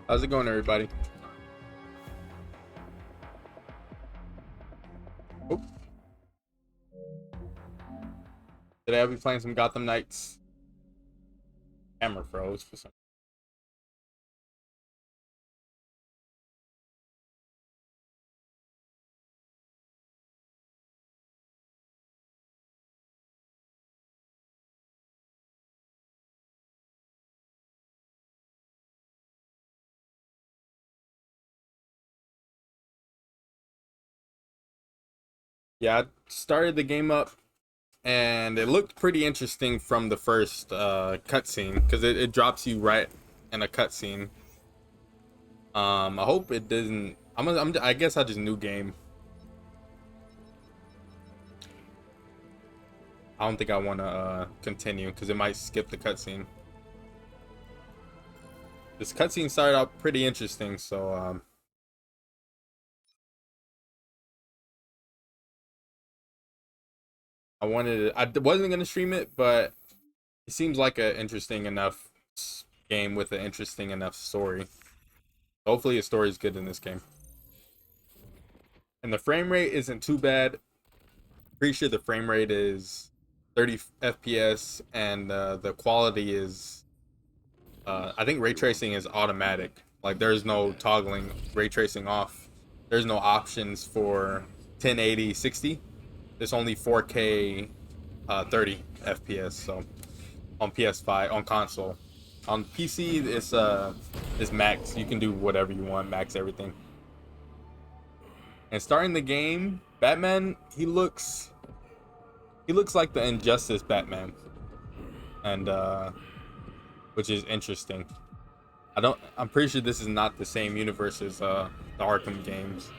How's it going, everybody? Oh, today I'll be playing some Gotham Knights. Camera froze for some. Yeah, I started the game up, and it looked pretty interesting from the first cutscene because it drops you right in a cutscene. I hope it doesn't. I guess I just new game. I don't think I want to continue because it might skip the cutscene. This cutscene started out pretty interesting, so I wasn't gonna stream it, but it seems like an interesting enough game with an interesting enough story. Hopefully, the story is good in this game, and the frame rate isn't too bad. Pretty sure the frame rate is 30 FPS, and the quality is. I think ray tracing is automatic. Like there's no toggling ray tracing off. There's no options for 1080 60. There's only 4K 30 FPS. So on PS5 on console, on PC it's max. You can do whatever you want, max everything. And starting the game, Batman he looks like the Injustice Batman, and which is interesting. I'm pretty sure this is not the same universe as the Arkham games.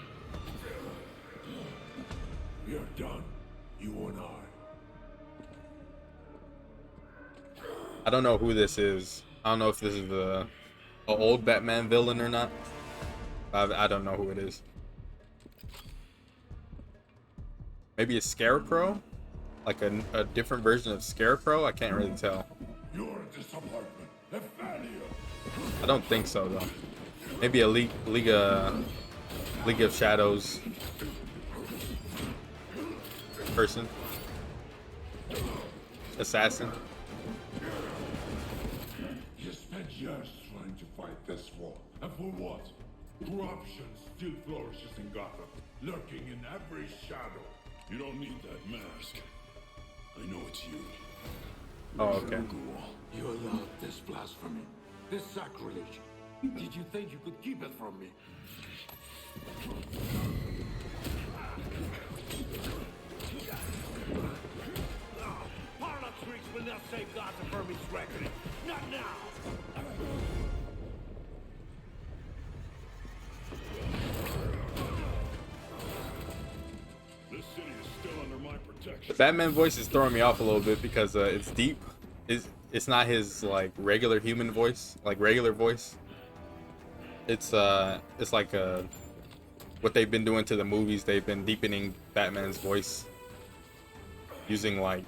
We are done, you and I don't know who this is. I don't know if this is the old Batman villain or not. I don't know who it is. Maybe a Scarecrow? Like a different version of Scarecrow? I can't really tell. You're a disappointment, a failure. I don't think so, though. Maybe a League of Shadows person. Assassin. You spent years trying to fight this war, and for what? Corruption still flourishes in Gotham, lurking in every shadow. You don't need that mask. I know it's you. Oh, okay. You allowed this blasphemy, this sacrilege. Did you think you could keep it from me? Parlor tricks will not save Gotham from its reckoning. Not now! This city is still under my protection. The Batman voice is throwing me off a little bit because it's deep. It's not his like regular human voice, like regular voice. It's like what they've been doing to the movies. They've been deepening Batman's voice using like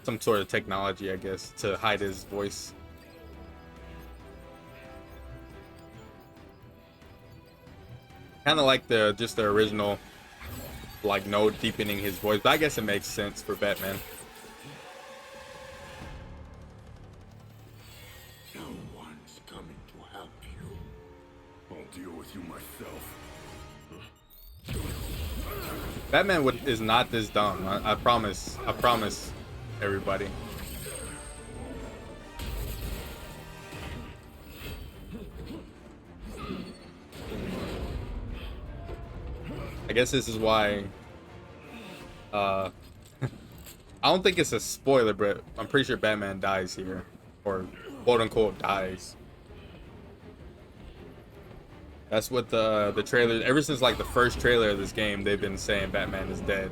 some sort of technology, I guess, to hide his voice. Kind of like the original, like no deepening his voice, but I guess it makes sense for Batman. No one's coming to help you. I'll deal with you myself. Batman is not this dumb. I promise. I promise everybody. I guess this is why I don't think it's a spoiler, but I'm pretty sure Batman dies here, or quote unquote dies. That's what the trailer, ever since like the first trailer of this game, they've been saying Batman is dead.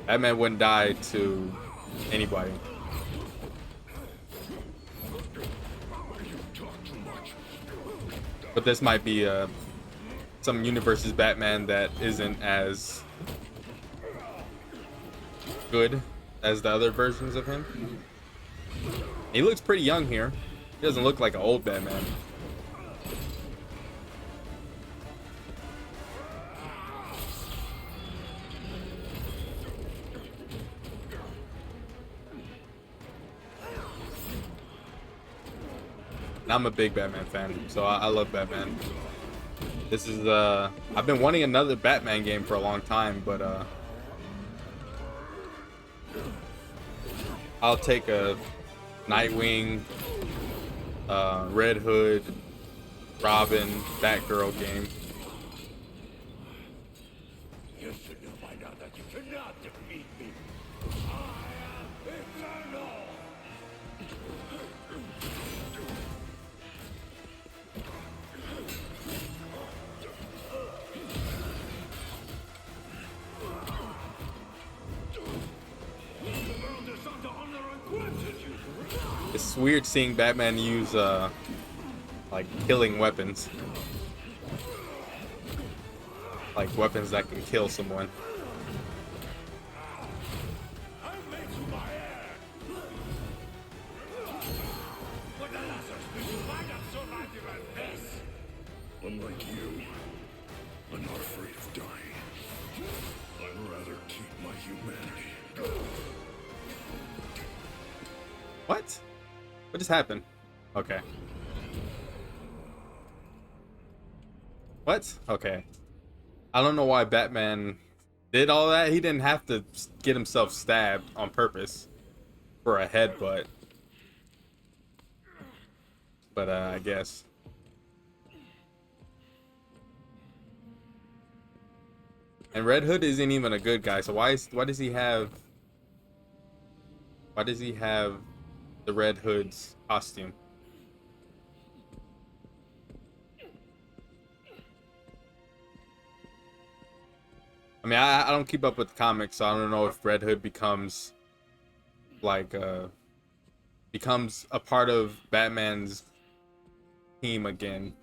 Batman wouldn't die to anybody. But this might be some universe's Batman that isn't as good as the other versions of him. He looks pretty young here. He doesn't look like an old Batman. And I'm a big Batman fan, so I love Batman. This is I've been wanting another Batman game for a long time, but I'll take a Nightwing, Red Hood, Robin, Batgirl game. You should know by now that you cannot defeat me. I am eternal. It's weird seeing Batman use like killing weapons, like weapons that can kill someone. Unlike you, I'm not afraid of dying. I'd rather keep my humanity. What? What just happened? Okay. What? Okay. I don't know why Batman did all that. He didn't have to get himself stabbed on purpose for a headbutt. But I guess. And Red Hood isn't even a good guy, so why does he have the Red Hood's costume? I mean, I don't keep up with the comics, so I don't know if Red Hood becomes like becomes a part of Batman's team again.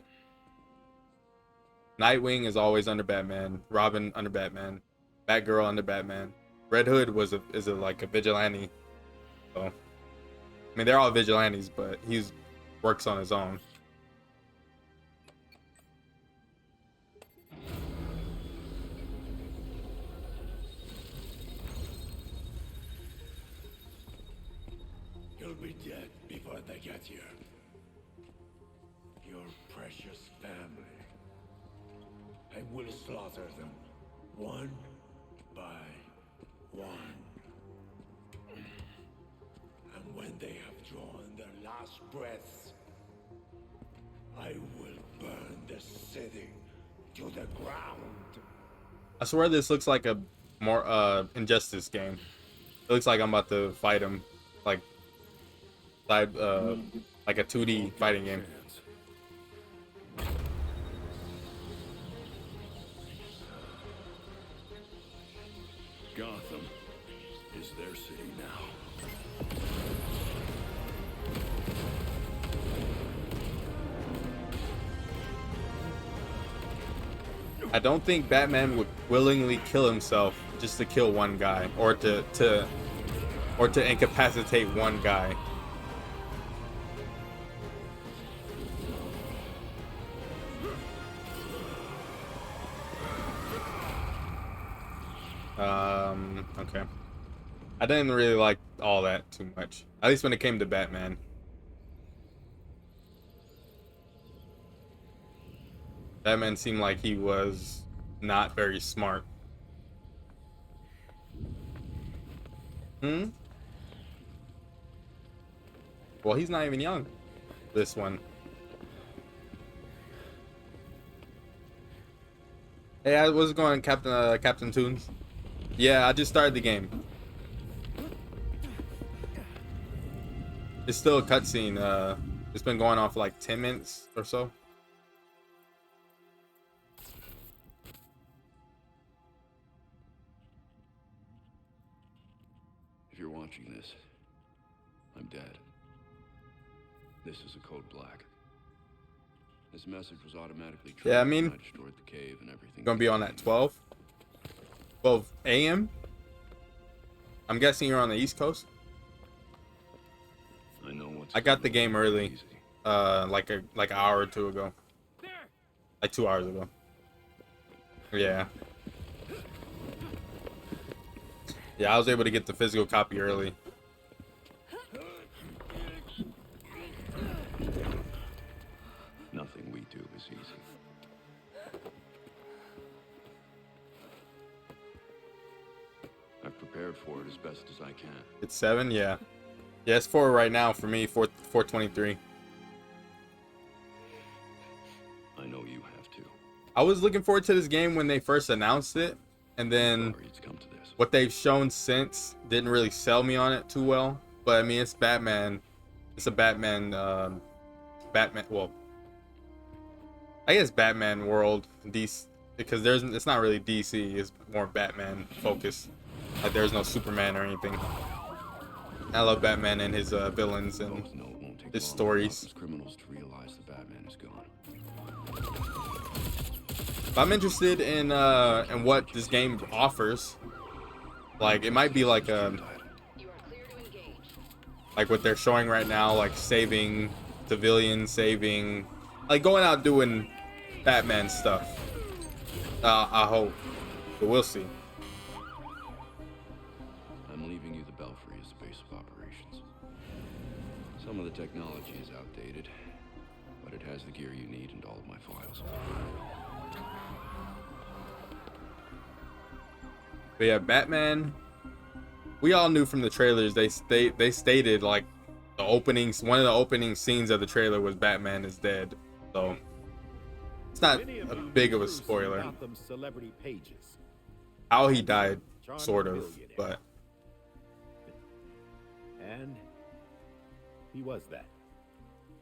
Nightwing is always under Batman, Robin under Batman, Batgirl under Batman. Red Hood is like a vigilante. So I mean, they're all vigilantes, but he's works on his own. You'll be dead before they get here. Your precious family. I will slaughter them, one by one. And when they have drawn their last breaths, I will burn the city to the ground. I swear this looks like a more Injustice game. It looks like I'm about to fight him, like a 2D fighting game. Gotham is their city now. I don't think Batman would willingly kill himself just to kill one guy, or to incapacitate one guy. Okay. I didn't really like all that too much. At least when it came to Batman. Batman seemed like he was not very smart. Well, he's not even young. This one. Hey, how's it going, Captain Toons? Yeah, I just started the game. It's still a cutscene. It's been going on for like 10 minutes or so. If you're watching this, I'm dead. This is a code black. This message was automatically triggered. Yeah, I mean, when I destroyed the cave and everything. Gonna be on at 12 a.m. I'm guessing you're on the East Coast. I know what's I got the coming. game early. Easy. like an hour or two ago, like 2 hours ago. Yeah, yeah, I was able to get the physical copy early. Nothing we do is easy. I've prepared for it as best as I can. It's 7, yeah, yeah. It's 4 right now for me. 4:23. I know you have to. I was looking forward to this game when they first announced it, and then Sorry it's come to this. what they've shown since didn't really sell me on it too well. But I mean, it's Batman. It's a Batman. Batman. Well, I guess Batman world. DC, because it's not really DC. It's more Batman focused. Like there's no Superman or anything. I love Batman and his villains and Both know it won't take his long for stories. Gotham's criminals to realize the Batman is gone. But I'm interested in what this game offers. Like it might be like like what they're showing right now, like saving civilians, saving, like going out doing Batman stuff. I hope, but we'll see. I'm leaving you the Belfry as the base of operations. Some of the technology is outdated, but it has the gear you need and all of my files. But yeah, Batman. We all knew from the trailers. They stated like the openings. One of the opening scenes of the trailer was Batman is dead. So it's not a big of a spoiler. Gotham's celebrity pages. How he died, sort of, but And he was that.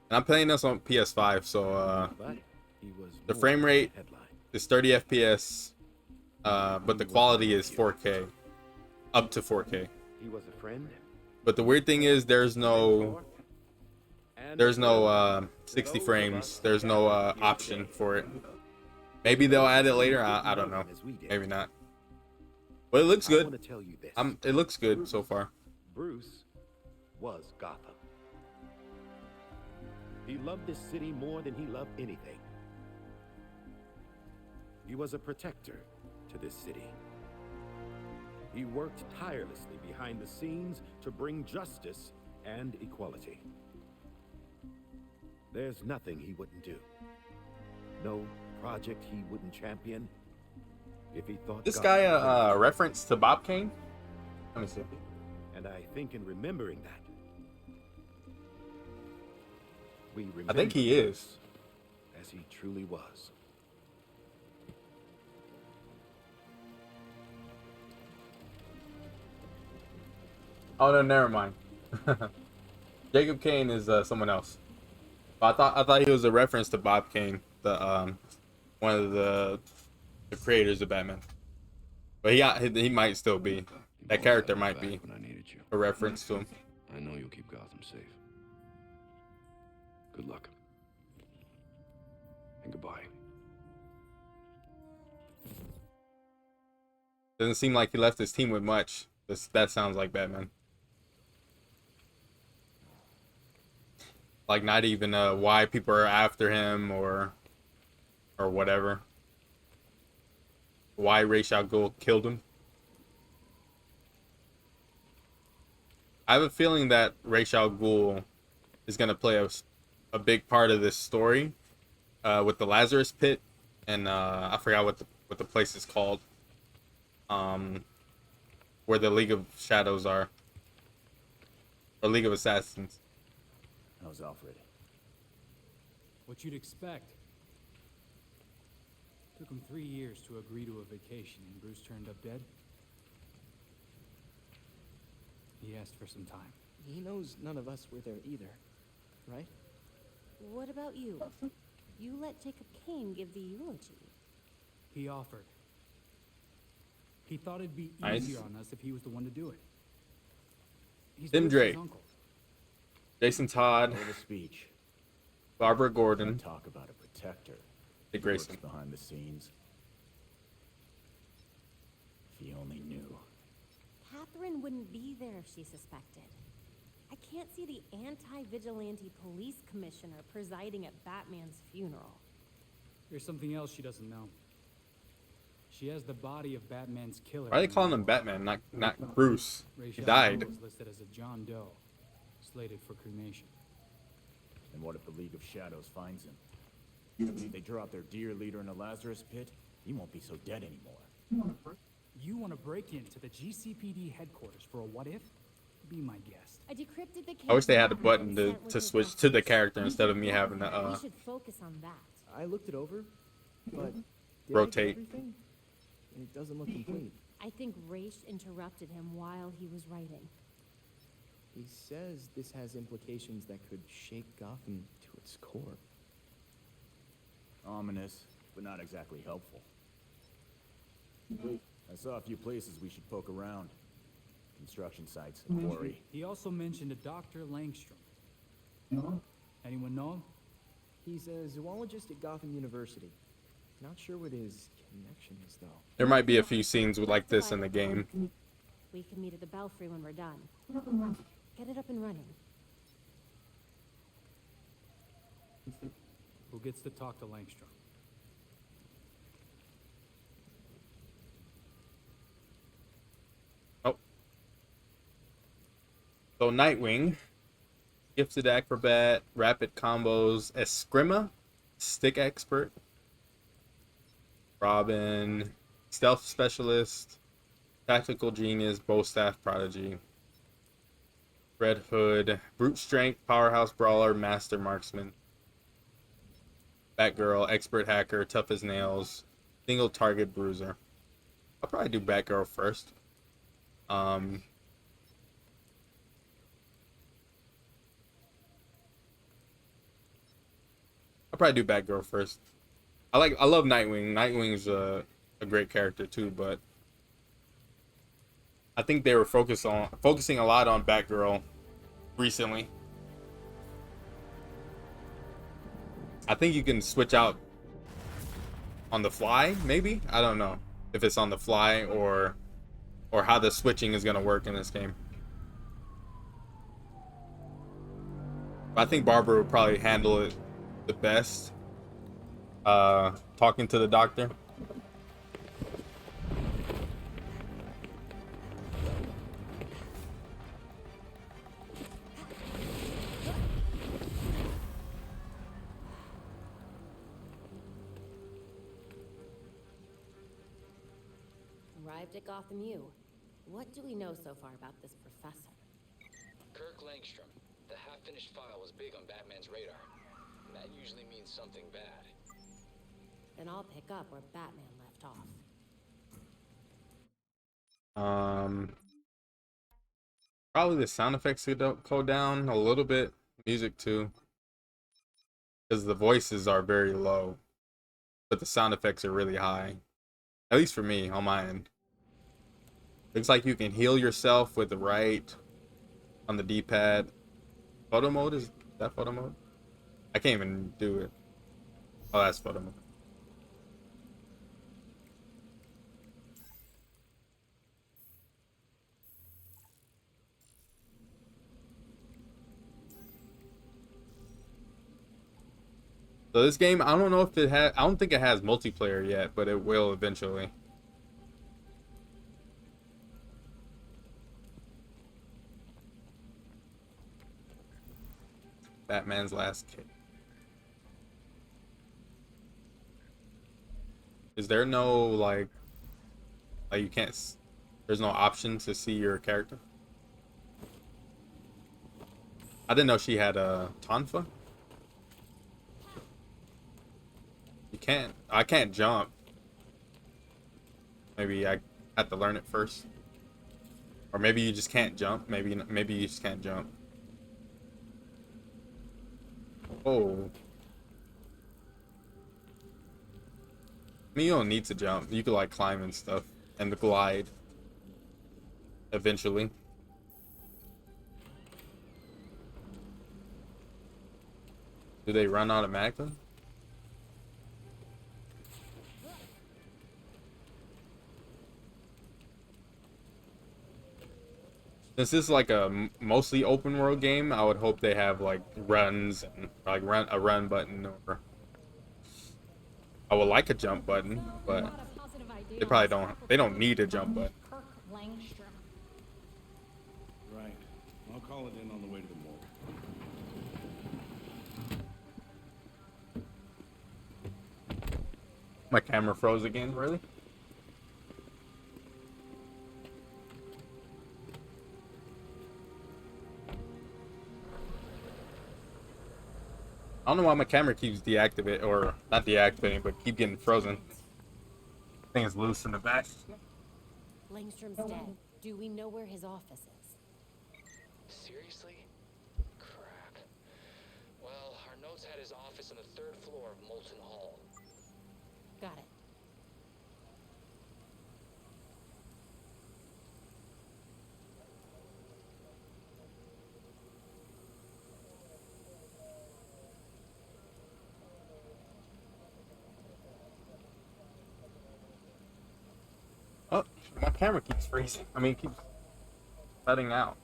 and I'm playing this on PS5, so But he was the more frame than a rate headline. is 30 FPS, but the quality is 4K, up to 4K. He was a friend. But the weird thing is, there's no 60 frames. There's no option for it. Maybe they'll add it later. I don't know. Maybe not. But it looks I want good. to tell you this. It looks good so far. Bruce was Gotham. He loved this city more than he loved anything. He was a protector to this city. He worked tirelessly behind the scenes to bring justice and equality. There's nothing he wouldn't do. No project he wouldn't champion if he thought This Gotham guy was a reference to Bob Kane? Let me see. And I think in remembering that, we remember I think he is. as he truly was. Oh no, never mind. Jacob Kane is someone else. But I thought he was a reference to Bob Kane, the one of the creators of Batman. But he might still be. That character might be When I needed you. a reference to him. I know you'll keep Gotham safe. Good luck. And goodbye. Doesn't seem like he left his team with much. That sounds like Batman. Like not even why people are after him or whatever. Why Ra's al Ghul killed him. I have a feeling that Ra's al Ghul is gonna play a big part of this story with the Lazarus Pit, and I forgot what the place is called. Where the League of Shadows are, or League of Assassins. How's Alfred? What you'd expect. Took him 3 years to agree to a vacation, and Bruce turned up dead. He asked for some time. He knows none of us were there either, right? What about you? You let Jacob Kane give the eulogy. He offered. He thought it'd be Nice. easier on us if he was the one to do it. He's Tim Bruce's Drake. uncle. Jason Todd, What a speech. Barbara Gordon, Talk about a protector. Dick Works Grayson. behind the scenes. If he only knew. Catherine wouldn't be there if she suspected. I can't see the anti-vigilante police commissioner presiding at Batman's funeral. There's something else she doesn't know. She has the body of Batman's killer. Why are they in the calling him morgue. Batman, not Bruce? Ra's He al died. Ghul is listed as a John Doe, slated for cremation. And what if the League of Shadows finds him? If they draw out their dear leader in a Lazarus pit, he won't be so dead anymore. You want to break into the GCPD headquarters for a what if? Be my guest. I decrypted the I wish they had a case button Batman to sent with switch his to the message. character instead of me having We to should focus on that. I looked it over, but did I get Rotate. everything? It doesn't look complete. I think Raish interrupted him while he was writing. He says this has implications that could shake Gotham to its core. Ominous, but not exactly helpful. I saw a few places we should poke around. Construction sites, a quarry. He also mentioned a Dr. Langstrom. Anyone know him? He's a zoologist at Gotham University. Not sure what his connection is, though. There might be a few scenes like this in the game. We can meet at the Belfry when we're done. Get it up and running. Who gets to talk to Langstrom? Oh. So Nightwing, gifted acrobat, rapid combos, eskrima, stick expert. Robin, stealth specialist, tactical genius, bow staff prodigy. Red Hood, brute strength, powerhouse brawler, master marksman. Batgirl, expert hacker, tough as nails, single target bruiser. I'll probably do Batgirl first. I'll probably do Batgirl first. I love Nightwing. Nightwing's a great character too, but I think they were focusing a lot on Batgirl recently. I think you can switch out on the fly, maybe? I don't know if it's on the fly or how the switching is gonna work in this game. I think Barbara would probably handle it the best. Talking to the doctor. Arrived at Gotham U. What do we know so far about this professor? Kirk Langstrom. The half-finished file was big on Batman's radar. And that usually means something bad. Then I'll pick up where Batman left off. Probably the sound effects could go down a little bit. Music too, because the voices are very low, but the sound effects are really high. At least for me, on my end. Looks like you can heal yourself with the right on the D-pad. Photo mode, is that photo mode? I can't even do it. Oh, that's photo mode. So this game, I don't know if it has, I don't think it has multiplayer yet, but it will eventually. Batman's last kick. Is there no like you can't, there's no option to see your character? I didn't know she had a tonfa. You can't, I can't jump. Maybe I have to learn it first. Or maybe you just can't jump. Maybe you just can't jump. Oh. I mean, you don't need to jump. You could like climb and stuff and glide eventually. Do they run automatically? Since this is like a mostly open world game, I would hope they have like runs and like a run button, or I would like a jump button, but they probably don't. They don't need a jump button. Kirk Langstrom. Right. I'll call it in on the way to the morgue. My camera froze again. Really? I don't know why my camera keeps deactivating, or not deactivating, but keep getting frozen. I think it's loose in the back. Langstrom's dead. Do we know where his office is? Seriously? Crap. Well, our notes had his office on the 3rd floor of Molten Hall. Got it. Oh, my camera keeps freezing. I mean, it keeps cutting out.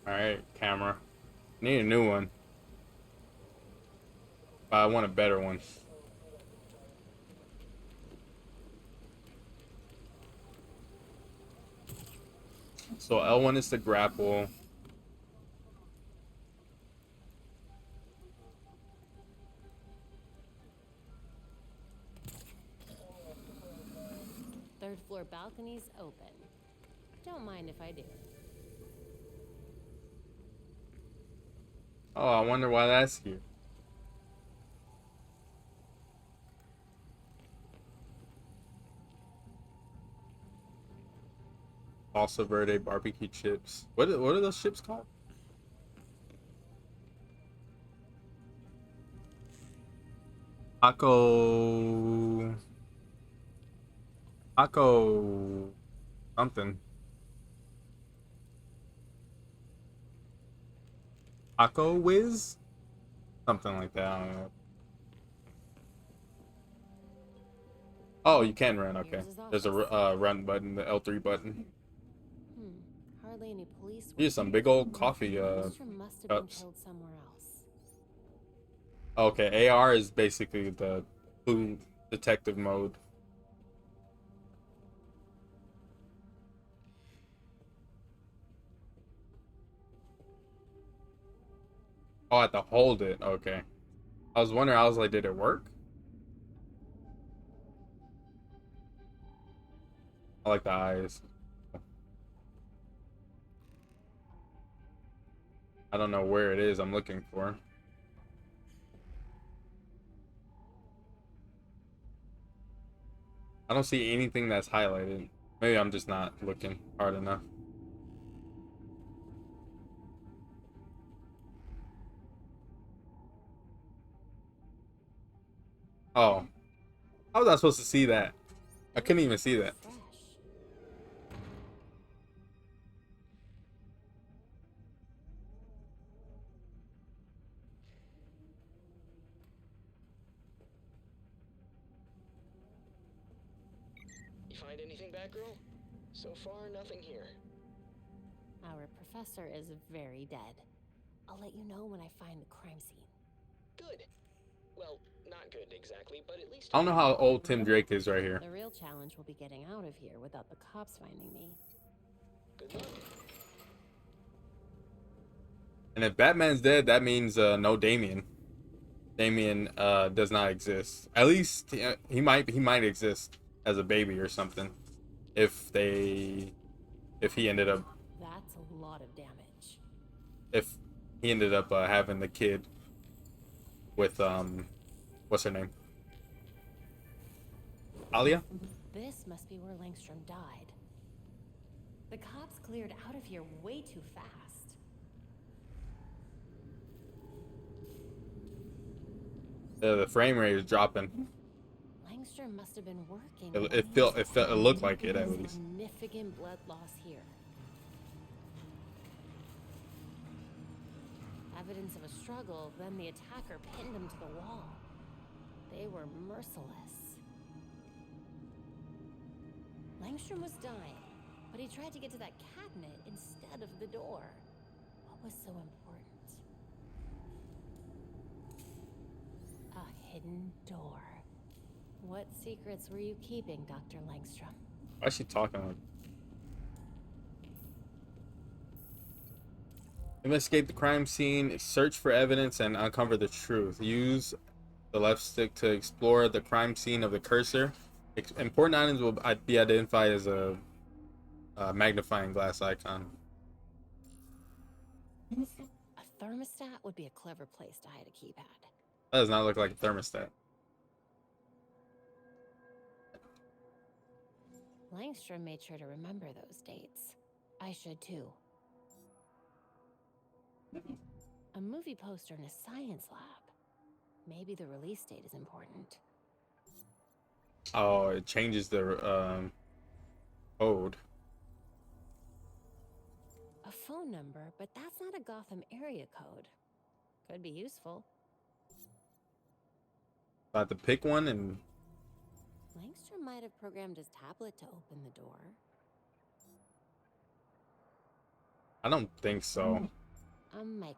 Alright, camera. Need a new one. But I want a better one. So L1 is the grapple. Third floor balcony's open. Don't mind if I do. Oh, I wonder why that's here. Salsa Verde barbecue chips. What are those chips called? Taco something. Taco Whiz? Something like that. I don't know. Oh, you can run. Okay. There's a run button, the L3 button. Hardly any police. Here's some big old coffee Langstrom must have been cups. killed somewhere else. Okay, AR is basically the blue detective mode. Oh, I have to hold it. Okay. I was wondering, I was like, did it work? I like the eyes. I don't know where it is I'm looking for. I don't see anything that's highlighted. Maybe I'm just not looking hard enough. Oh. How was I supposed to see that? I couldn't even see that. Fresh. You find anything, Batgirl? So far, nothing here. Our professor is very dead. I'll let you know when I find the crime scene. Good. Well, not good exactly, but at least... I don't know how old Tim Drake is right here. The real challenge will be getting out of here without the cops finding me. Good luck. And if Batman's dead, that means no Damian. Damian does not exist. At least he might exist as a baby or something. If he ended up That's a lot of damage. if he ended up having the kid with what's her name? Alia? This must be where Langstrom died. The cops cleared out of here way too fast. The frame rate is dropping. Langstrom must have been working. It looked like it at least. Significant blood loss here. evidence of a struggle, then the attacker pinned him to the wall. They were merciless. Langstrom was dying, but he tried to get to that cabinet instead of the door. What was so important? A hidden door. What secrets were you keeping, Dr. Langstrom? Why is she talking like? Investigate the crime scene, search for evidence, and uncover the truth. Use the left stick to explore the crime scene of the cursor. Important items will be identified as a magnifying glass icon. A thermostat would be a clever place to hide a keypad. That does not look like a thermostat. Langstrom made sure to remember those dates. I should too. A movie poster in a science lab. Maybe the release date is important. Oh, it changes the code. A phone number, but that's not a Gotham area code. Could be useful. I have to pick one, and Langstrom might have programmed his tablet to open the door. I don't think so. A microwave.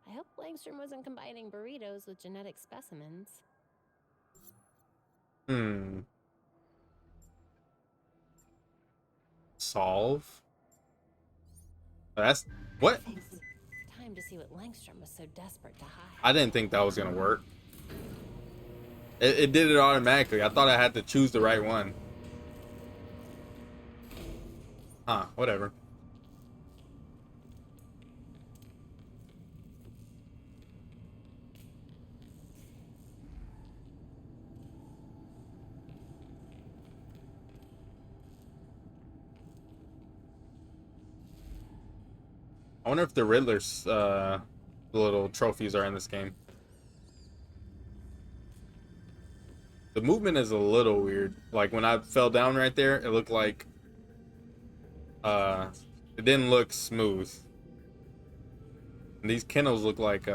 I hope Langstrom wasn't combining burritos with genetic specimens. Solve. That's what? Time to see what Langstrom was so desperate to hide. I didn't think that was gonna work. It did it automatically. I thought I had to choose the right one. Huh, whatever. I wonder if the Riddler's little trophies are in this game. The movement is a little weird. Like when I fell down right there, it looked like it didn't look smooth. And these kennels look like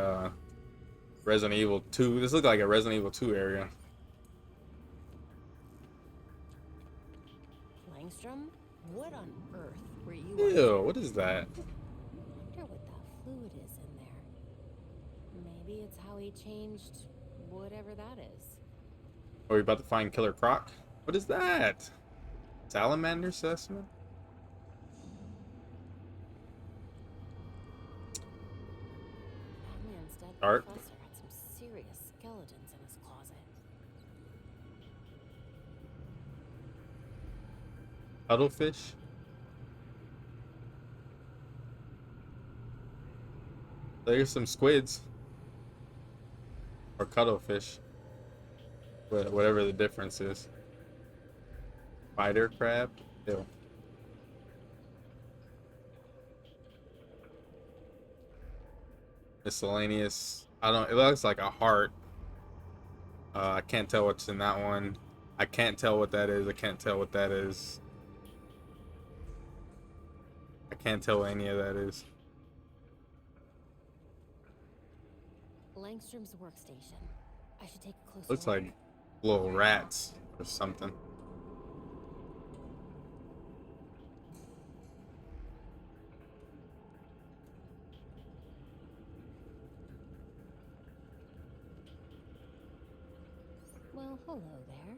Resident Evil 2. This looked like a Resident Evil 2 area. Langstrom, what on earth were you? Ew, what is that? I wonder what that fluid is in there. Maybe it's how he changed whatever that is. Are we about to find Killer Croc? What is that? Salamander specimen? Batman's dead Art. professor had some serious skeletons in his closet. Cuttlefish? There's some squids. Or cuttlefish. Whatever the difference is. Spider crab? Ew. Miscellaneous. I don't. It looks like a heart. I can't tell what's in that one. I can't tell what that is. I can't tell what that is. I can't tell what any of that is. Langstrom's workstation. I should take a closer Looks look. like little rats or something. Well, hello there.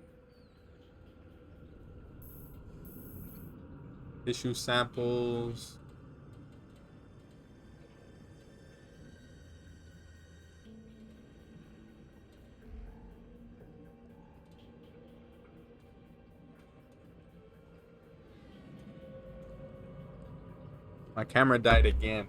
Tissue samples. My camera died again.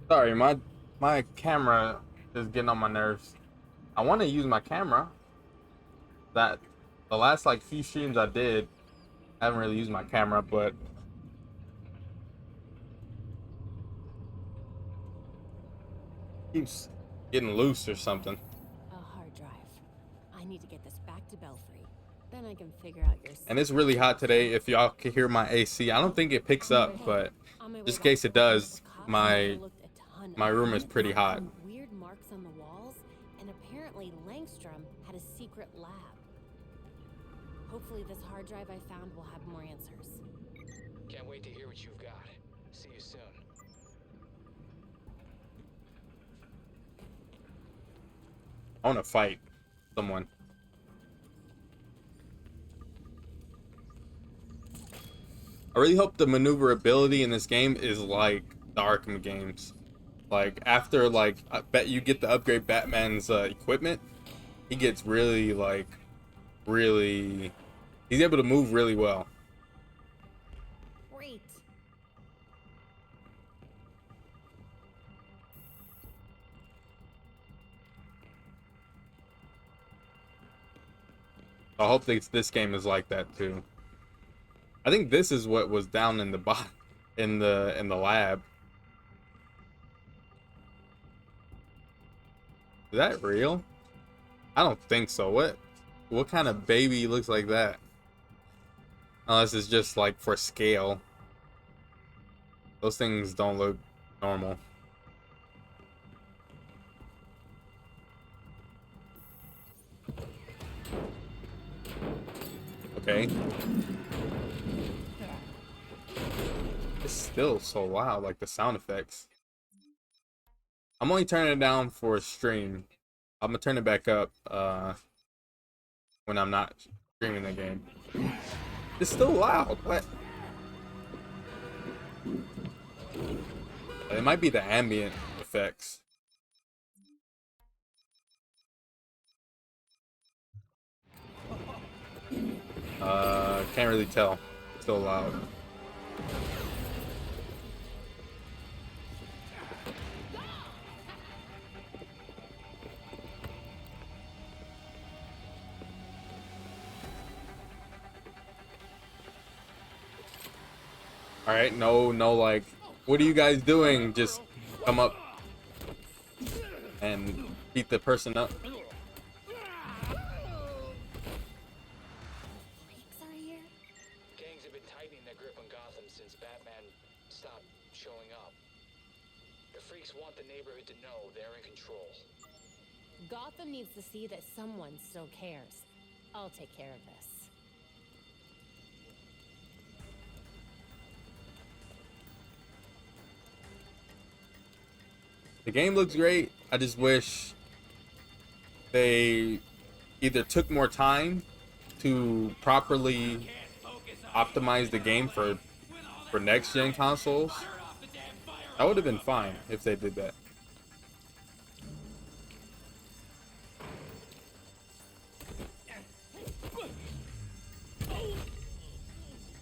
Sorry, my camera is getting on my nerves. I want to use my camera. That the last like few streams I did, I haven't really used my camera, but keeps getting loose or something. A hard drive. I need to get this back to Belfry. Then I can figure out your. And it's really hot today. If y'all can hear my AC, I don't think it picks up, but On my way just in back, case it does, the cops my overlooked a ton my of room is pretty hot. some weird marks on the walls, and apparently Langstrom had a secret lab. Hopefully, this hard drive I found will have more answers. Can't wait to hear what you've got. See you soon. I want to fight someone. I really hope the maneuverability in this game is like the Arkham games. Like after like I bet you get to upgrade Batman's equipment, he gets really like really he's able to move really well. Great. I hope this game is like that too. I think this is what was down in the in the lab. Is that real? I don't think so. What kind of baby looks like that? Unless it's just like for scale. Those things don't look normal. Okay. It's still so loud, like the sound effects. I'm only turning it down for a stream. I'm gonna turn it back up when I'm not streaming the game. It's still loud. What? It might be the ambient effects. Can't really tell. It's still loud. All right, no, like, what are you guys doing? Just come up and beat the person up. Freaks are here. Gangs have been tightening their grip on Gotham since Batman stopped showing up. The freaks want the neighborhood to know they're in control. Gotham needs to see that someone still cares. I'll take care of this. The game looks great. I just wish they either took more time to properly optimize the game for next gen consoles. That would have been fine if they did that.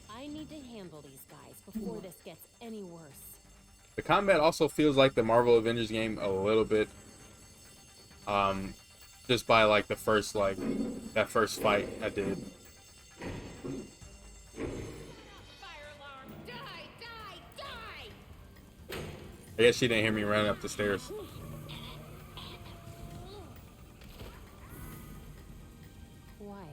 I need to handle these guys before this gets any worse. The combat also feels like the Marvel Avengers game a little bit. Just by like the first that first fight I did. Fire alarm! Die! Die! Die! I guess she didn't hear me running up the stairs. Quietly.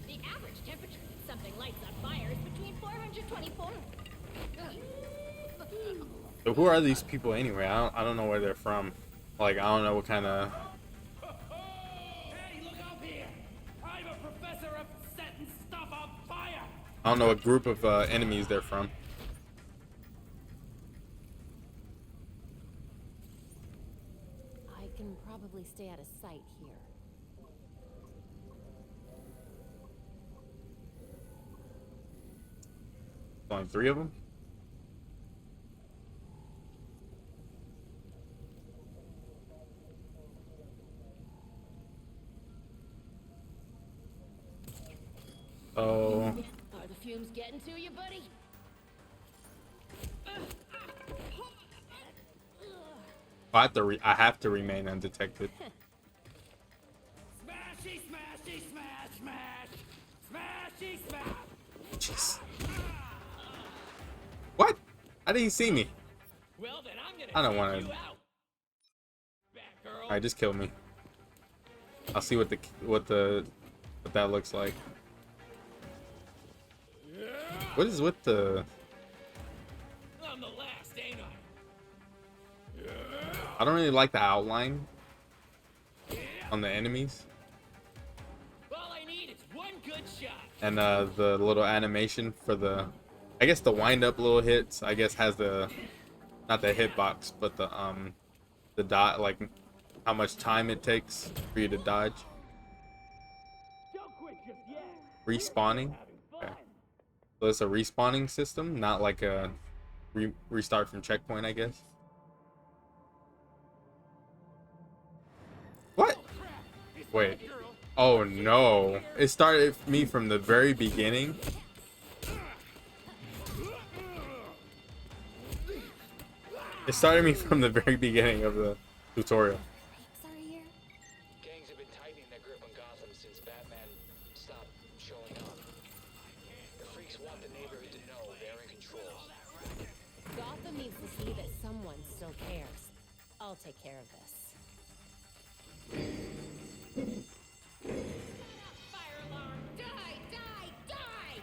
The average temperature that something lights on fire is between 424. So who are these people anyway? I don't know where they're from. Like I don't know what kind of. Hey, look up here! I'm a professor of setting stuff on fire! I don't know what group of enemies they're from. I can probably stay out of sight here. Only 3 of them. Are Oh, the fumes getting to you, buddy? I have to remain undetected. Smashy, smashy, smash, smash! Smashy, smash! Jeez. What? How did he see me? Well, then I'm gonna I don't take want you to. out. Batgirl. Alright, just kill me. I'll see what that looks like. What is with the? I'm the last, ain't I? I don't really like the outline on the enemies All I need is one good shot. and the little animation for the, I guess the wind up little hits. I guess has the, not the hitbox, but the dot, like how much time it takes for you to dodge. Don't quit just yet. Respawning. Okay. So it's a respawning system, not like a restart from checkpoint, I guess. What? Wait. Oh no. It started me from the very beginning. It started me from the very beginning of the tutorial. Freaks are here? Gangs have been tightening their grip on Gotham since Batman stopped showing up. The freaks want the neighborhood to know they're in control. Gotham needs to see that someone still cares. I'll take care of this. Fire alarm! Die! Die! Die!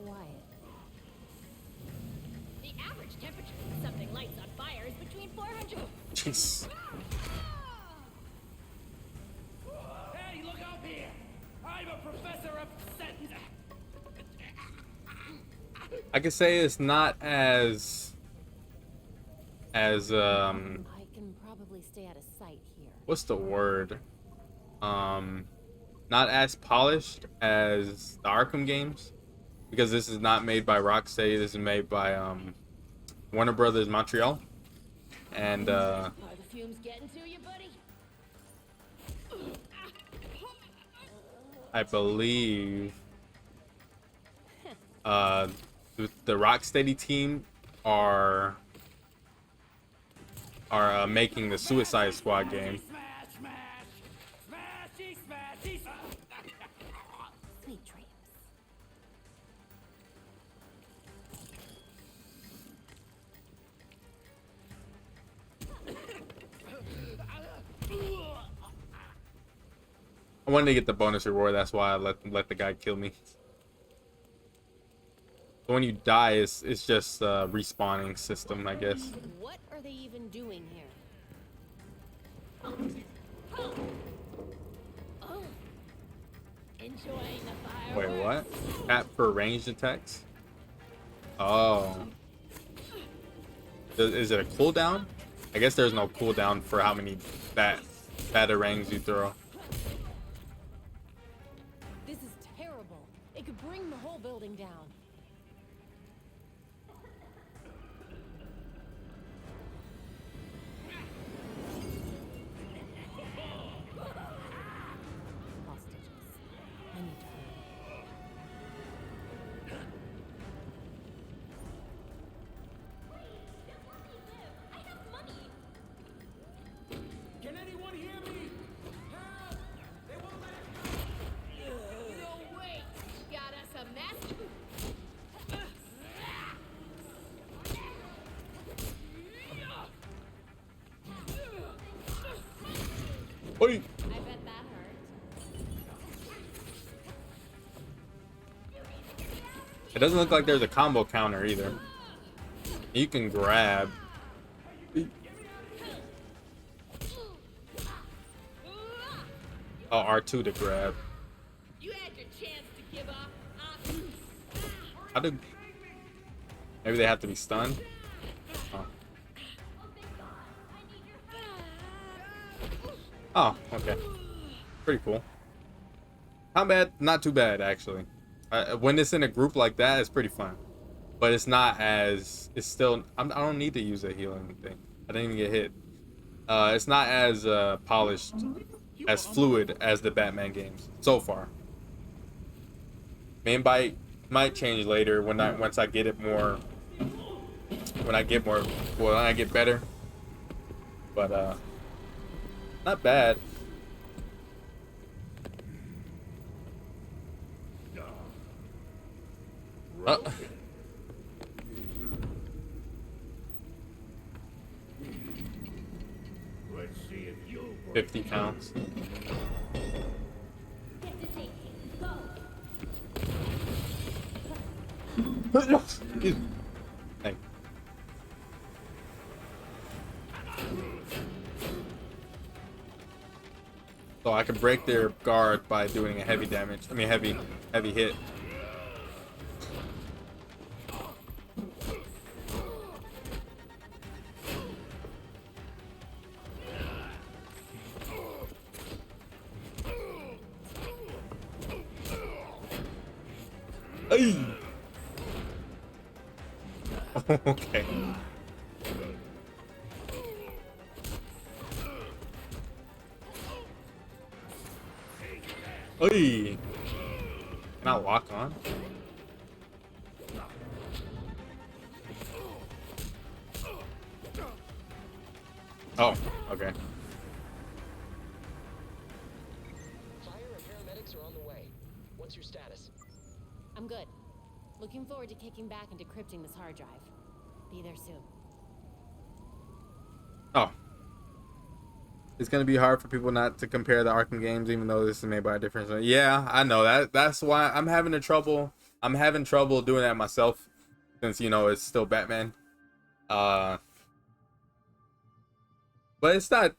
Quiet. The average temperature when something lights on fire is between 400. Jeez. Hey, look out here! I'm a professor of sentence. I could say it's not as I can probably stay out of sight here. what's the word? Not as polished as the Arkham games, because this is not made by Rocksteady. This is made by Warner Brothers Montreal, and Are the fumes getting to you, buddy? I believe the Rocksteady team are making the Suicide Squad game. Smash, smash! Smashy, smashy, Sweet dreams. I wanted to get the bonus reward. That's why I let the guy kill me. So when you die, it's just a respawning system, I guess. What are they even doing here? Enjoying the fire. Wait, what? Tap for ranged attacks? Oh. Is it a cooldown? I guess there's no cooldown for how many batarangs you throw. This is terrible. It could bring the whole building down. Hostages. I need to hurry. Can anyone hear me? Help! They won't let us. No way! Got us a mess? Oi! I bet that hurt. It doesn't look like there's a combo counter either. You can grab. Oh, R2 to grab. You had your chance to give up. How do? Maybe they have to be stunned. Oh. Oh, okay. Pretty cool. Combat, not too bad actually. When it's in a group like that, it's pretty fun. But it's not as. It's still. I don't need to use a healing thing. I didn't even get hit. It's not as polished, as fluid as the Batman games so far. Man, might change later when I once I get it more. When I get more, well, when I get better. But not bad. Uh, 50 counts. Get to safety. Go. Excuse me. Thank you. So I can break their guard by doing a heavy damage. I mean, heavy hit. Hey. Okay. Hey. Can I lock on? Oh, okay. Fire and paramedics are on the way. What's your status? I'm good. Looking forward to kicking back and decrypting this hard drive. Be there soon. Oh. It's gonna be hard for people not to compare the Arkham games, even though this is made by a different. Yeah, I know that. That's why I'm having trouble. I'm having trouble doing that myself, since it's still Batman. Uh, but it's not.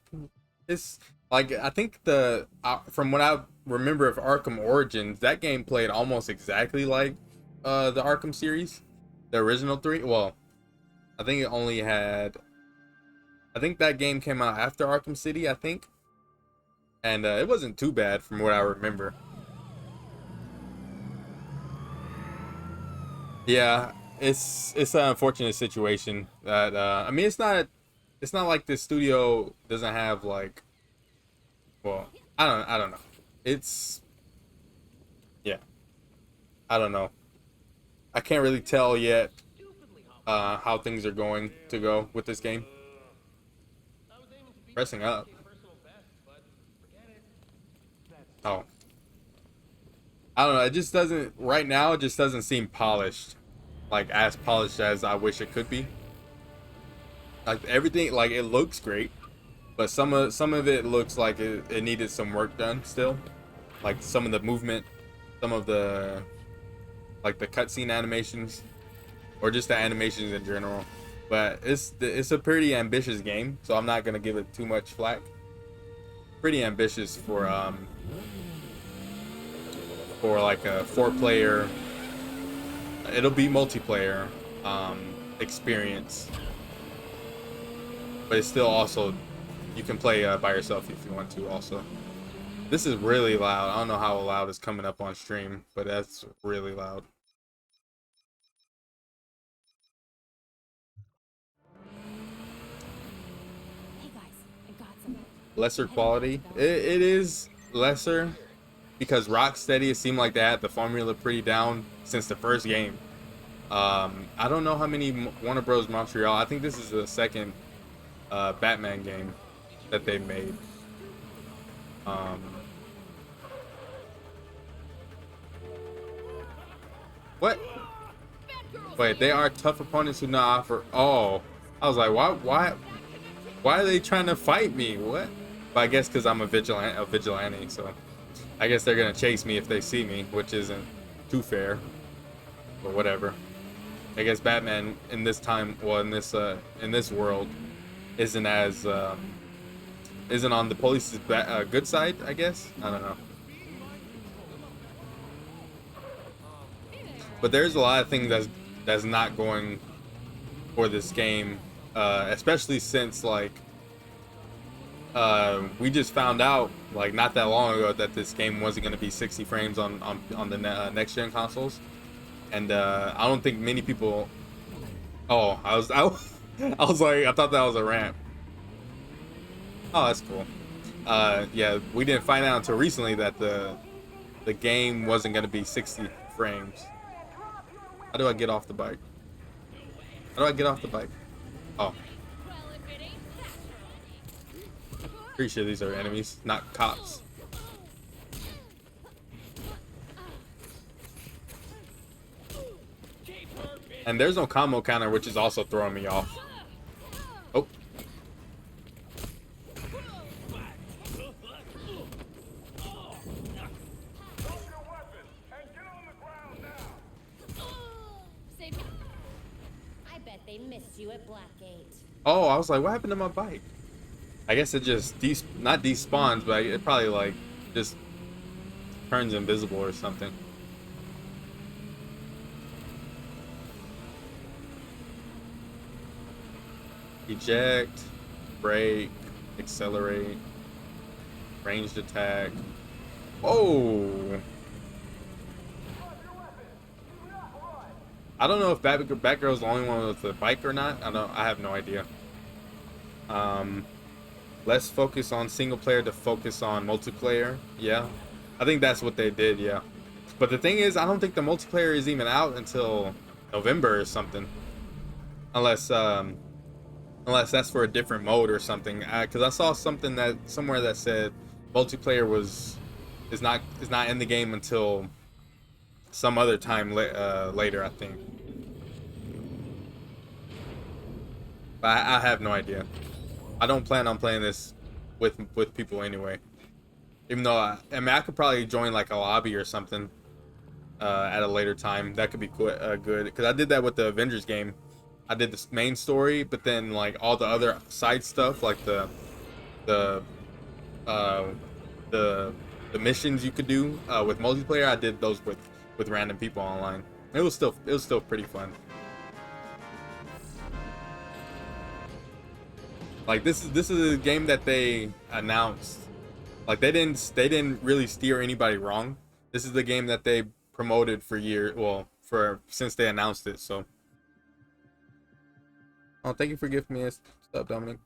It's like I think from what I remember of Arkham Origins, that game played almost exactly like the Arkham series, the original three. Well, I think it only had. I think that game came out after Arkham City, I think. And it wasn't too bad from what I remember. Yeah, it's an unfortunate situation that I mean it's not like this studio doesn't have like, well, I don't know. It's, yeah. I don't know. I can't really tell yet how things are going to go with this game. Pressing up. Oh. I don't know. It just doesn't, right now, it just doesn't seem polished. Like, as polished as I wish it could be. Like, everything, like, it looks great. But some of it looks like it needed some work done still. Like, some of the movement, some of the, like, the cutscene animations. Or just the animations in general. But it's a pretty ambitious game, so I'm not gonna give it too much flack. Pretty ambitious for like a 4-player. It'll be multiplayer experience, but it's still also you can play by yourself if you want to. Also, this is really loud. I don't know how loud it's coming up on stream, but that's really loud. Lesser quality. It is lesser because Rocksteady, it seemed like they had the formula pretty down since the first game. I don't know how many Warner Bros. Montreal. I think this is the second Batman game that they made. What? Wait, they are tough opponents who not offer. Oh, I was like, why are they trying to fight me? What? But I guess because I'm a vigilante, so I guess they're gonna chase me if they see me, which isn't too fair. But whatever. I guess Batman in this time, well, in this world, isn't as isn't on the police's good side. I guess, I don't know. But there's a lot of things that's not going for this game, especially since like we just found out like not that long ago that this game wasn't going to be 60 frames on the next gen consoles, and I don't think many people. Oh, I was like, I thought that was a ramp. Oh, that's cool. Yeah, we didn't find out until recently that the game wasn't gonna be 60 frames. How do I get off the bike? How do I get off the bike? Oh, Well, if it ain't that. pretty sure these are enemies, not cops. And there's no combo counter, which is also throwing me off. Oh, Save me. I bet they missed you at Blackgate. oh, I was like, what happened to my bike? I guess it just not despawns, but it probably like just turns invisible or something. Eject, brake, accelerate, ranged attack. Oh, I don't know if Batgirl's the only one with the bike or not. I have no idea. Um, Less focus on single player to focus on multiplayer. Yeah, I think that's what they did. Yeah, but the thing is, I don't think the multiplayer is even out until November or something, unless unless that's for a different mode or something. Because I saw something that somewhere that said multiplayer is not in the game until some other time later, I think. But I have no idea. I don't plan on playing this with people anyway. Even though I mean I could probably join like a lobby or something at a later time. That could be good because I did that with the Avengers game. I did the main story, but then like all the other side stuff, like the uh, the the missions you could do with multiplayer. I did those with random people online. It was still pretty fun. Like this is a game that they announced. Like they didn't really steer anybody wrong. This is the game that they promoted for years. Well, for since they announced it. So, oh, thank you for gifting me a sub, Dominic.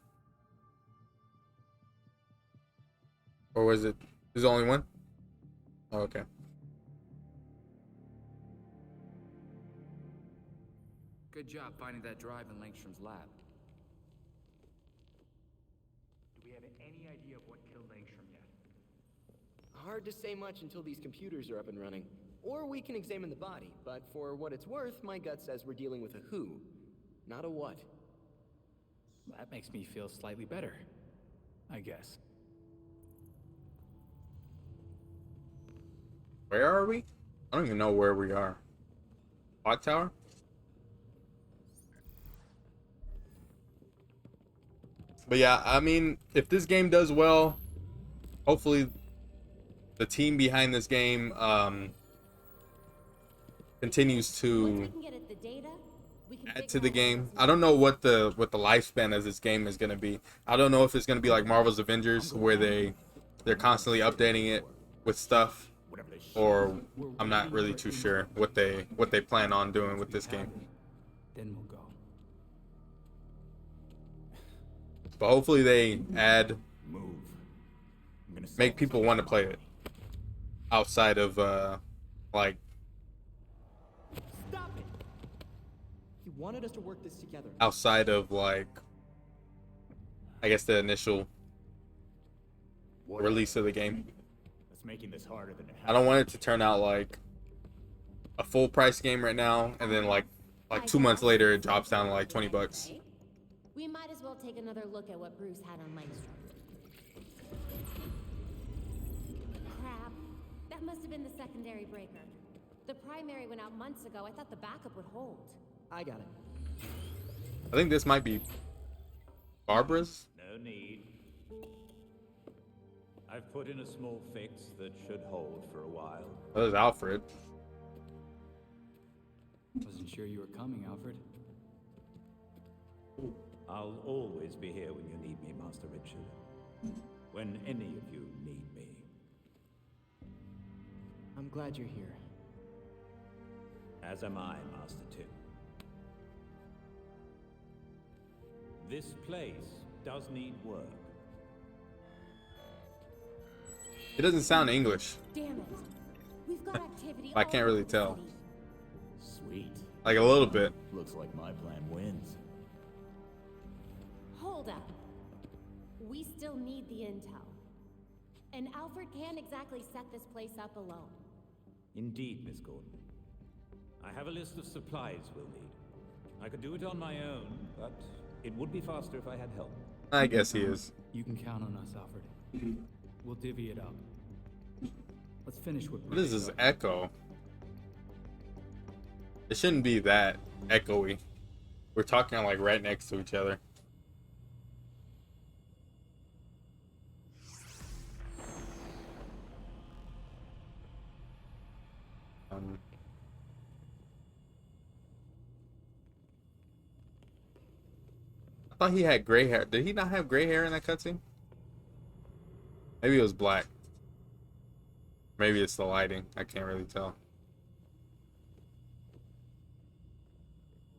Or was it? Is the only one? Oh, okay. Good job finding that drive in Langstrom's lab. Do we have any idea of what killed Langstrom yet? Hard to say much until these computers are up and running. Or we can examine the body, but for what it's worth, my gut says we're dealing with a who, not a what. That makes me feel slightly better, I guess. Where are we? I don't even know where we are. Clock tower? But yeah, I mean, if this game does well, hopefully the team behind this game continues to add to the game. I don't know what the lifespan of this game is going to be. I don't know if it's going to be like Marvel's Avengers where they're constantly updating it with stuff, or I'm not really too sure what they plan on doing with this game. Then we'll go. But hopefully they make people want to play it outside of like Stop it! He wanted us to work this together. outside of like I guess the initial release of the game. That's making this harder than it has. I don't want it to turn out like a full price game right now and then like 2 months later it drops down to like $20. We might as well take another look at what Bruce had on Langstrom. Crap. That must have been the secondary breaker. The primary went out months ago. I thought the backup would hold. I got it. I think this might be Barbara's. No need. I've put in a small fix that should hold for a while. That was Alfred. Wasn't sure you were coming, Alfred. I'll always be here when you need me, Master Richard. When any of you need me. I'm glad you're here. As am I, Master Tim. This place does need work. It doesn't sound English. Damn it. We've got activity I all can't over really the tell. city. Sweet. Like a little bit. Looks like my plan wins. Hold up. We still need the intel. And Alfred can't exactly set this place up alone. Indeed, Miss Gordon. I have a list of supplies we'll need. I could do it on my own, but it would be faster if I had help. I guess he is. You can count on us, Alfred. We'll divvy it up. Let's finish what What is this echo? It shouldn't be that echoey. We're talking like right next to each other. I thought he had gray hair. Did he not have gray hair in that cutscene? Maybe it was black. Maybe it's the lighting. I can't really tell.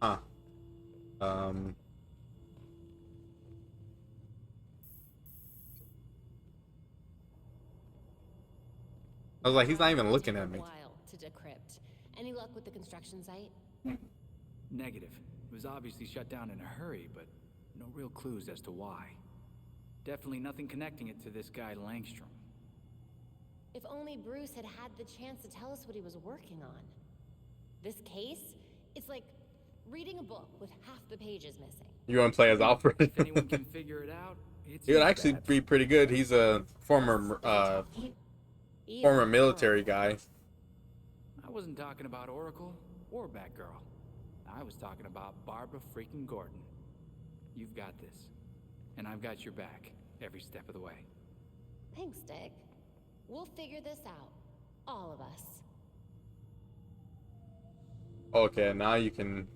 Huh. I was like, he's not even looking at me. While to decrypt. Any luck with the construction site? Negative. It was obviously shut down in a hurry, but no real clues as to why. Definitely nothing connecting it to this guy Langstrom. If only Bruce had had the chance to tell us what he was working on. This case, it's like reading a book with half the pages missing. You want to play as Alfred? If anyone can figure it out, it's He would his actually bad. be pretty good. He's a former former military guy. I wasn't talking about Oracle or Batgirl. I was talking about Barbara freaking Gordon. You've got this. And I've got your back every step of the way. Thanks, Dick. We'll figure this out. All of us. Okay, now you can.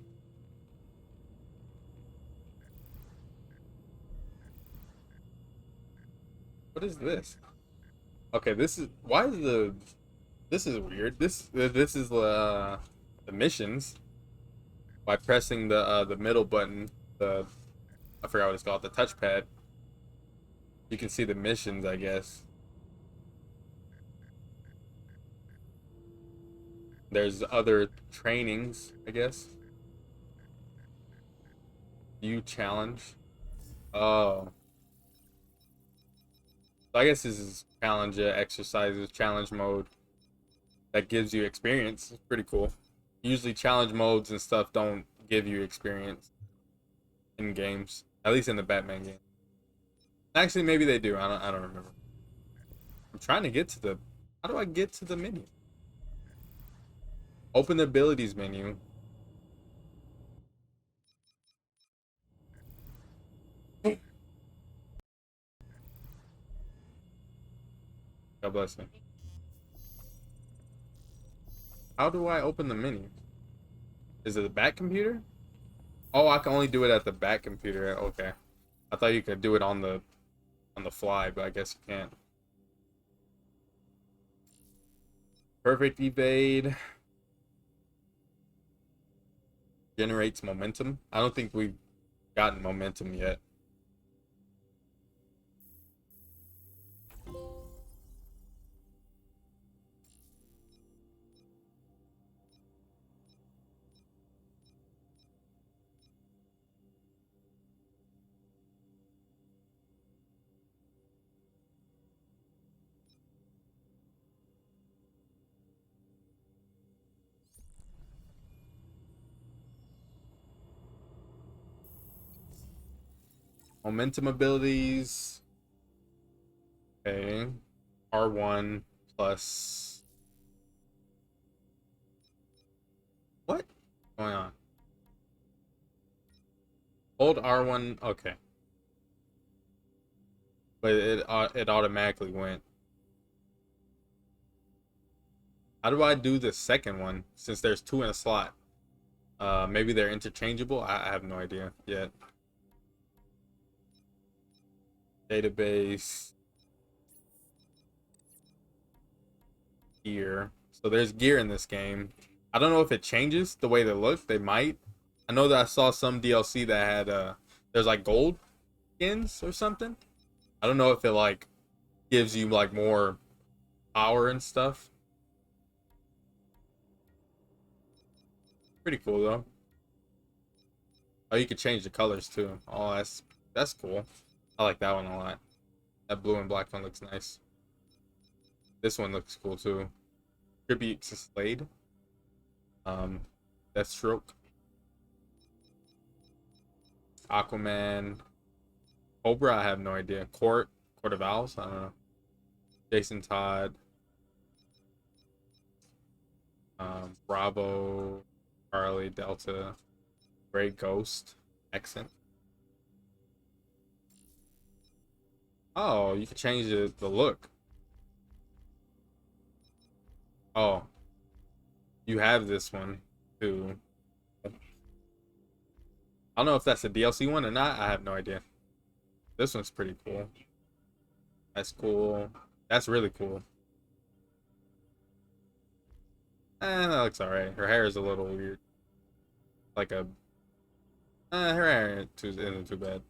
What is this? Okay, this is why is the this is weird. This is the missions. By pressing the middle button, I forgot what it's called, the touchpad. You can see the missions, I guess. There's other trainings, I guess. You challenge. Oh. So I guess this is challenge exercises, challenge mode. That gives you experience. It's pretty cool. Usually challenge modes and stuff don't give you experience in games. At least in the Batman game. Actually, maybe they do. I don't remember. I'm trying to get to the... How do I get to the menu? Open the abilities menu. God bless me. How do I open the menu? Is it the back computer? Oh, I can only do it at the back computer. Okay. I thought you could do it on the fly, but I guess you can't. Perfect evade. Generates momentum. I don't think we've gotten momentum yet. Momentum abilities. Okay. R1 plus. What? What's going on? Hold R1. Okay. But it automatically went. How do I do the second one since there's two in a slot? Maybe they're interchangeable. I have no idea yet. Database. Gear. So there's gear in this game. I don't know if it changes the way they look. They might. I know that I saw some DLC that had there's like gold skins or something. I don't know if it like gives you like more power and stuff. Pretty cool though. Oh, you could change the colors too. Oh, that's cool. I like that one a lot. That blue and black one looks nice. This one looks cool too. Tribute to Slade. Deathstroke. Aquaman. Cobra, I have no idea. Court of Owls, I don't know. Jason Todd. Bravo. Charlie Delta. Gray Ghost. Accent. Oh, you can change the look. Oh, you have this one too. I don't know if that's a DLC one or not. I have no idea. This one's pretty cool. That's cool. That's really cool. That looks alright. Her hair is a little weird. Like a. Her hair isn't too bad.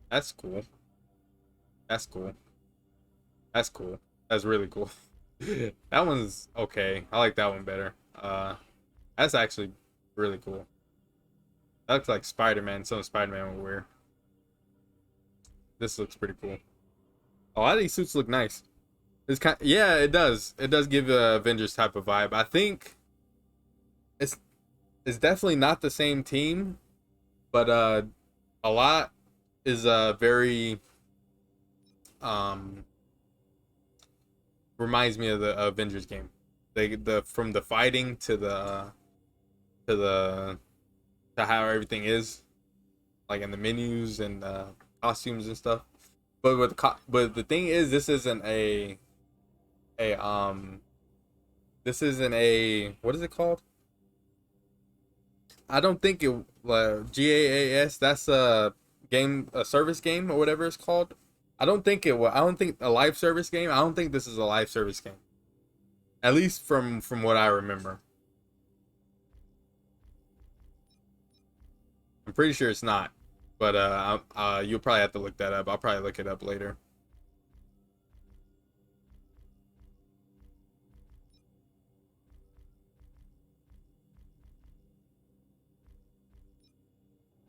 That's cool. That's cool. That's cool. That's really cool. That one's okay. I like that one better. That's actually really cool. That looks like Spider-Man. Some Spider-Man would wear. This looks pretty cool. A lot of these suits look nice. Yeah, it does. It does give a Avengers type of vibe. I think it's definitely not the same team, but a lot is very reminds me of the Avengers game. The from the fighting to the to how everything is, like in the menus and costumes and stuff. But the thing is, a this isn't a what is it called? I don't think it GAAS. That's a service game or whatever it's called. I don't think it will. I don't think a live service game. I don't think this is a live service game. At least from what I remember. I'm pretty sure it's not. But you'll probably have to look that up. I'll probably look it up later.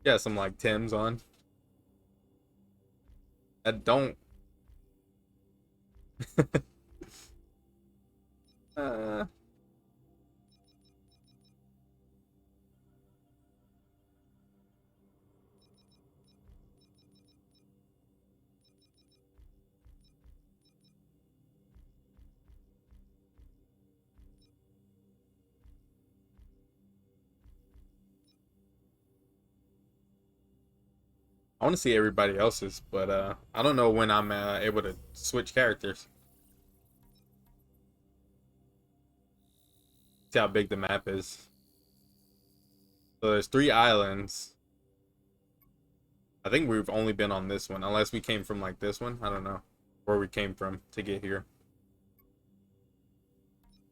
Yeah, some like Tim's on. I don't. uh, I want to see everybody else's, but I don't know when I'm able to switch characters. See how big the map is. So there's 3 islands. I think we've only been on this one, unless we came from like this one. I don't know where we came from to get here.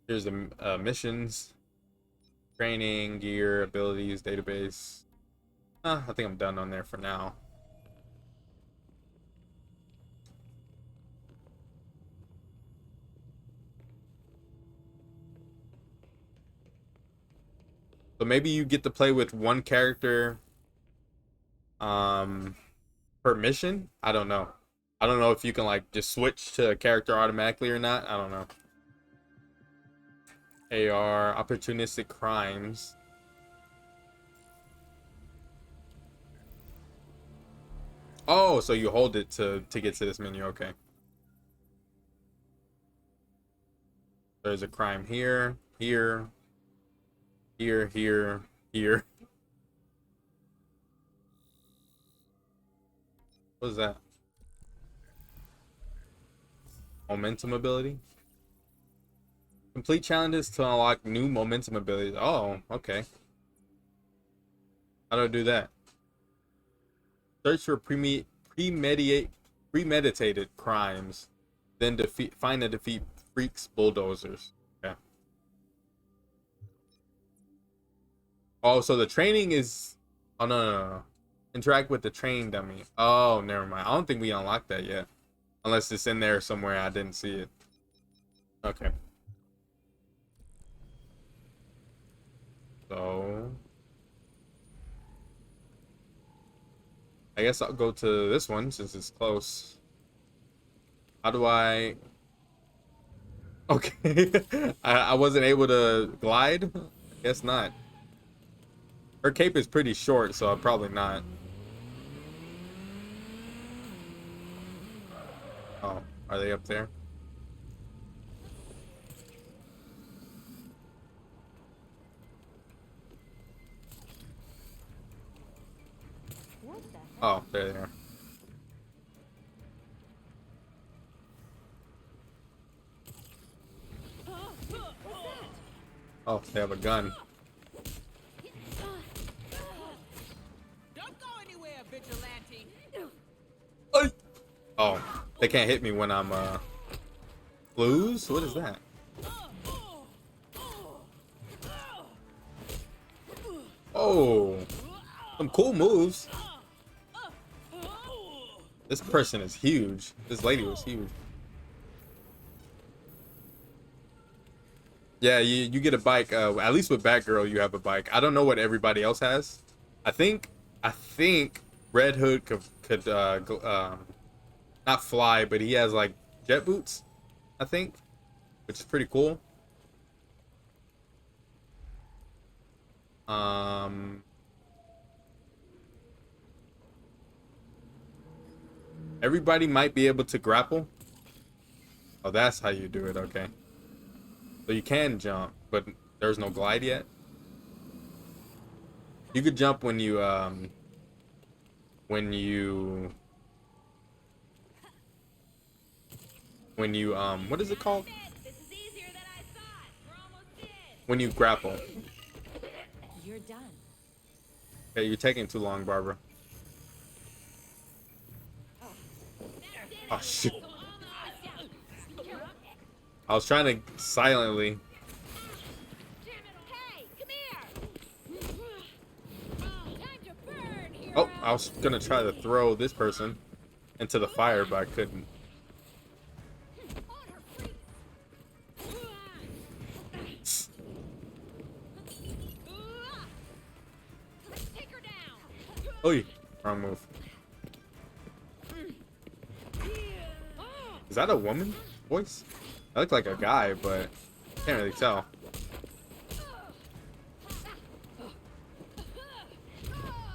Here's the missions, training, gear, abilities, database. I think I'm done on there for now. So maybe you get to play with one character um per mission. I don't know. I don't know if you can like just switch to a character automatically or not. I don't know. AR, opportunistic crimes. Oh, so you hold it to get to this menu. Okay. There's a crime here, here, here. What is that? Momentum ability? Complete challenges to unlock new momentum abilities. Oh, okay. How do I do that? Search for premeditated crimes, then find and defeat freaks bulldozers. Okay. Oh, so the training is. Oh no. Interact with the train dummy. Oh, never mind. I don't think we unlocked that yet, unless it's in there somewhere. I didn't see it. Okay. So I guess I'll go to this one since it's close. How do I? Okay. I wasn't able to glide. I guess not. Her cape is pretty short, so probably not. Oh, are they up there? What the heck? Oh, there they are. Oh, they have a gun. Don't go anywhere, vigilante. Ay! Oh, they can't hit me when I'm blues? What is that? Oh, some cool moves. This person is huge. This lady was huge. Yeah, you get a bike. At least with Batgirl, you have a bike. I don't know what everybody else has. I think Red Hood could not fly, but he has like jet boots. I think, which is pretty cool. Um, Everybody might be able to grapple. Oh, that's how you do it. Okay, so you can jump, but there's no glide yet. You could jump when you what is it called? This is easier than I thought. We're almost in. When you grapple. You're done. Okay, you're taking too long, Barbara. Oh shit. I was trying to silently. Hey, come here. Time to burn, hero. Oh, I was gonna try to throw this person into the fire, but I couldn't. Take her down. Oh, wrong move. Is that a woman voice? I look like a guy, but can't really tell.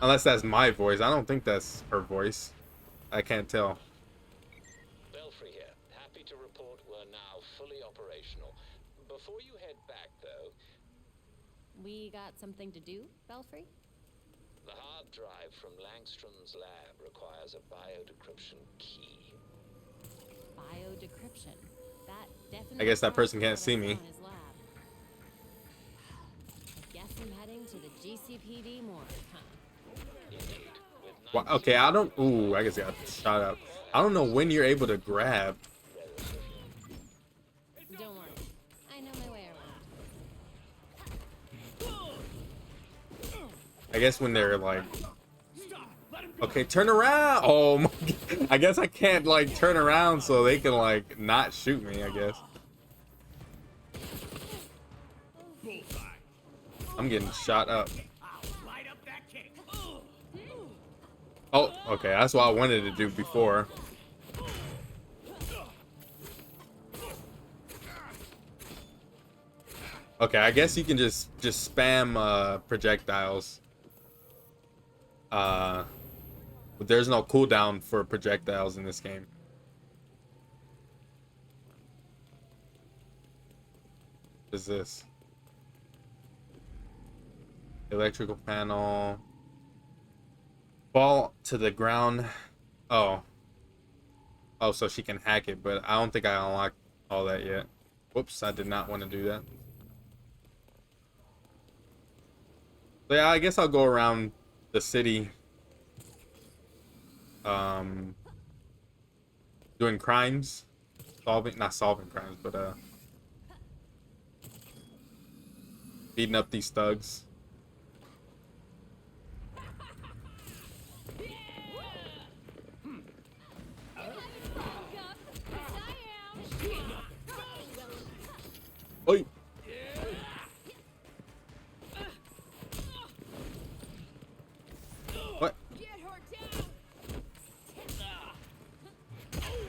Unless that's my voice. I don't think that's her voice. I can't tell. Belfry here. Happy to report we're now fully operational. Before you head back, though, We got something to do, Belfry? the hard drive from Langstrom's lab requires a biodecryption key. Biodecryption. That definitely. I guess that person can't sounds see like me. what's in his lab. Guess I'm heading to the GCPD morgue, huh? Well, okay, I don't. Ooh, I guess I got shot up. I don't know when you're able to grab. Don't worry. I know my way around. I guess when they're like. Okay, turn around. Oh my. I guess I can't like turn around so they can like not shoot me. I guess. I'm getting shot up. Oh, okay. That's what I wanted to do before. Okay, I guess you can just spam projectiles. But there's no cooldown for projectiles in this game. What is this? Electrical panel. Fall to the ground. Oh. Oh, so she can hack it, but I don't think I unlocked all that yet. Whoops, I did not want to do that. So yeah, I guess I'll go around the city. Doing crimes. Not solving crimes, but beating up these thugs.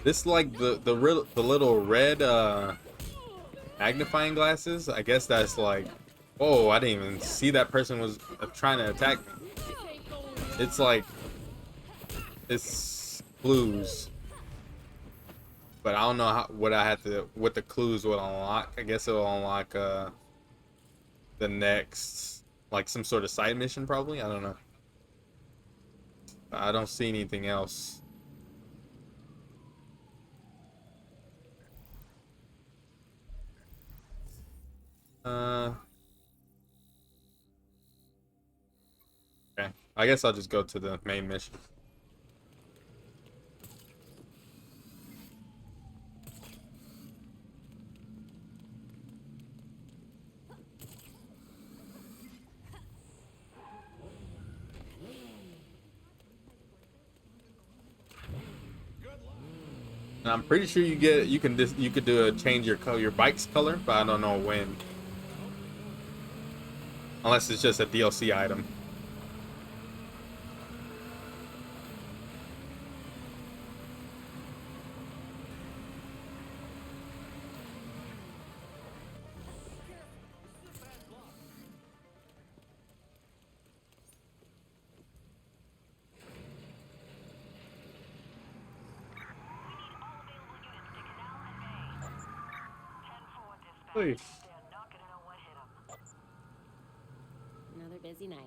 This like the little red magnifying glasses. I guess that's like, oh, I didn't even see that person was trying to attack me. It's like it's clues, but I don't know what the clues will unlock. I guess it'll unlock the next, like some sort of side mission probably. I don't know. I don't see anything else. Uh, okay. I guess I'll just go to the main mission. And I'm pretty sure you could do a change your bike's color, but I don't know when. Unless it's just a DLC item. Hey. Another busy night.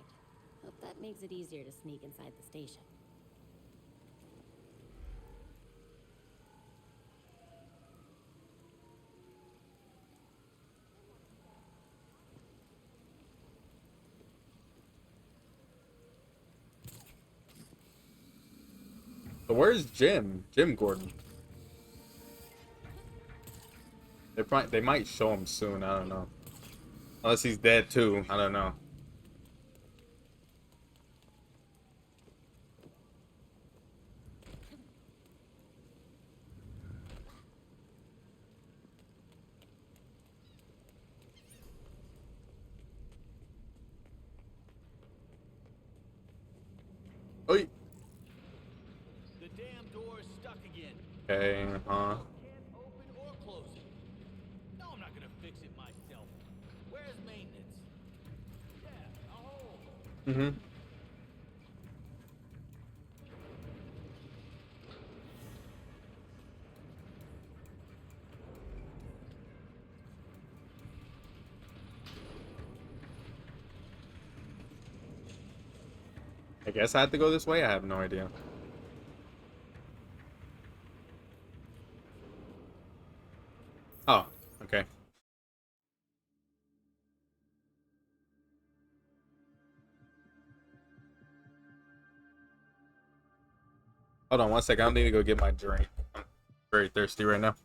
Hope that makes it easier to sneak inside the station. So where's Jim? Jim Gordon. They might show him soon. I don't know. Unless he's dead too. I don't know. Oh. The damn door is stuck again. Okay. Can't open or close it. No, I'm not gonna fix it myself. Where's maintenance? Yeah, a hole. Mm-hmm. I guess I have to go this way. I have no idea. Oh, okay. Hold on one second. I need to go get my drink. I'm very thirsty right now.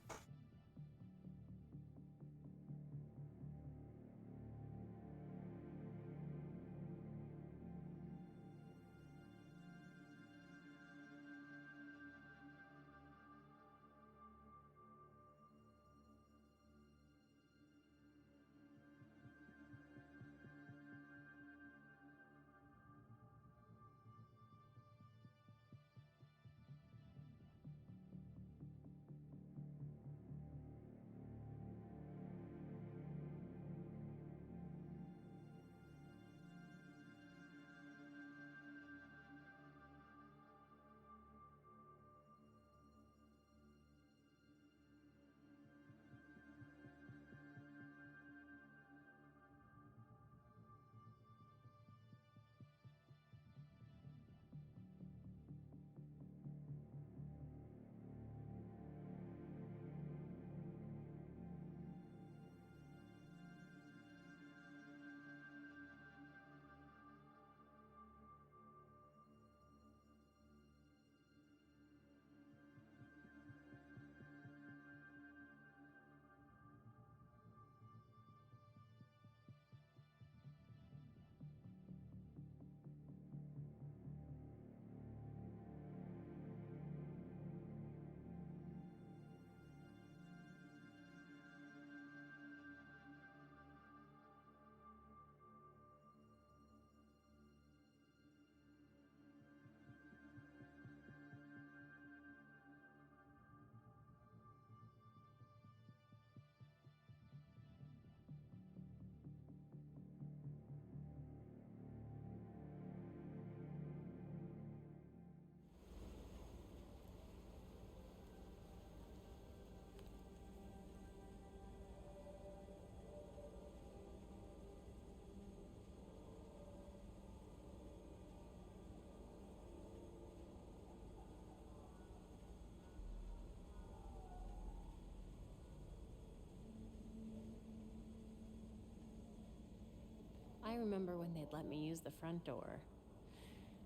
remember when they'd let me use the front door.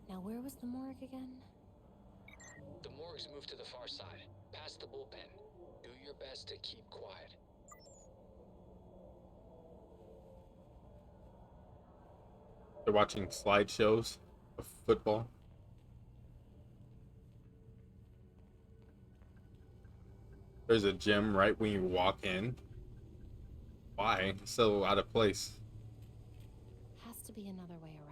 Now, where was the morgue again? The morgue's moved to the far side, past the bullpen. Do your best to keep quiet. They're watching slideshows of football. There's a gym right when you walk in. Why? So out of place. Has to be another way around.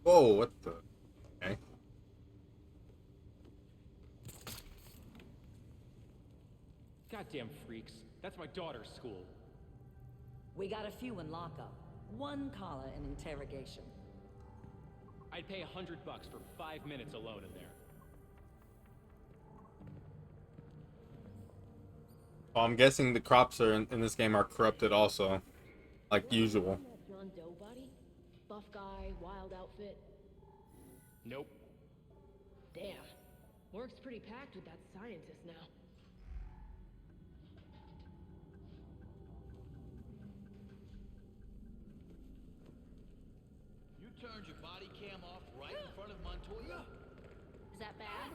Whoa, what the? Okay. Goddamn freaks. That's my daughter's school. We got a few in lockup. One collar in interrogation. I'd pay $100 for 5 minutes alone in there. Well, I'm guessing the cops are in this game are corrupted also, like usual. John Doe body? Buff guy, wild outfit. Nope. Damn. Work's pretty packed with that scientist now. You turned your body cam off right in front of Montoya? Is that bad?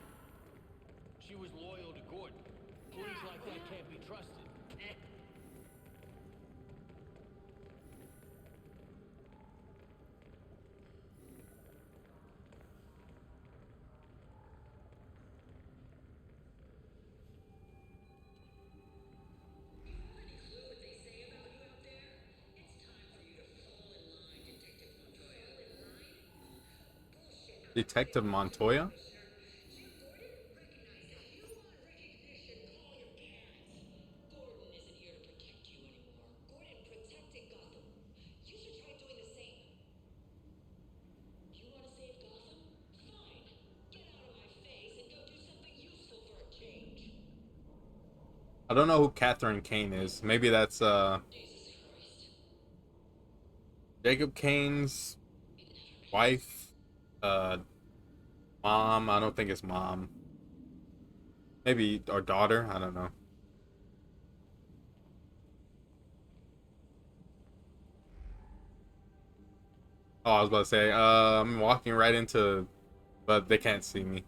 She was loyal to Gordon. Police like that can't be trusted. Detective Montoya? Gordon isn't here to protect you anymore. Gordon protected Gotham. You should try doing the same. You want to save Gotham? Fine. Get out of my face and go do something useful for a change. I don't know who Catherine Kane is. Maybe that's Jacob Kane's wife, mom. I don't think it's mom. Maybe or daughter. I don't know. Oh, I was about to say, I'm walking right into, but they can't see me.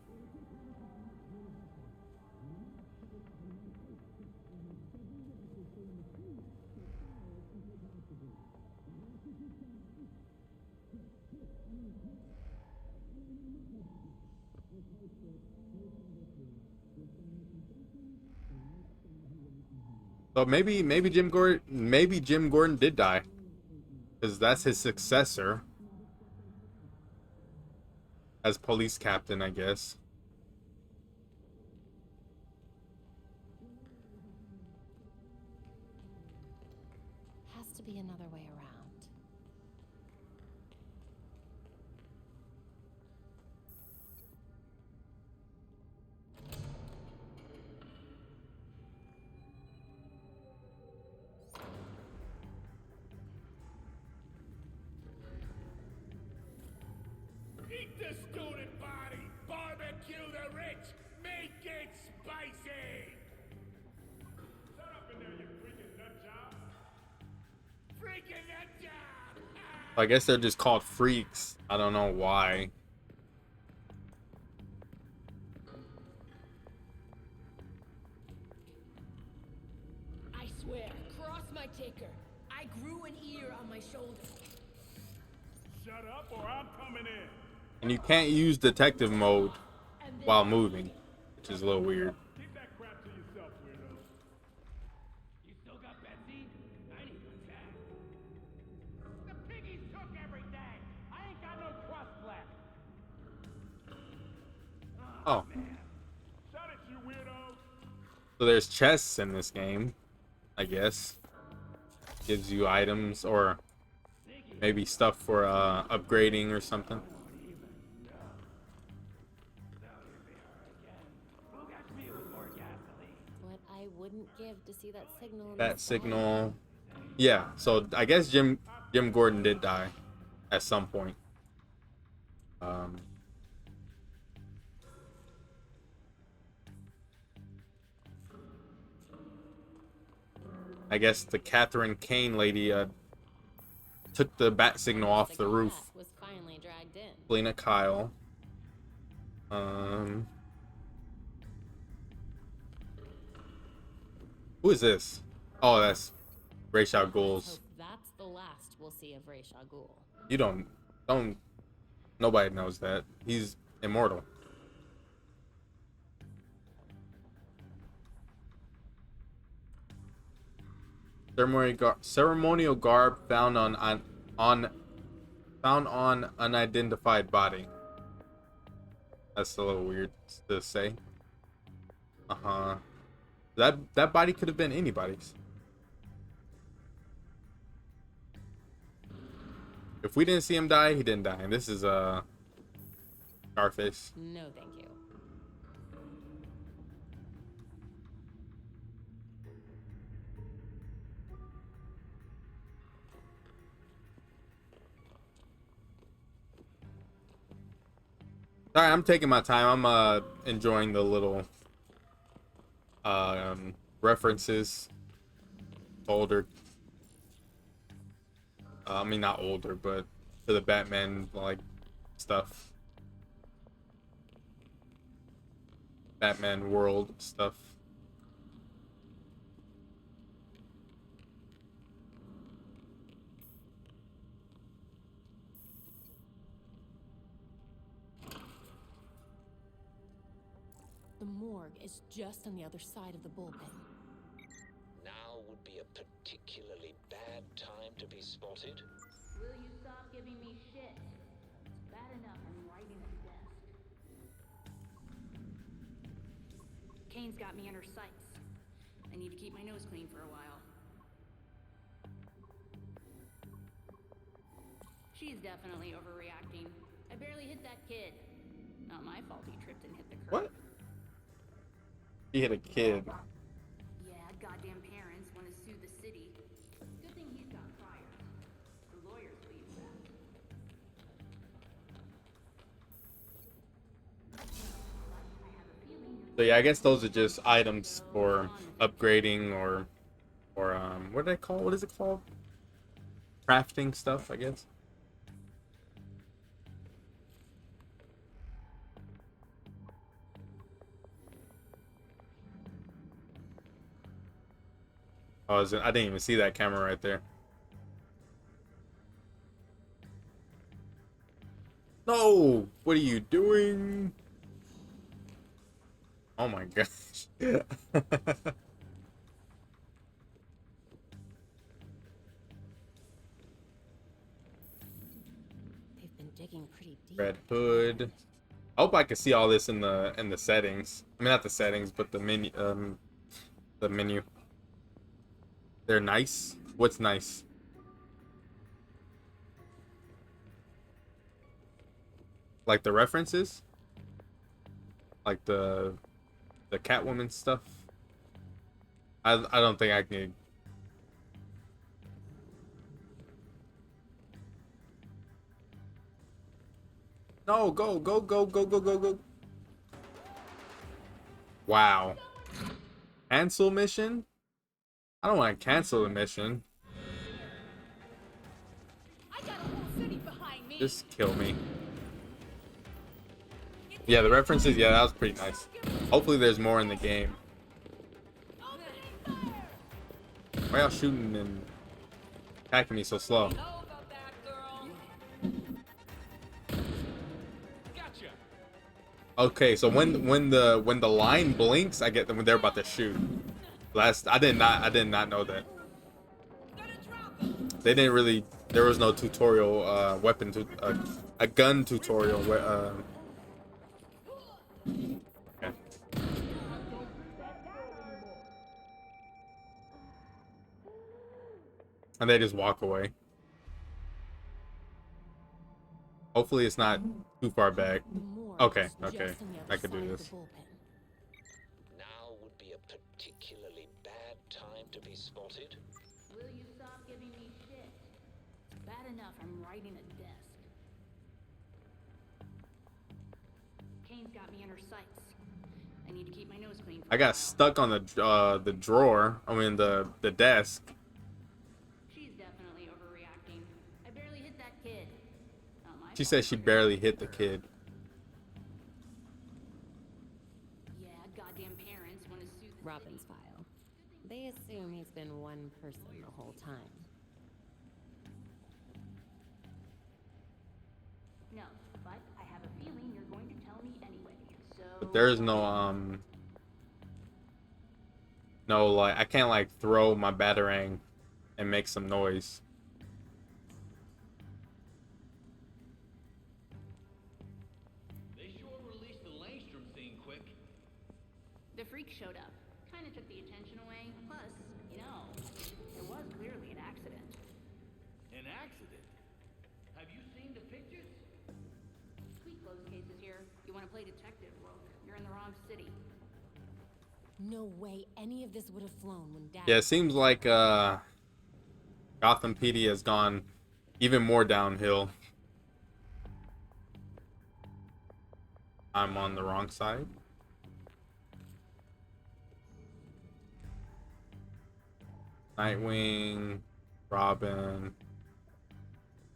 So maybe Jim Gordon did die, because that's his successor as police captain, I guess. Has to be another way around. Eat the student body! Barbecue the rich! Make it spicy! Shut up in there, you freaking nut job! Freaking nut job! I guess they're just called freaks. I don't know why. I swear, cross my taker. I grew an ear on my shoulder. Shut up or I'm coming in! And you can't use detective mode while moving, which is a little weird. Keep that crap to yourself, weirdo. You still got Betsy? I need to attack. The piggies took everything! I ain't got no trust left! Oh. Shut it, you weirdo! So there's chests in this game, I guess. Gives you items or maybe stuff for upgrading or something. What I wouldn't give to see that signal. In That the sky. signal. Yeah, so I guess Jim Gordon did die at some point. I guess the Catherine Kane lady took the bat signal off the roof. Was finally dragged in. Lena Kyle. Who is this? Oh, that's Ra's al Ghul's. That's the last we'll see of Ra's al Ghul. You don't. Nobody knows that. He's immortal. Ceremonial garb found on unidentified body. That's a little weird to say. That body could have been anybody's. If we didn't see him die, he didn't die. And this is Scarface. No, thank you. Alright, I'm taking my time. I'm enjoying the little references. Older. I mean, not older, but to the Batman like stuff. Batman world stuff. The morgue is just on the other side of the bullpen. Now would be a particularly bad time to be spotted. Will you stop giving me shit? It's bad enough I'm writing a desk. Kane's got me in her sights. I need to keep my nose clean for a while. She's definitely overreacting. I barely hit that kid. Not my fault he tripped and hit the curb. What? He hit a kid. Yeah, goddamn parents want to sue the city. Good thing he's got priors. The lawyers leave that. So yeah, I guess those are just items for upgrading or what do they call? What is it called? Crafting stuff, I guess. I didn't even see that camera right there. No! What are you doing? Oh my gosh. They've been digging pretty deep. Red Hood. I hope I can see all this in the settings. I mean, not the settings, but the menu. The menu. They're nice. What's nice? Like the references? Like the Catwoman stuff? I don't think I can. No, go. Wow. Cancel mission? I don't want to cancel the mission. I got a whole city behind me. Just kill me. Yeah, the references, yeah, that was pretty nice. Hopefully there's more in the game. Why y'all shooting and attacking me so slow? Okay, so when the line blinks, I get them when they're about to shoot. I did not know that. They didn't really. There was no tutorial a gun tutorial. Okay. And they just walk away. Hopefully it's not too far back. Okay, I could do this. Now would be a particularly bad time to be spotted. Will you stop giving me shit? It's bad enough I'm writing a desk. Kane's got me in her sights. I need to keep my nose clean for I a got while. stuck on the drawer. I mean the desk. She's definitely overreacting. I barely hit that kid. Not my She fault. said she barely hit the kid. Yeah, goddamn parents want to sue the Robin's file. They assume he's been one person the whole time. No, but I have a feeling you're going to tell me anyway. So But there's no like I can't like throw my batarang and make some noise. They sure released the Langstrom thing quick. the freak showed up. Kind of took the attention away. Plus, you know, it was clearly an accident. An accident? Have you seen the pictures? Sweet clothes cases here. You want to play detective? Well, you're in the wrong city. No way any of this would have flown when Dad... Yeah, it seems like Gotham PD has gone even more downhill. I'm on the wrong side. Nightwing, Robin.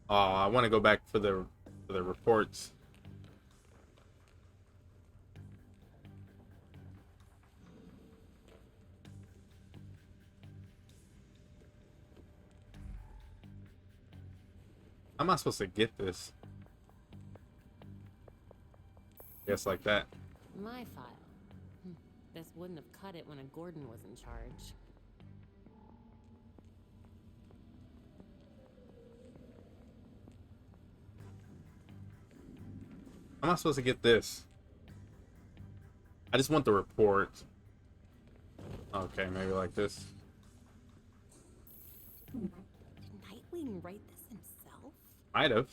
Oh, I want to go back for the reports. How am I supposed to get this? Guess like that. My file. This wouldn't have cut it when a Gordon was in charge. How am I supposed to get this? I just want the report. Okay, maybe like this. Did Nightwing write this himself? Might have.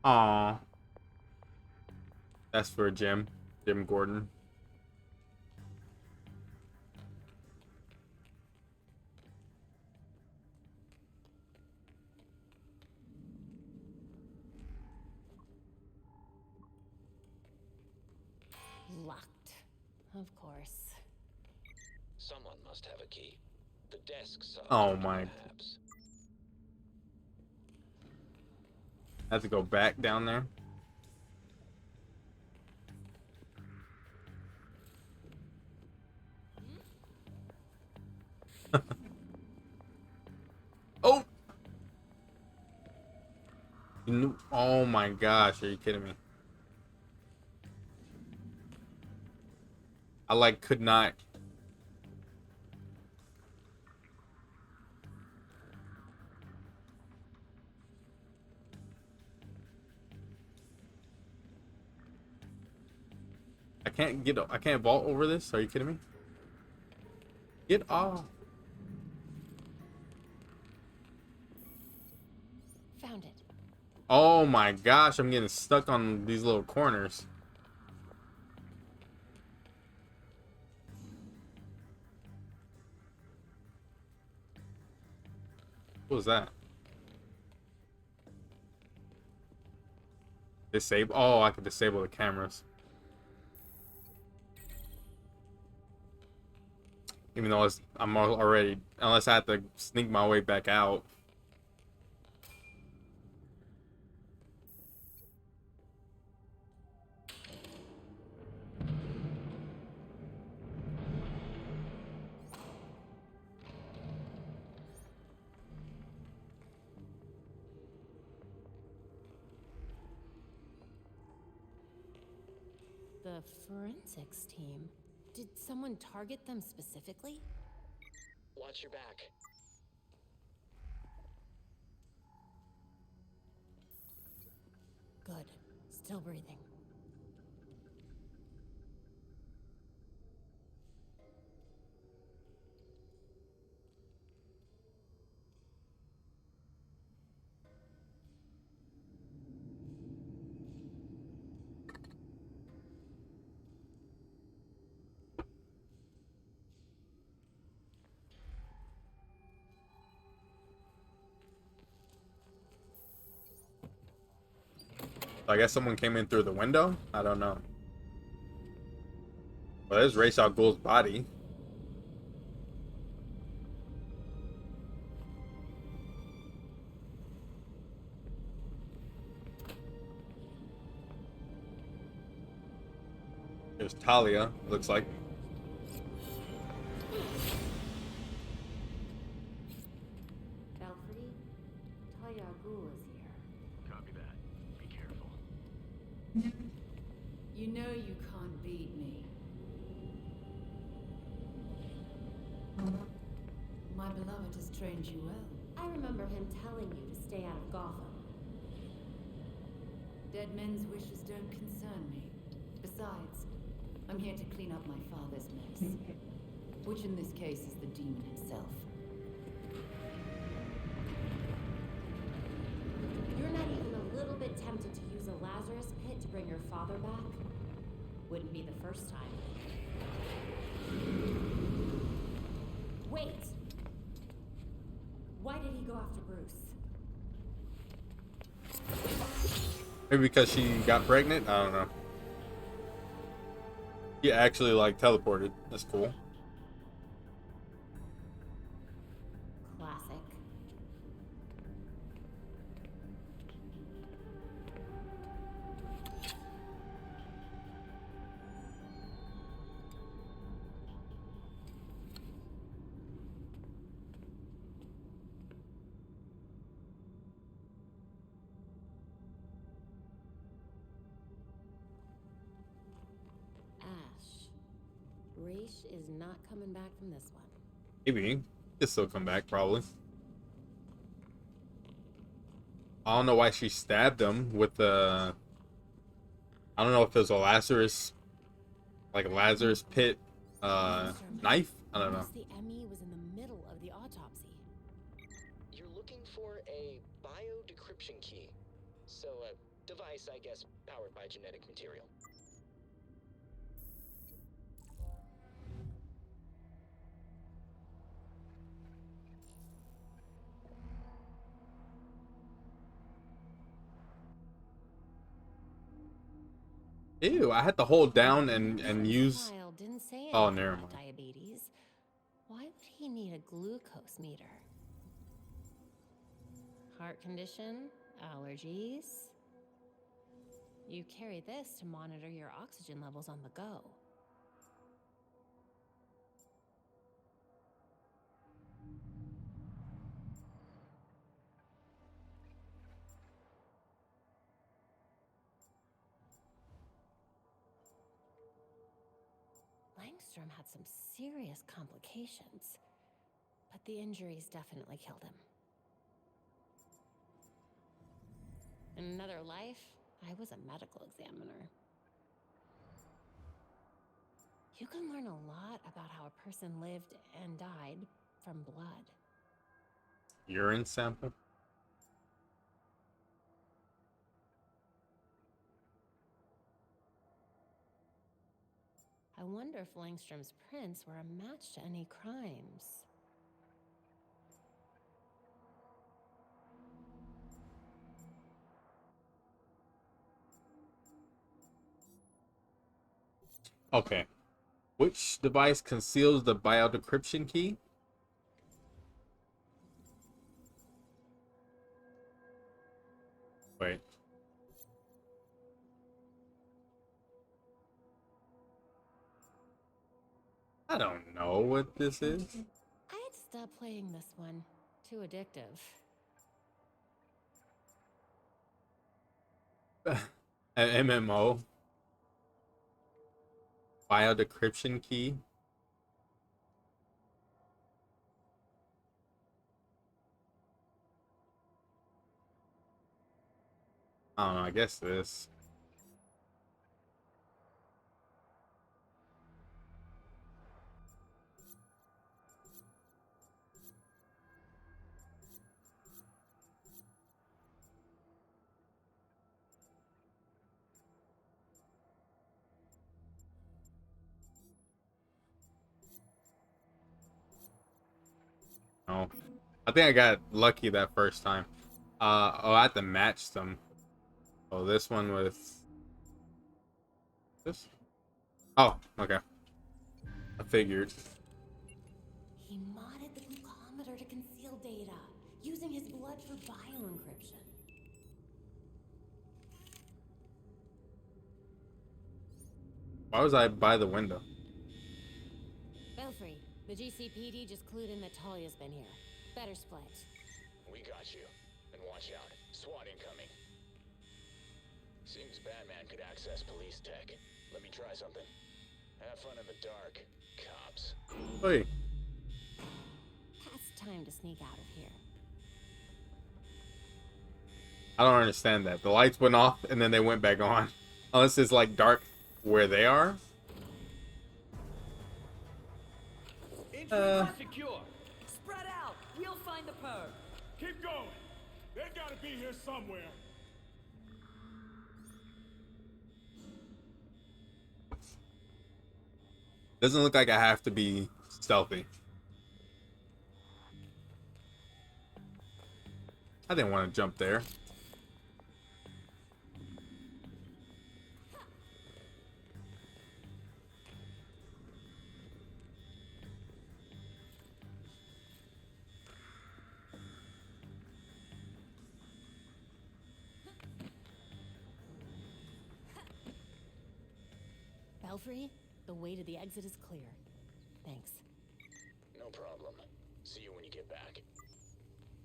Aww. That's for Jim Gordon. Locked. Of course. Someone must have a key. The desk sub. Oh my. Perhaps. I have to go back down there. Oh! Oh my gosh, are you kidding me? I like could not. I can't vault over this? Are you kidding me? Get off. Found it. Oh my gosh, I'm getting stuck on these little corners. What was that? Disable. Oh, I can disable the cameras. Even though I'm already, unless I have to sneak my way back out. The forensics team. Did someone target them specifically? Watch your back. Good. Still breathing. So I guess someone came in through the window? I don't know. Well, there's Ra's al Ghul's body. There's Talia, looks like. Belfry, Talia al Ghul is here. Copy that. Be careful. You know you can't beat me. My beloved has trained you well. I remember him telling you to stay out of Gotham. Dead men's wishes don't concern me. Besides, I'm here to clean up my father's mess. Which in this case is the demon himself. You're not even a little bit tempted to use a Lazarus pit to bring your father back? Wouldn't be the first time. Wait! Why did he go after Bruce? Maybe because she got pregnant? I don't know. He actually, like, teleported. That's cool. Classic. Ash. Raish is not coming back from this one. Maybe. He'll still come back, probably. I don't know why she stabbed him with the... I don't know if it was a Lazarus... Like a Lazarus pit knife? I don't know. The ME was in the middle of the autopsy. You're looking for a bio-decryption key. So a device, I guess, powered by genetic material. Ew, I had to hold down and use... Smile didn't say Oh, anything never about mind. diabetes. Why would he need a glucose meter? Heart condition? Allergies? You carry this to monitor your oxygen levels on the go. Langstrom had some serious complications, but the injuries definitely killed him. In another life, I was a medical examiner. You can learn a lot about how a person lived and died from blood. Urine sample? I wonder if Langstrom's prints were a match to any crimes. Okay. Which device conceals the biodecryption key? Wait. I don't know what this is. I'd stop playing this one. Too addictive. An MMO. Biodecryption key. I don't know, I guess this. No. I think I got lucky that first time. Oh, I had to match them. Oh, this one with this. Oh, okay. I figured. He modded the glucometer to conceal data, using his blood for bioencryption. Why was I by the window? Belfry, the GCPD just clued in that Talia's been here. Better split. We got you. And watch out. SWAT incoming. Seems Batman could access police tech. Let me try something. Have fun in the dark, cops. Hey. It's time to sneak out of here. I don't understand that. The lights went off and then they went back on. Unless it's like dark where they are. Secure. Spread out. We'll find the perp. Keep going. They gotta be here somewhere. Doesn't look like I have to be stealthy. I didn't want to jump there. Belfry, the way to the exit is clear. Thanks. No problem. See you when you get back.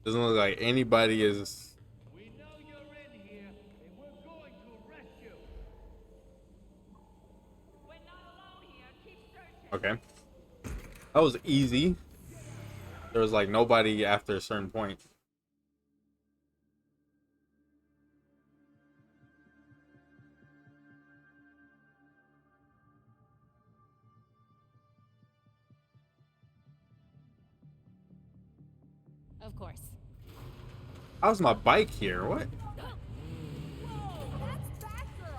Doesn't look like anybody is. We know you're in here, and we're going to arrest you. We're not alone here. Keep searching. Okay. That was easy. There was like nobody after a certain point. Of course. How's my bike here? What?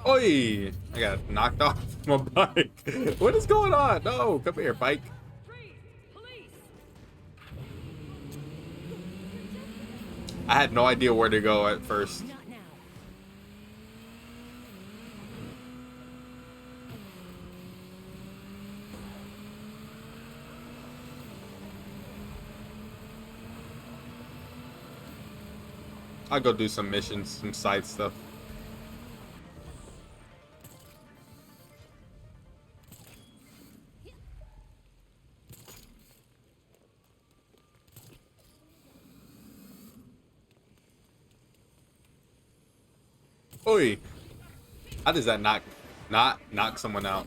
Oi! I got knocked off my bike. What is going on? No, come here, bike. I had no idea where to go at first. I'll go do some missions, some side stuff. Oi! How does that not knock someone out?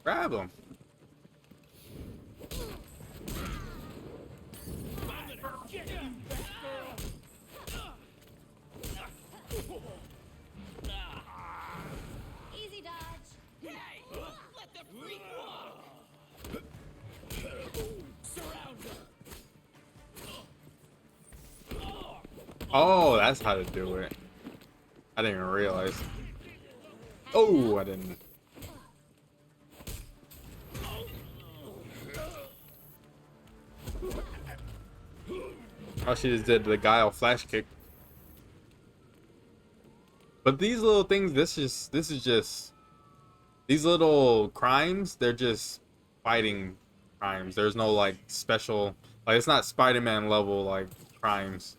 Grab him. Easy dodge. Hey! Let the freak walk! Surround her! Oh, that's how to do it. I didn't even realize. Oh, I didn't. Oh, she just did the guile flash kick. But these little things, this is just these little crimes, they're just fighting crimes. There's no like special, like it's not Spider-Man level like crimes.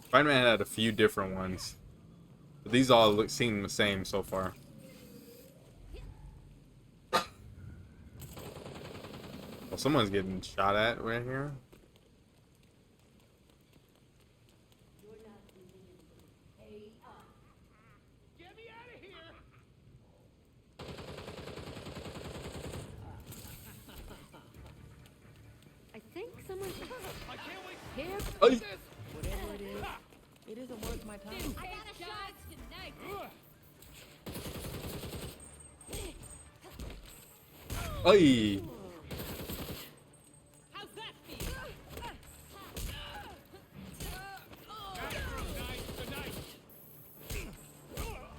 Spider-Man had a few different ones, but these all seem the same so far. Well, someone's getting shot at right here. Get me out of here! I think someone's I can't wait. here. Ay. Whatever it is, it isn't worth my time. I got a shot tonight. Oi! How's that feel?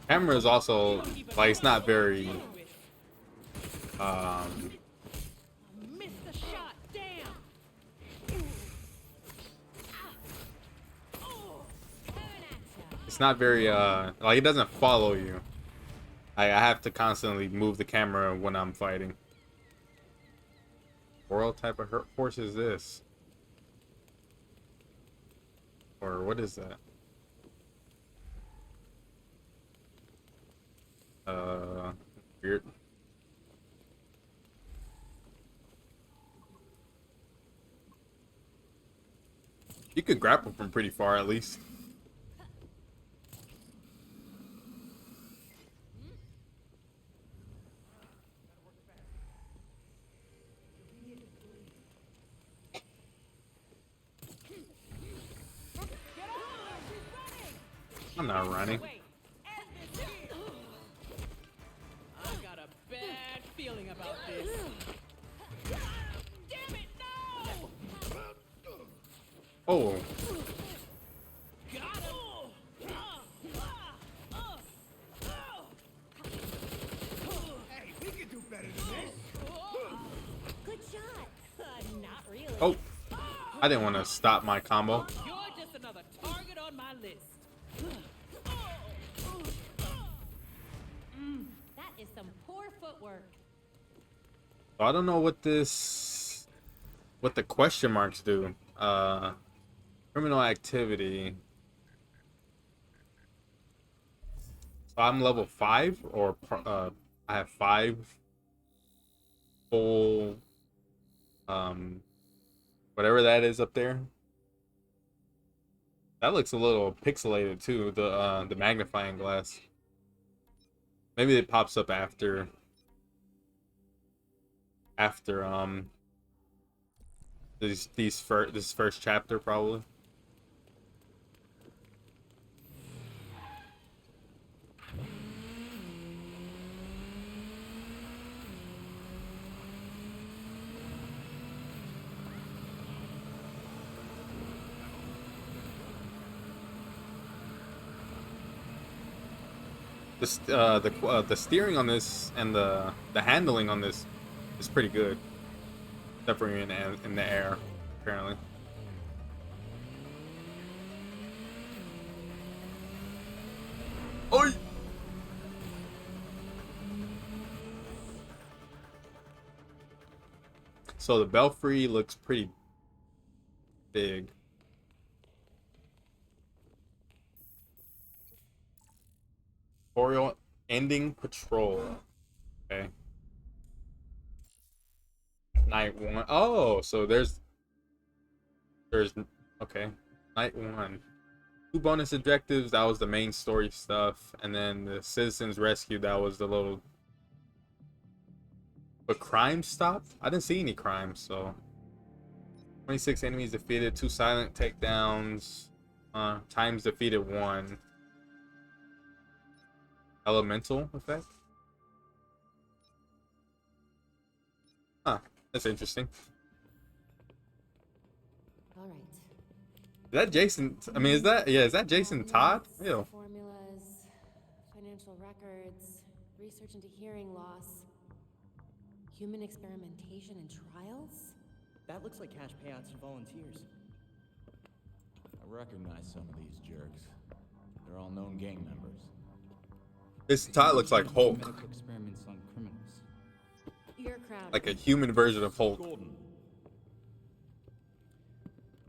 Camera is also like it's not very Missed the shot. Damn. It's not very like it doesn't follow you. I have to constantly move the camera when I'm fighting. What type of horse is this? Or what is that? Weird. You could grapple from pretty far at least. I'm not running. I've got a bad feeling about this. Damn it, no! Oh. Got him! Hey, we can do better than this. Good shot. Not really. Oh. I didn't want to stop my combo. You're just another target on my list. That is some poor footwork. So I don't know what the question marks do. Criminal activity. So I'm level 5, or I have 5 full, whatever that is up there. That looks a little pixelated too, the magnifying glass. Maybe it pops up after this first chapter probably. The steering on this and the handling on this is pretty good. Except for in the air, apparently. Oi! So the belfry looks pretty big. Tutorial ending patrol. Okay. Night 1. Oh, so there's okay. Night 1. 2 bonus objectives, that was the main story stuff, and then the citizens rescue, that was the little. But crime stopped? I didn't see any crime, so 26 enemies defeated, 2 silent takedowns, times defeated 1. Elemental effect? Huh, that's interesting. All right. Is that Jason? I mean, is that Jason Todd? Ew. Formulas, financial records, research into hearing loss, human experimentation and trials? That looks like cash payouts to volunteers. I recognize some of these jerks. They're all known gang members. Jason Todd looks like Hulk. Medical experiments on criminals. Your crowd. Like a human version of Hulk. Gordon.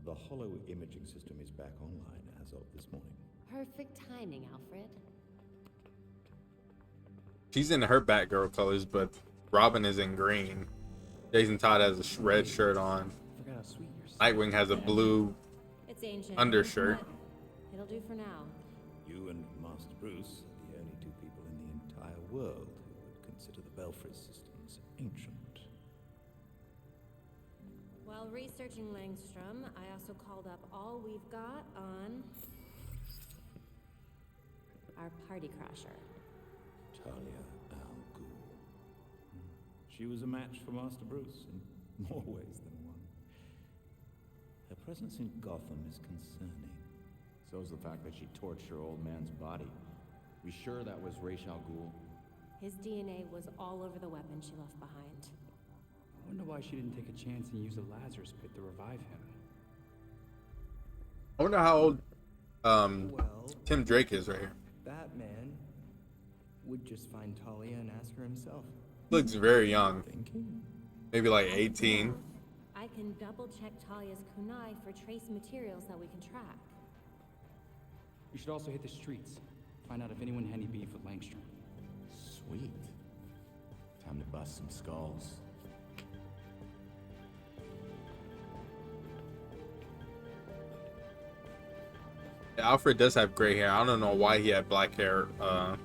The hollow imaging system is back online as of this morning. Perfect timing, Alfred. She's in her Batgirl colors, but Robin is in green. Jason Todd has a red shirt on. Forgot how sweet yours. Nightwing has a blue It's ancient. undershirt. but it'll do for now. You and Master Bruce are the only 2 people in the entire world who would consider the Belfry systems ancient. While researching Langstrom, I also called up all we've got on our party crasher. Talia Al Ghul. She was a match for Master Bruce in more ways than one. Her presence in Gotham is concerning. So's the fact that she torched her old man's body. We sure that was Ra's al Ghul? His DNA was all over the weapon she left behind. I wonder why she didn't take a chance and use the Lazarus pit to revive him. I wonder how old Tim Drake is right here. Batman would just find Talia and ask her himself. Looks very young. Maybe like 18. I can double check Talia's kunai for trace materials that we can track. We should also hit the streets. Find out if anyone had any beef with Langstrom. Sweet. Time to bust some skulls. Yeah, Alfred does have gray hair. I don't know why he had black hair the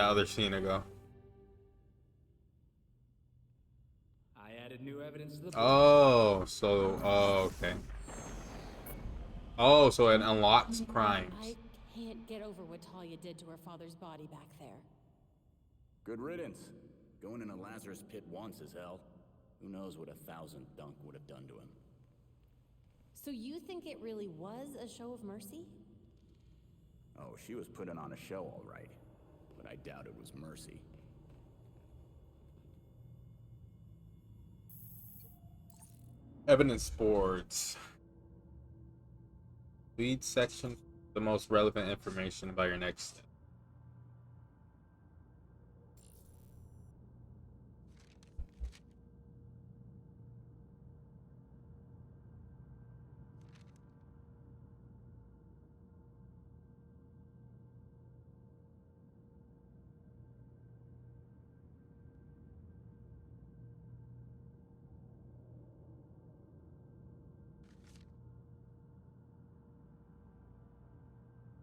other scene ago. I added new evidence to the book. Oh, okay. Oh, so it unlocks crimes. I can't get over what Talia did to her father's body back there. Good riddance. Going in a Lazarus pit once is hell. Who knows what 1,000 dunk would have done to him. So you think it really was a show of mercy? Oh, she was putting on a show all right. But I doubt it was mercy. Evidence boards. Lead section, the most relevant information about your next step.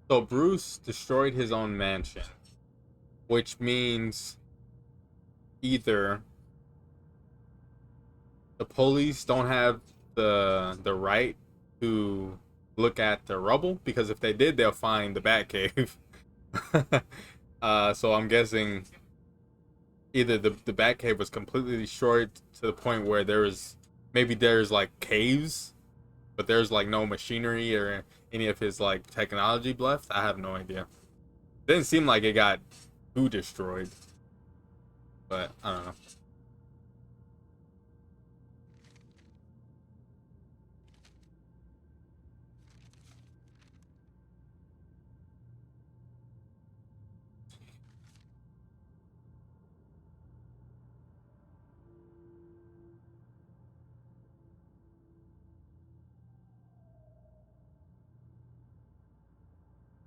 So Bruce destroyed his own mansion, which means either the police don't have the right to look at the rubble, because if they did, they'll find the Batcave. So I'm guessing either the Batcave was completely destroyed to the point where there's like caves, but there's like no machinery or any of his like technology left. I have no idea. Didn't seem like it got too destroyed, but I don't know.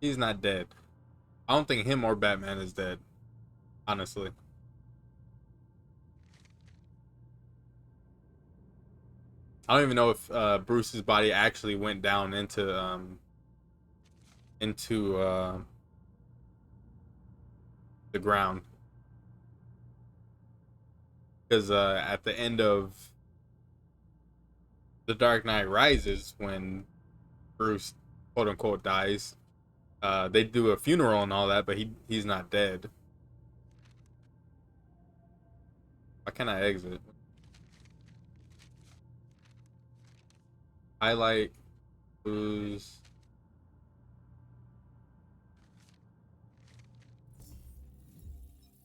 He's not dead. I don't think him or Batman is dead, honestly. I don't even know if Bruce's body actually went down into the ground, because at the end of The Dark Knight Rises, when Bruce quote unquote dies, they do a funeral and all that, but he's not dead. Why can't I exit? Highlight, lose.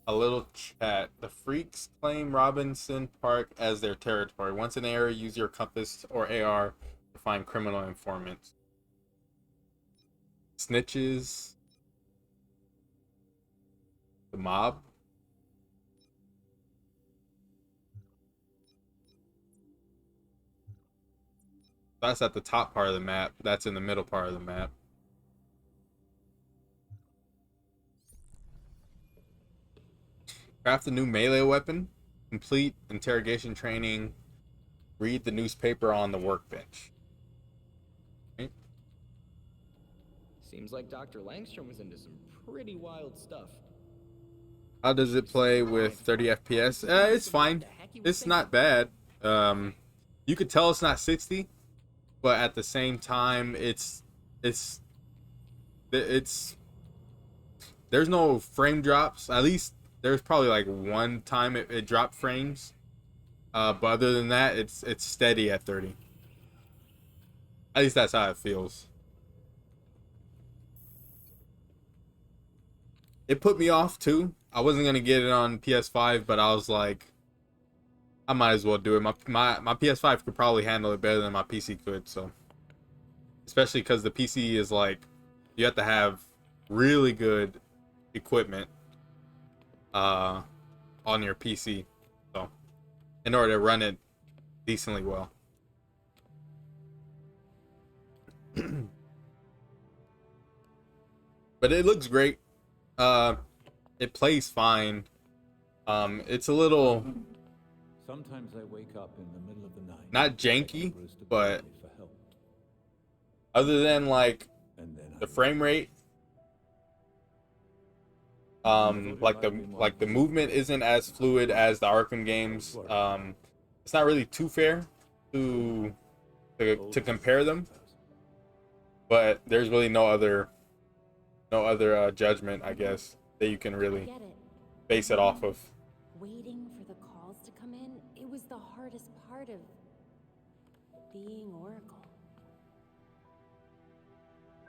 A little chat. The freaks claim Robinson Park as their territory. Once in the area, use your compass or AR to find criminal informants. Snitches. The mob. That's at the top part of the map. That's in the middle part of the map. Craft a new melee weapon. Complete interrogation training. Read the newspaper on the workbench. Okay. Seems like Dr. Langstrom was into some pretty wild stuff. How does it play with 30 FPS? It's fine. It's not bad. You could tell it's not 60, but at the same time, it's there's no frame drops. At least there's probably like one time it dropped frames. But other than that, it's steady at 30. At least that's how it feels. It put me off too. I wasn't gonna get it on PS5, but I was like, I might as well do it. My PS5 could probably handle it better than my PC could. So, especially because the PC is like, you have to have really good equipment on your PC. So in order to run it decently well. But it looks great. It plays fine. It's a little Sometimes I wake up in the middle of the night. not janky, but other than like the frame rate, like the movement isn't as fluid as the Arkham games. It's not really too fair to compare them, but there's really no other judgment, I guess, that you can really base it off of. Waiting for the calls to come in, it was the hardest part of being Oracle.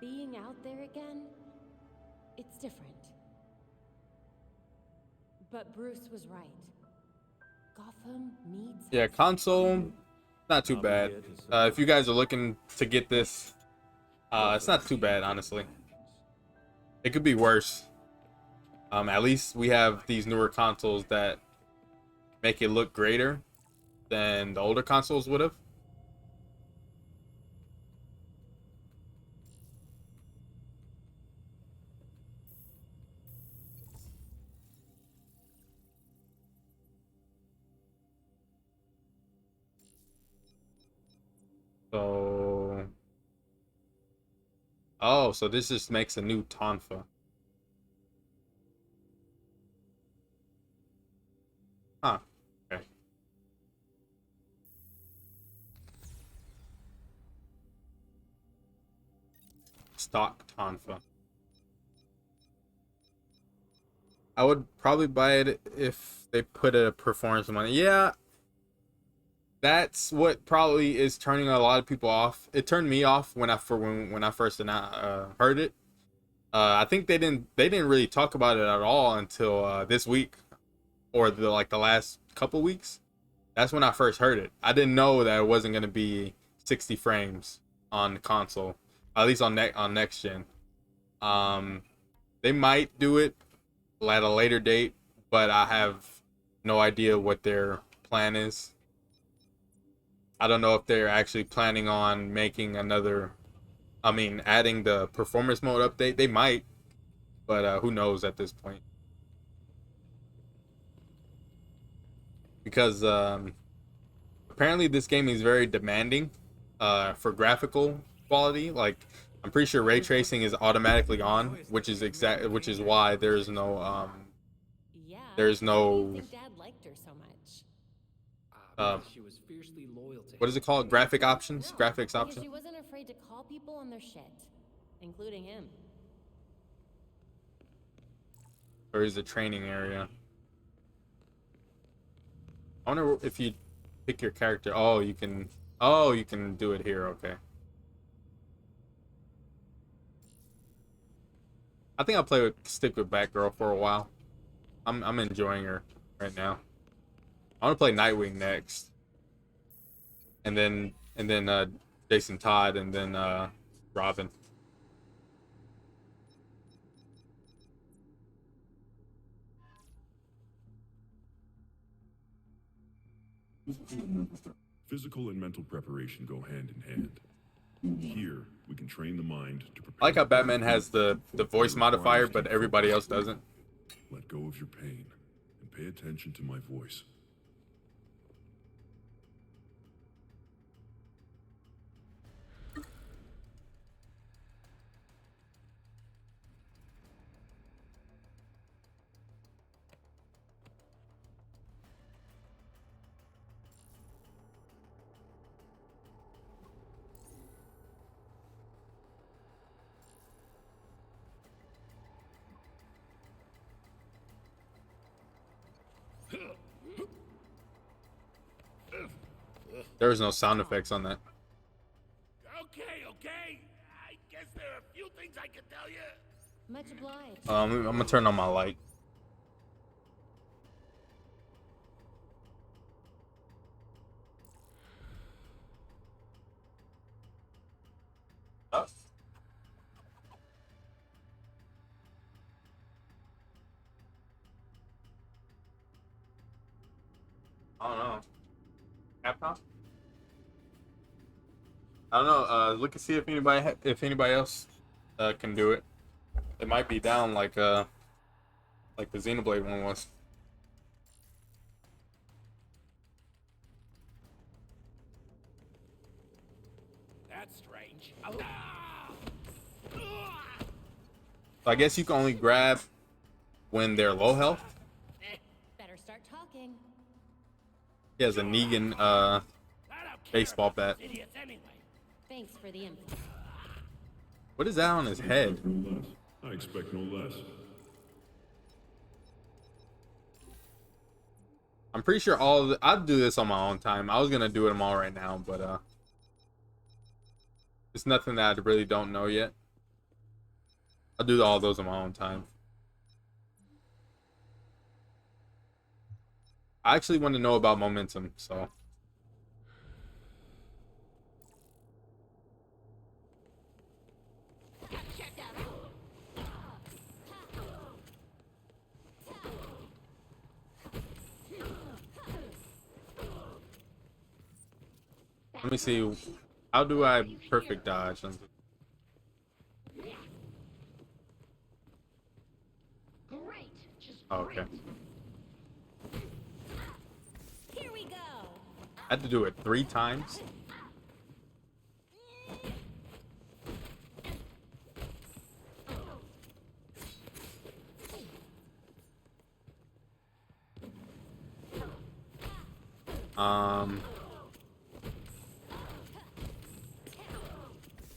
Being out there again, it's different. But Bruce was right. Gotham needs Yeah, console, not too bad. If you guys are looking to get this, it's not too bad, honestly. It could be worse. At least we have these newer consoles that make it look greater than the older consoles would have. So, oh, so this just makes a new Tonfa. Huh. Okay. Stock Tonfa. I would probably buy it if they put a performance money. Yeah, that's what probably is turning a lot of people off. It turned me off when I first heard it. I think they didn't really talk about it at all until this week or the last couple weeks. That's when I first heard it. I didn't know that it wasn't going to be 60 frames on console, at least on next gen. They might do it at a later date, but I have no idea what their plan is. I don't know if they're actually planning on making adding the performance mode update. They might, but who knows at this point? Because apparently this game is very demanding for graphical quality. Like, I'm pretty sure ray tracing is automatically on, which is why there's no there's no Dad liked her so much. She was fiercely loyal to him. what is it called? Graphic options? Graphics Because options? she wasn't afraid to call people on their shit, including him. Or is it training area? I wonder if you pick your character. Oh, you can do it here. Okay. I think I'll stick with Batgirl for a while. I'm enjoying her right now. I want to play Nightwing next, and then Jason Todd, and then Robin. Physical and mental preparation go hand in hand. Here, we can train the mind to prepare. I like how Batman has the voice modifier, but everybody else doesn't. Let go of your pain and pay attention to my voice. There was no sound effects on that. Okay. I guess there are a few things I can tell you. Much obliged. I'm gonna turn on my light. I don't know. Capcom? I don't know. Look and see if anybody else can do it. It might be down like the Xenoblade one was. That's strange. So I guess you can only grab when they're low health. Better start talking. He has a Negan baseball bat. Idiots anyway. Thanks for the info. What is that on his head? No less. I expect no less. I'm pretty sure I'll do this on my own time. I was gonna do them all right now, but it's nothing that I really don't know yet. I'll do all those on my own time. I actually want to know about momentum, so. Let me see. How do I perfect dodge? Oh, okay. Here we go. I had to do it 3 times.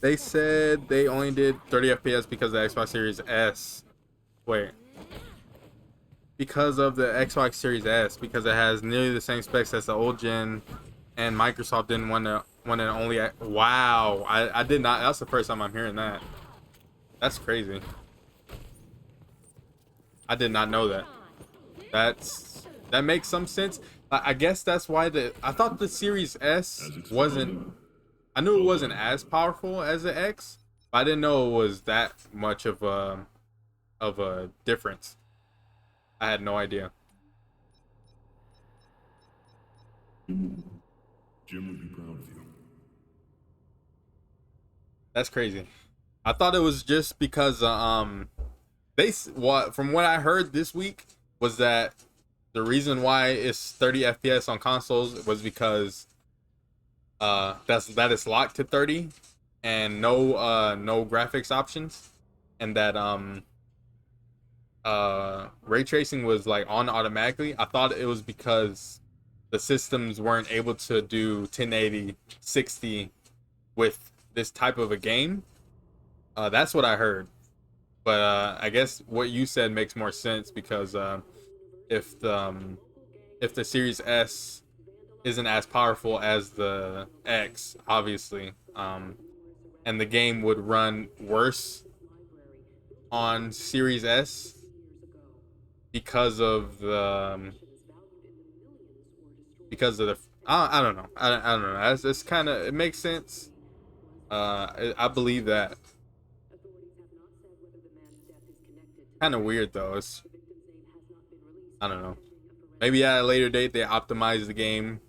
They said they only did 30 FPS because of the Xbox Series S. Wait. Because of the Xbox Series S, because it has nearly the same specs as the old gen, and Microsoft didn't want to only. Wow, I did not. That's the first time I'm hearing that. That's crazy. I did not know that. That makes some sense. I guess that's why I thought the Series S wasn't. I knew it wasn't as powerful as the X, but I didn't know it was that much of a difference. I had no idea. Jim would be proud of you. That's crazy. I thought it was just because from what I heard this week was that the reason why it's 30 FPS on consoles was because that is locked to 30 and no graphics options, and that ray tracing was like on automatically. I thought it was because the systems weren't able to do 1080 60 with this type of a game. That's what I heard, but I guess what you said makes more sense because if the Series S isn't as powerful as the X, obviously, and the game would run worse on Series S because of the I don't know. I don't know. It's kind of, it makes sense. I believe that. Kind of weird though. I don't know. Maybe at a later date they optimize the game.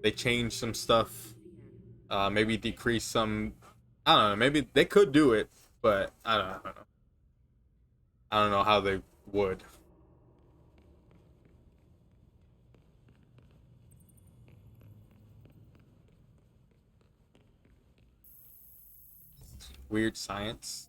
They change some stuff. Maybe decrease some. I don't know. Maybe they could do it, but I don't know. I don't know how they would. Weird science.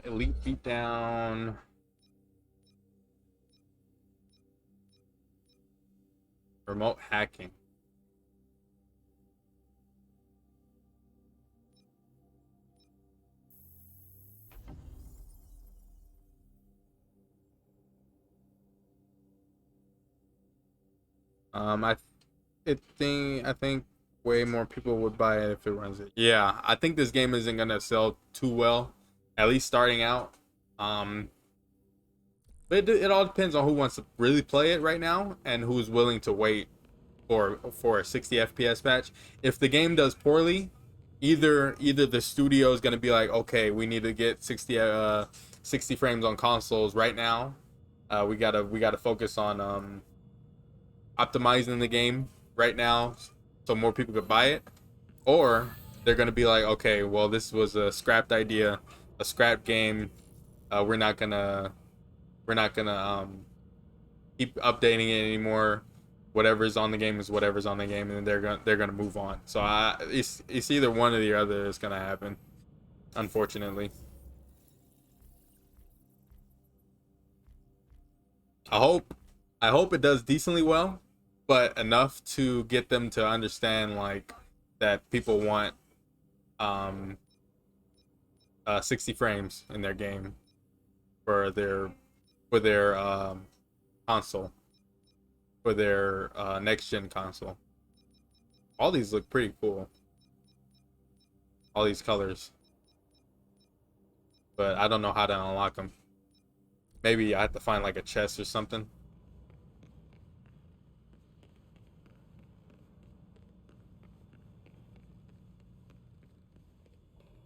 Elite beatdown. Remote hacking. I think way more people would buy it if it runs it. Yeah, I think this game isn't gonna sell too well, at least starting out. Um, but it all depends on who wants to really play it right now and who's willing to wait for a 60 FPS patch. If the game does poorly, either the studio is gonna be like, okay, we need to get 60 frames on consoles right now. We gotta focus on optimizing the game right now so more people could buy it, or they're gonna be like, okay, well, this was a scrapped idea, a scrapped game. We're not gonna keep updating it anymore. Whatever's on the game is whatever's on the game, and then they're gonna move on. So it's either one or the other is gonna happen, unfortunately. I hope I hope it does decently well, but enough to get them to understand like that people want um 60 frames in their game for their console, for their next gen console. All these look pretty cool. All these colors, but I don't know how to unlock them. Maybe I have to find like a chest or something.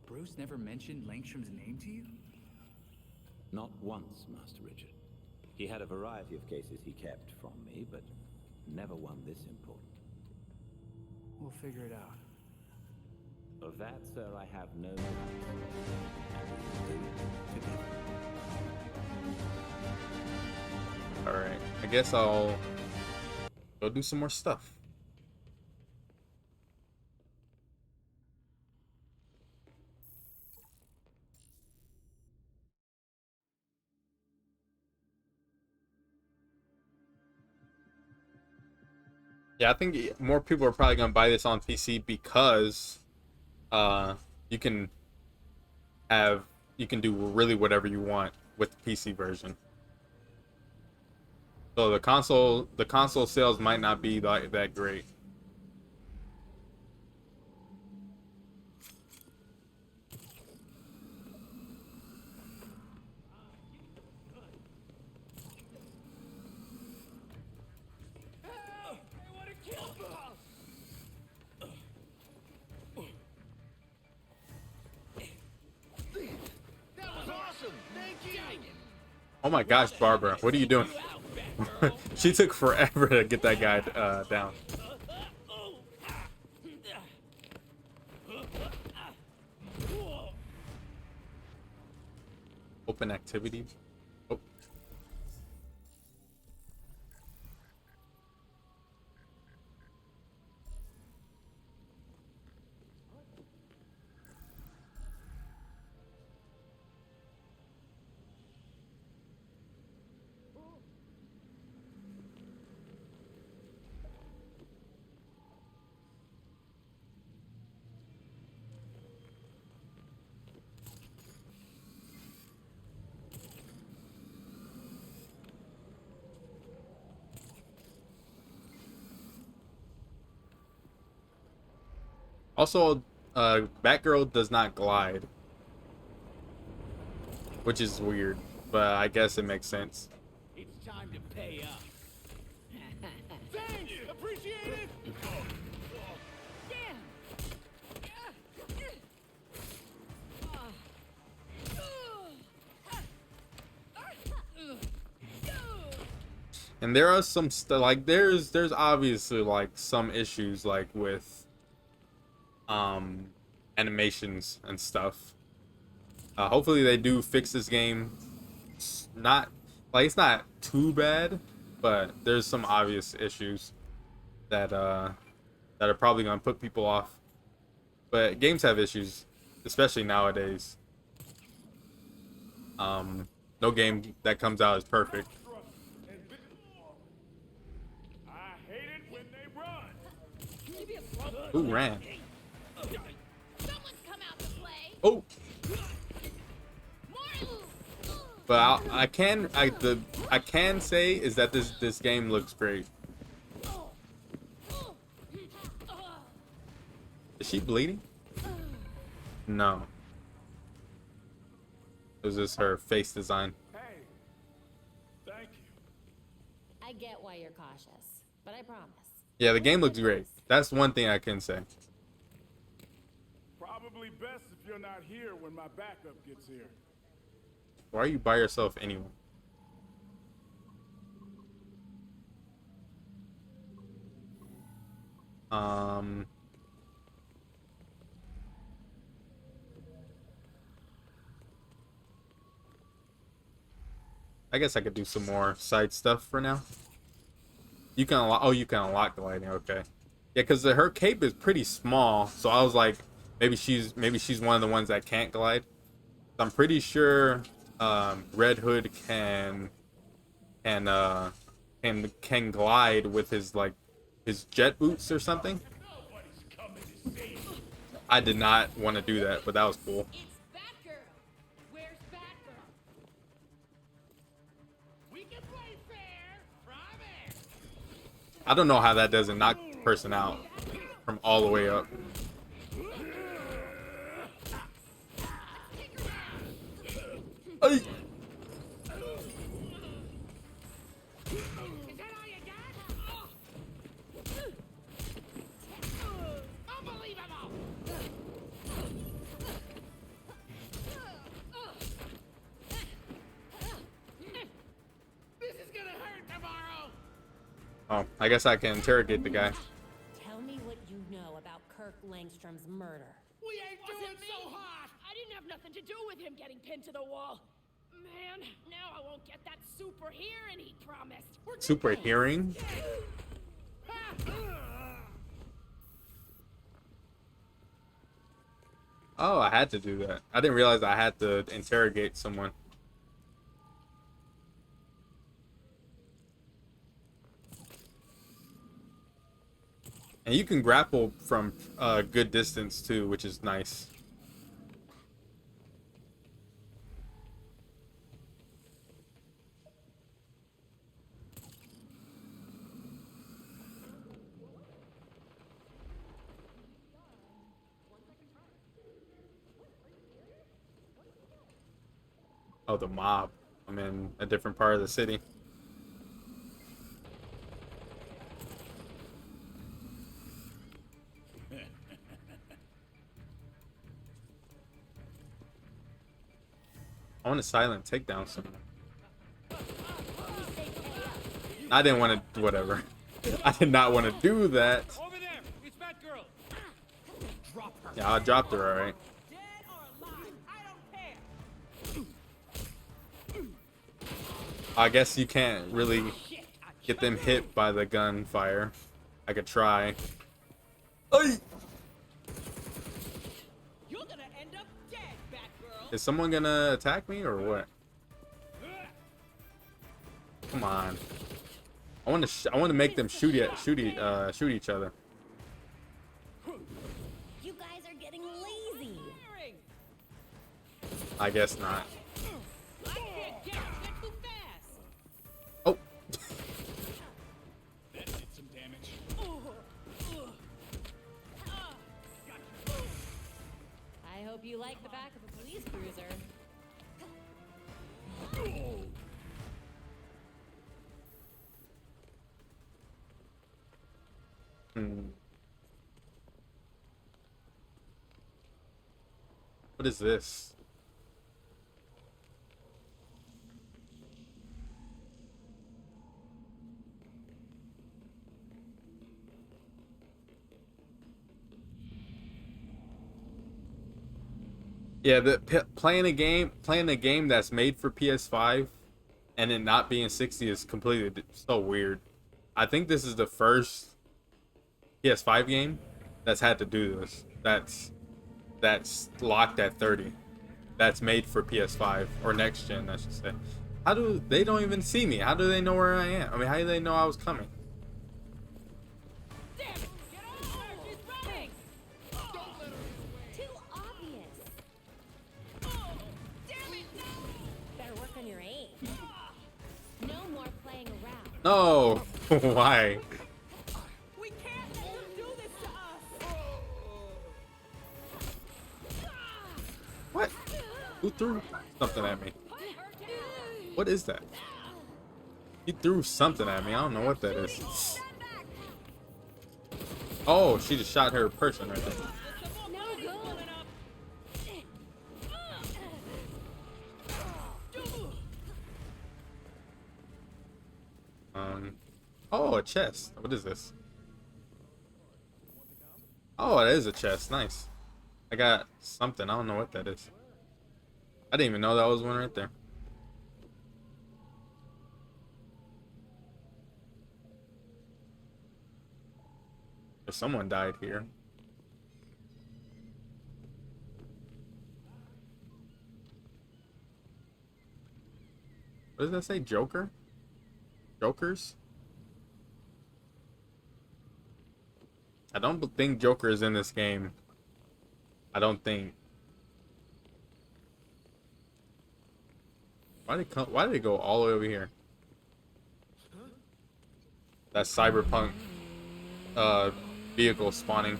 Bruce never mentioned Langstrom's name to you? Not once, Master Richard. He had a variety of cases he kept from me, but never one this important. We'll figure it out. Of that, sir, I have no doubt. And we will do it together. Alright, I guess I'll go do some more stuff. Yeah, I think more people are probably gonna buy this on PC because uh you can have you can do really whatever you want with the PC version. So the console sales might not be like that great. That was awesome! Thank you! Oh my gosh, Barbara, what are you doing? She took forever to get that guy down. Open activity. Oh. Also, Batgirl does not glide, which is weird, but I guess it makes sense. It's time to pay up. Thanks! Appreciate it! Damn! And there are some stuff like there's obviously like some issues like with animations and stuff. Hopefully they do fix this game. Not like it's not too bad, but there's some obvious issues that that are probably gonna put people off. But games have issues, especially nowadays. No game that comes out is perfect. I hate it when they run. Who ran? Someone's come out to play. Oh. More. But I can say is that this game looks great. Is she bleeding? No. It was just her face design. Hey, thank you. I get why you're cautious, but I promise. Yeah, the game looks great. That's one thing I can say. Probably best if you're not here when my backup gets here. Why are you by yourself anyway? I guess I could do some more side stuff for now. You can unlock, oh, you can unlock the lighting, okay. Yeah, because her cape is pretty small, so I was like, maybe she's one of the ones that can't glide. I'm pretty sure Red Hood can glide with his his jet boots or something. I did not want to do that, but that was cool. It's Batgirl. Where's Batgirl? We can play fair, promise. I don't know how that doesn't knock the person out from all the way up. Hey. Is that all you got? Unbelievable! This is gonna hurt tomorrow. Oh, I guess I can interrogate the guy. Tell me what you know about Kirk Langstrom's murder. We ain't doing so hot. I didn't have nothing to do with him getting pinned to the wall. Man, now I won't get that super hearing he promised. Super hearing? Oh, I had to do that. I didn't realize I had to interrogate someone. And you can grapple from a good distance too, which is nice. Oh, the mob. I'm in a different part of the city. I want a silent takedown someone. I didn't want to, whatever. I did not want to do that. Over there! It's Batgirl! Drop her. Yeah, I dropped her, alright. Dead or alive, I don't care! I guess you can't really get them hit by the gunfire. I could try. Ay! You're gonna end up dead, Batgirl! Is someone gonna attack me or what? Come on. I want to make them shoot each other. You guys are getting lazy. I guess not. I can't get it too fast! Oh. That did some damage. I hope you like the back of a police cruiser. What is this? Yeah, playing a game that's made for PS5 and it not being 60 is completely so weird. I think this is the first PS5 game that's had to do this. That's locked at 30. That's made for PS5 or next gen, I should say. How do they don't even see me? How do they know where I am? I mean, how do they know I was coming? Damn it! Get on her! She's running! Don't let her get away. Too obvious. Oh, damn it! No! Better work on your aim. No more playing around. No, why? We can't let them do this to us! What? Who threw something at me? What is that? He threw something at me. I don't know what that is. Oh, she just shot her person right there. Oh, a chest. What is this? Oh, that is a chest. Nice. I got something. I don't know what that is. I didn't even know that was one right there. If someone died here. What does that say? Joker? Jokers? I don't think Joker is in this game. I don't think. Why did it go all the way over here? That cyberpunk vehicle spawning.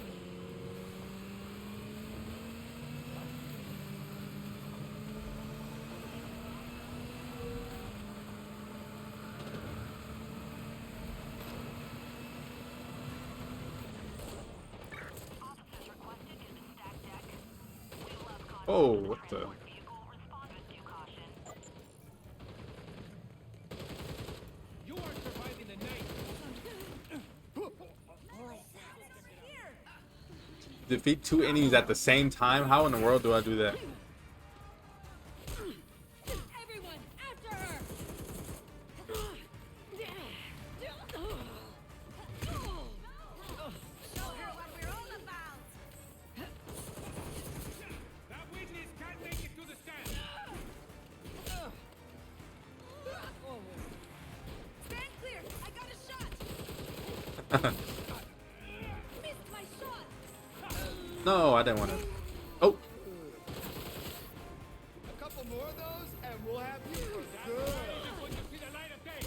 Oh, what the? You aren't surviving the night. Defeat 2 enemies at the same time? How in the world do I do that? Everyone, after her! Show her what we're all about! That witness can't make it to the stand. Stand clear! I got a shot! Missed my shot! No, I didn't want to. Oh, A couple more of those, and we'll have you for good. When you see the light of day.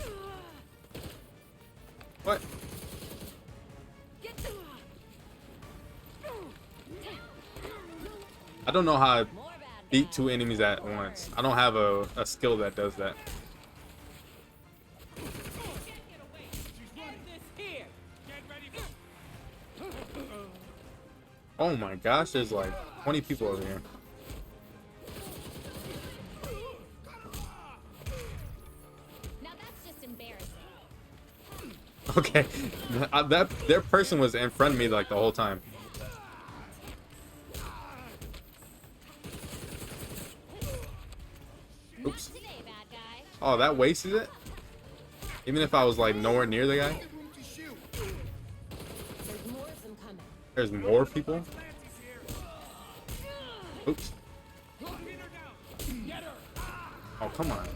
what? Get to I don't know how to beat 2 enemies at once. I don't have a skill that does that. Get this here. Get ready for. Oh my gosh, there's like 20 people over here. Now that's just embarrassing. Okay, their person was in front of me like the whole time. Oops. Today, bad guy. Oh, that wasted it? Even if I was like nowhere near the guy? There's more of them coming. There's more people? Oops. Oh, come on.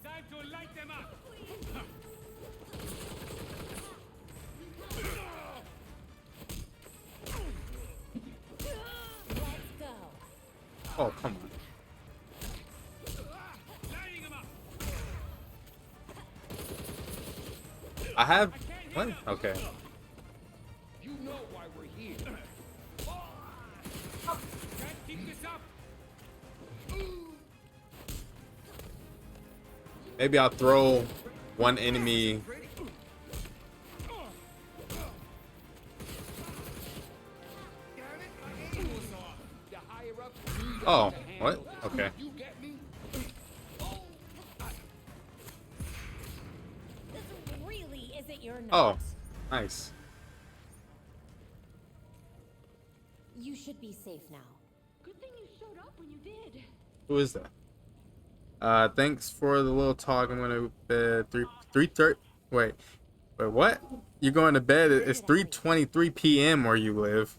Time to light them up. Let's go. Oh, come on. Lighting them up. I have... What? Okay. You know why we're here. Can't keep this up. Maybe I'll throw one enemy... The higher up, Oh, what? Okay. you get me? This really isn't your night. Oh, nice. You should be safe now. Good thing you showed up when you did. Who is that? Thanks for the little talk. I'm gonna bed 3:30. Wait, what? You're going to bed? It's 3:23 p.m. where you live.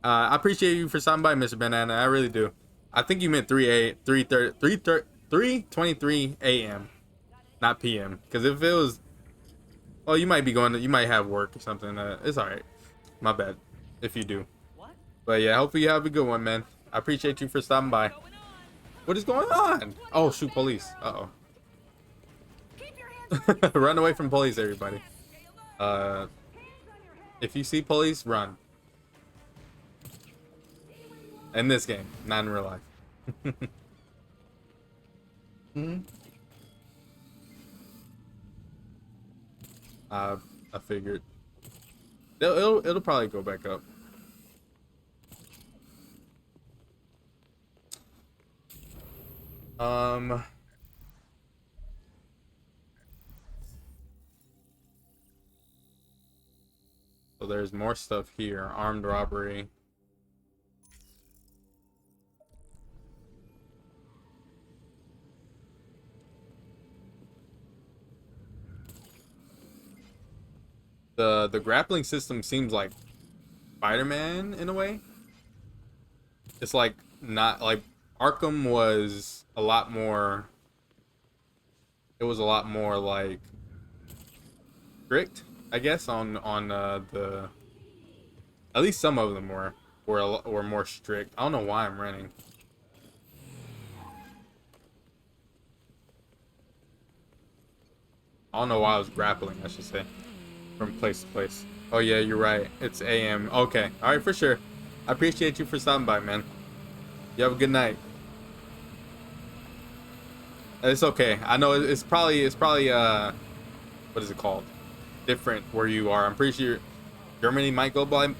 I appreciate you for stopping by, Mr. Banana. I really do. I think you meant 3:23 a.m. not p.m. Because if it was, well, you might be going. You might have work or something. It's all right. My bad if you do. But yeah, hopefully you have a good one, man. I appreciate you for stopping by. What is going on? Oh, shoot, police. Uh-oh. Run away from police, everybody. If you see police, run. In this game, not in real life. Hmm. I figured it'll probably go back up. Um. So there's more stuff here. Armed robbery. The grappling system seems like Spider-Man in a way. It's like not like Arkham was a lot more. It was a lot more like strict, I guess, on the. At least some of them were more strict. I don't know why I'm running. I don't know why I was grappling, I should say, from place to place. Oh yeah, you're right. It's AM. Okay, all right, for sure. I appreciate you for stopping by, man. You have a good night. It's okay. I know it's probably what is it called? Different where you are. I'm pretty sure Germany might go by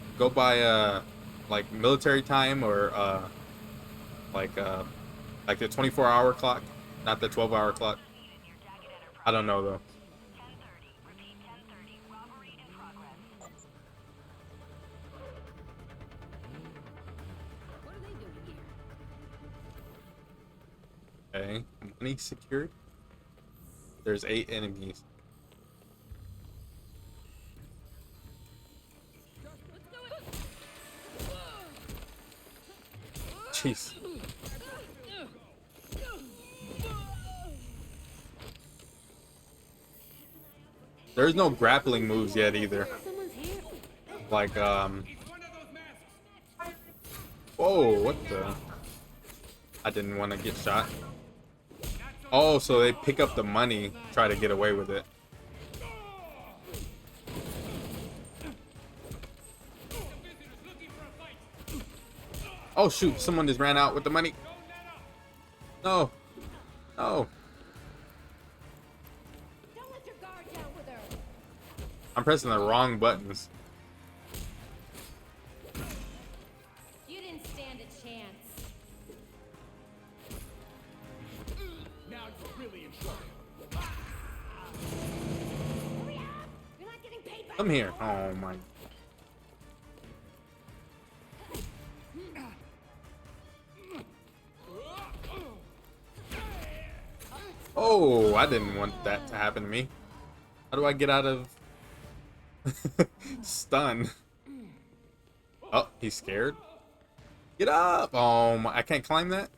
like military time or like uh like the 24-hour clock, not the 12-hour clock. I don't know though. Okay, money secured. There's 8 enemies. Jeez. There's no grappling moves yet either. Like whoa, what the? I didn't want to get shot. Oh, so they pick up the money, try to get away with it. Oh shoot, someone just ran out with the money. No. No. I'm pressing the wrong buttons. You didn't stand a chance. Now you're really in trouble. Hurry up! You're not getting paid by Come here. Oh my. Oh, I didn't want that to happen to me. How do I get out of stun? Oh, he's scared. Get up! Oh my, I can't climb that.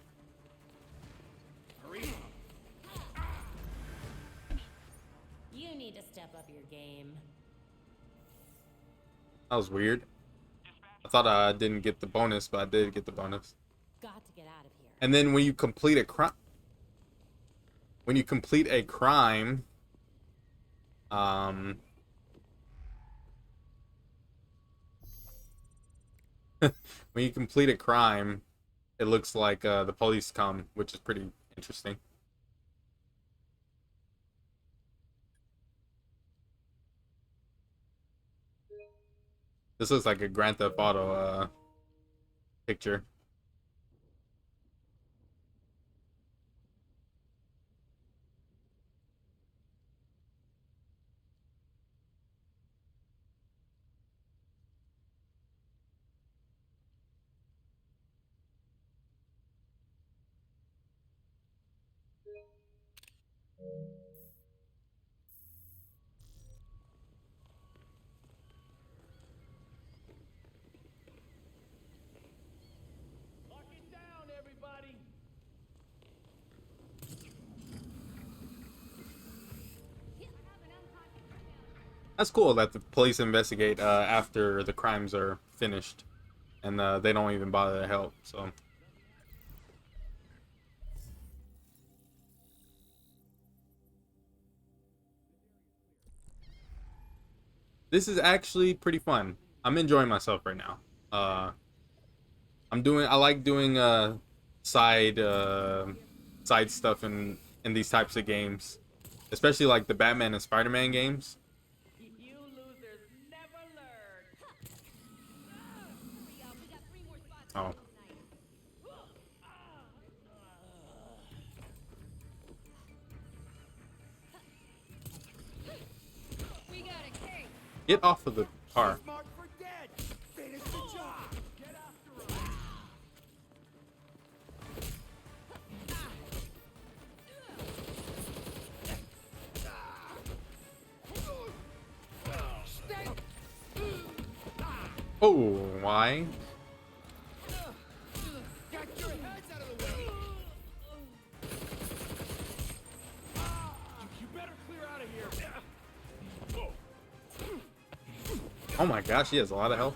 You need to step up your game. That was weird. I thought I didn't get the bonus, but I did get the bonus. Got to get out of here. And then when you complete a crime, um, when you complete a crime, it looks like the police come, which is pretty interesting. This looks like a Grand Theft Auto picture. Lock it down, everybody. That's cool that the police investigate after the crimes are finished, and they don't even bother to help. So. This is actually pretty fun. I'm enjoying myself right now. I like doing side side stuff in these types of games, especially like the Batman and Spider-Man games. You losers never learn. Hurry up, we got 3 more spots Oh. tonight. We got a case. Get off of the car. Marked for dead. Finish the job. Get after him. Oh, why? Get your heads out of the way. You better clear out of here. Oh my gosh, he has a lot of health.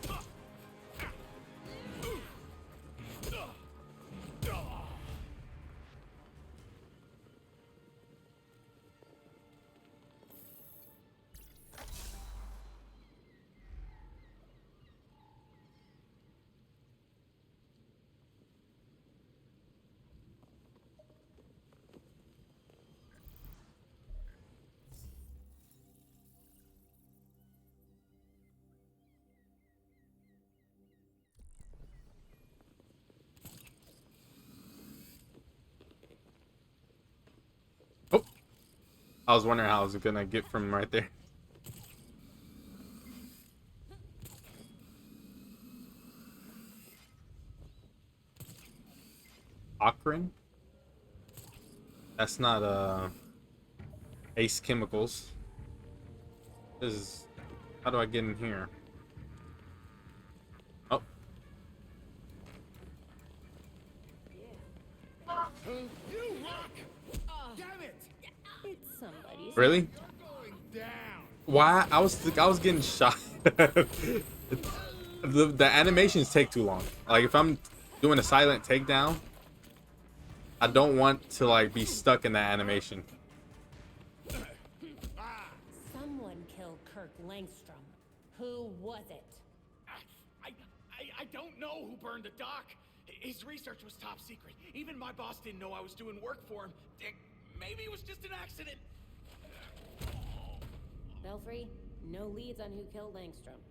Oh, I was wondering how I was gonna get from right there. Akron? That's not Ace Chemicals. This is, how do I get in here? Oh. You rock. Damn it. It's somebody's. Really? Going down. Why? I was getting shot. The animations take too long. Like if I'm doing a silent takedown, I don't want to like be stuck in that animation. Someone killed Kirk Langstrom. Who was it? I don't know who burned the dock. His research was top secret. Even my boss didn't know I was doing work for him. Maybe it was just an accident. Belfry, no leads on who killed Langstrom.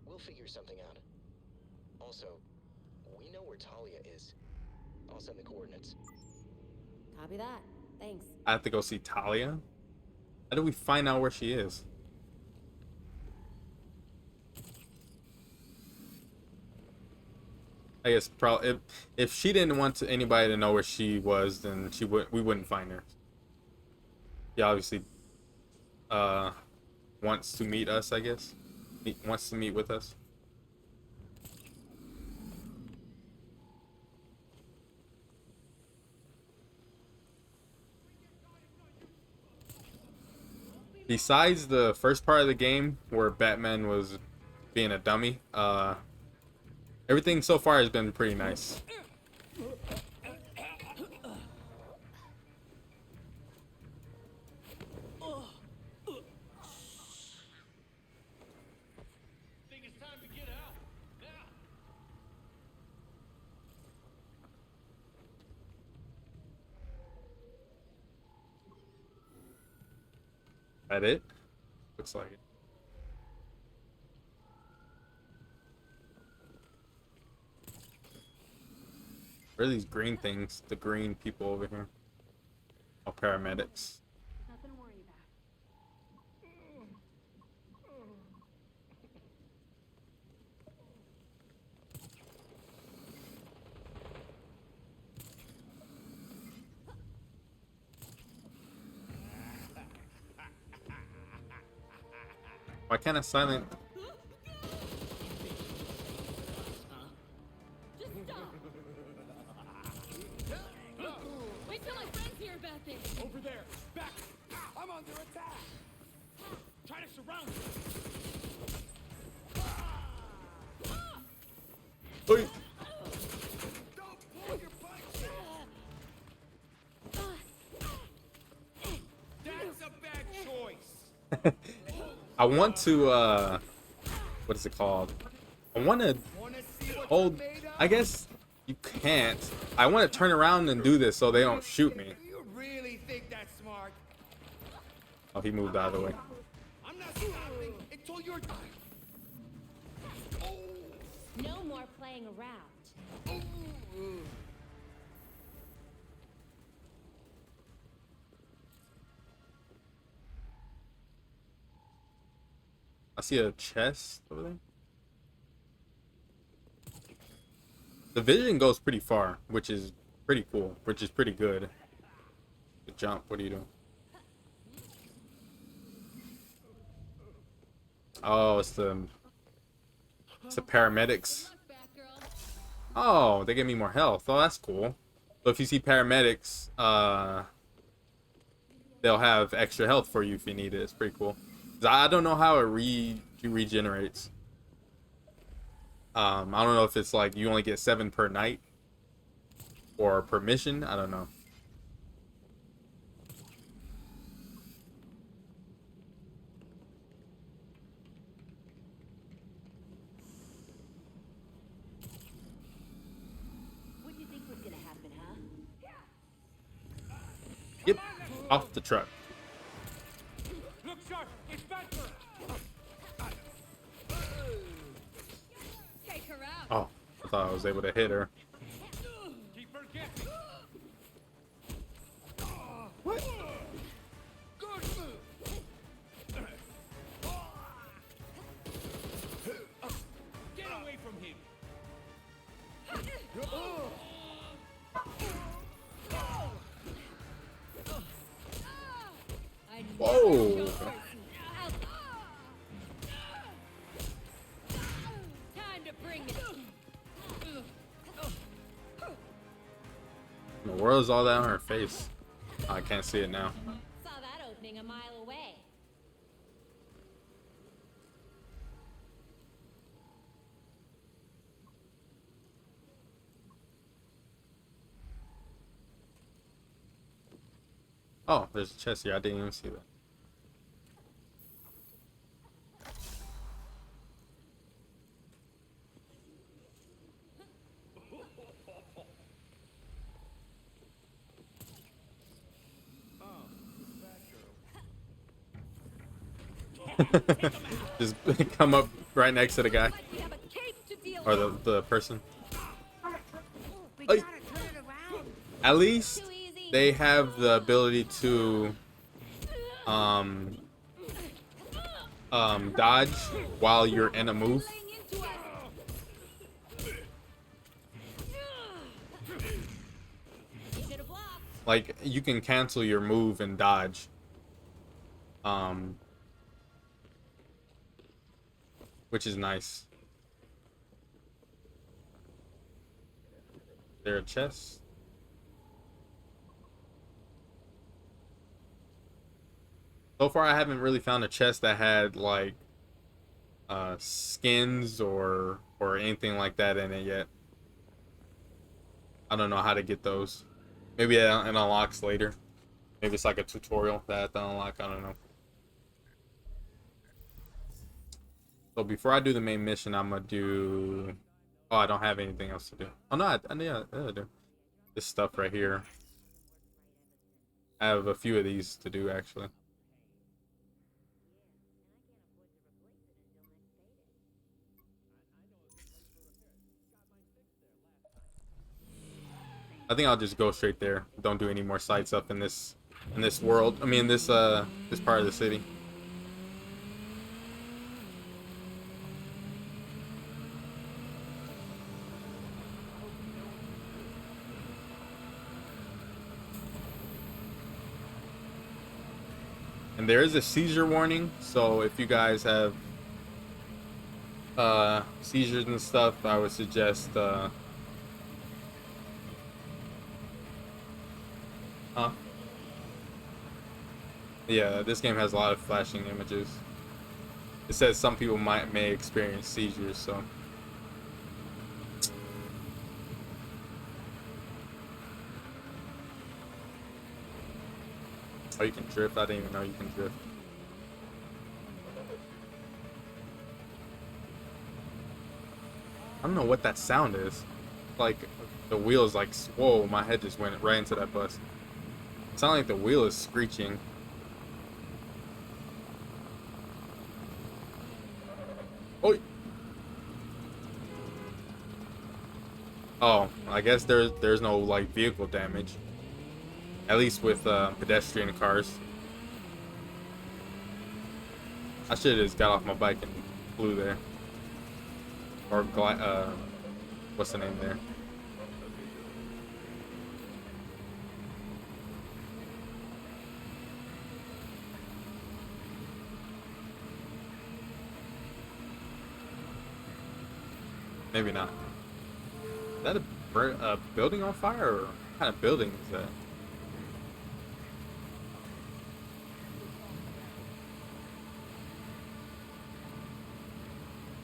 We'll figure something out. Also, we know where Talia is. I'll send the coordinates. Copy that. Thanks. I have to go see Talia. How do we find out where she is? I guess probably if she didn't want anybody to know where she was, then we wouldn't find her. She obviously wants to meet us, I guess. Wants to meet with us. Besides the first part of the game where Batman was being a dummy, everything so far has been pretty nice. Think it's time to get out. Now. That it? Looks like it. Where are these green things? The green people over here. Oh, paramedics. Nothing to worry about. Why can't I silent? Just stop. Wait till my friends hear about this. Over there. Back. I'm under attack. Try to surround him. Oi. Don't pull your punches. That's a bad choice. I want to what is it called? I want to Wanna see what hold you're made of? I guess you can't. I want to turn around and do this so they don't shoot me. You really think that's smart? Oh, he moved out of the way. I'm not stopping until you're done. No more playing around. I see a chest over there. The vision goes pretty far, which is pretty cool, which is pretty good. The jump, what are you doing? Oh, it's the paramedics. Oh, they give me more health. Oh, that's cool. So if you see paramedics, they'll have extra health for you if you need it. It's pretty cool. I don't know how it regenerates. I don't know if it's like you only get 7 per night or per mission. I don't know. What do you think was gonna happen, huh? Get off the truck. Look sharp! It's Batgirl! Take her out. Oh, I thought I was able to hit her. Keep her guessing! What? Good move! Get away from him! Whoa! Time to bring it. The world's all that on her face. Oh, I can't see it now. Saw that opening a mile away. Oh, there's a chest here. I didn't even see that. Just come up right next to the guy or the person. Ay. At least they have the ability to dodge while you're in a move. Like you can cancel your move and dodge. Which is nice. Is there a chest? So far I haven't really found a chest that had like skins or anything like that in it yet. I don't know how to get those. Maybe it unlocks later. Maybe it's like a tutorial that I have to unlock. I don't know. So before I do the main mission, I'm gonna do. Oh, I don't have anything else to do. Oh no, I do. This stuff right here. I have a few of these to do actually. I think I'll just go straight there. Don't do any more side stuff in this world. I mean this part of the city. And there is a seizure warning, so if you guys have seizures and stuff, I would suggest yeah, this game has a lot of flashing images. It says some people may experience seizures, so oh, you can drift? I didn't even know you can drift. I don't know what that sound is. like the wheels like whoa, my head just went right into that bus. It sounds like the wheel is screeching. Oh. Oh, I guess there's no like vehicle damage. At least with pedestrian cars. I should have just got off my bike and flew there. Or what's the name there? Maybe not. Is that a building on fire, or what kind of building is that?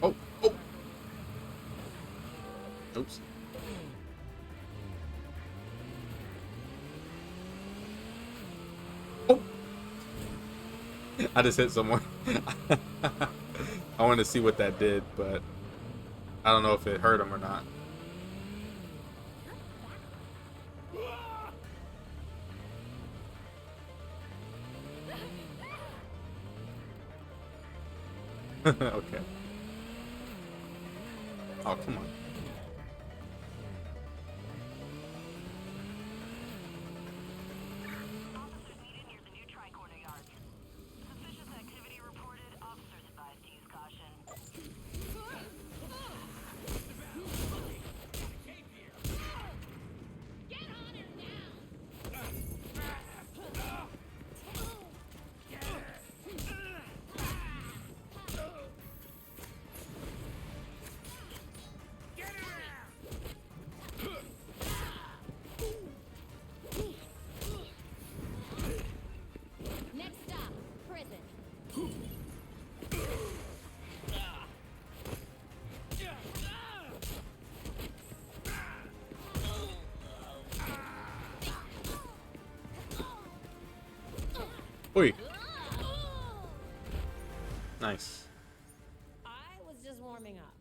Oh, oh. Oops. Oh. I just hit someone. I wanted to see what that did, but I don't know if it hurt him or not. Okay. Oh, come on. Next stop, prison. Oi. Nice. I was just warming up.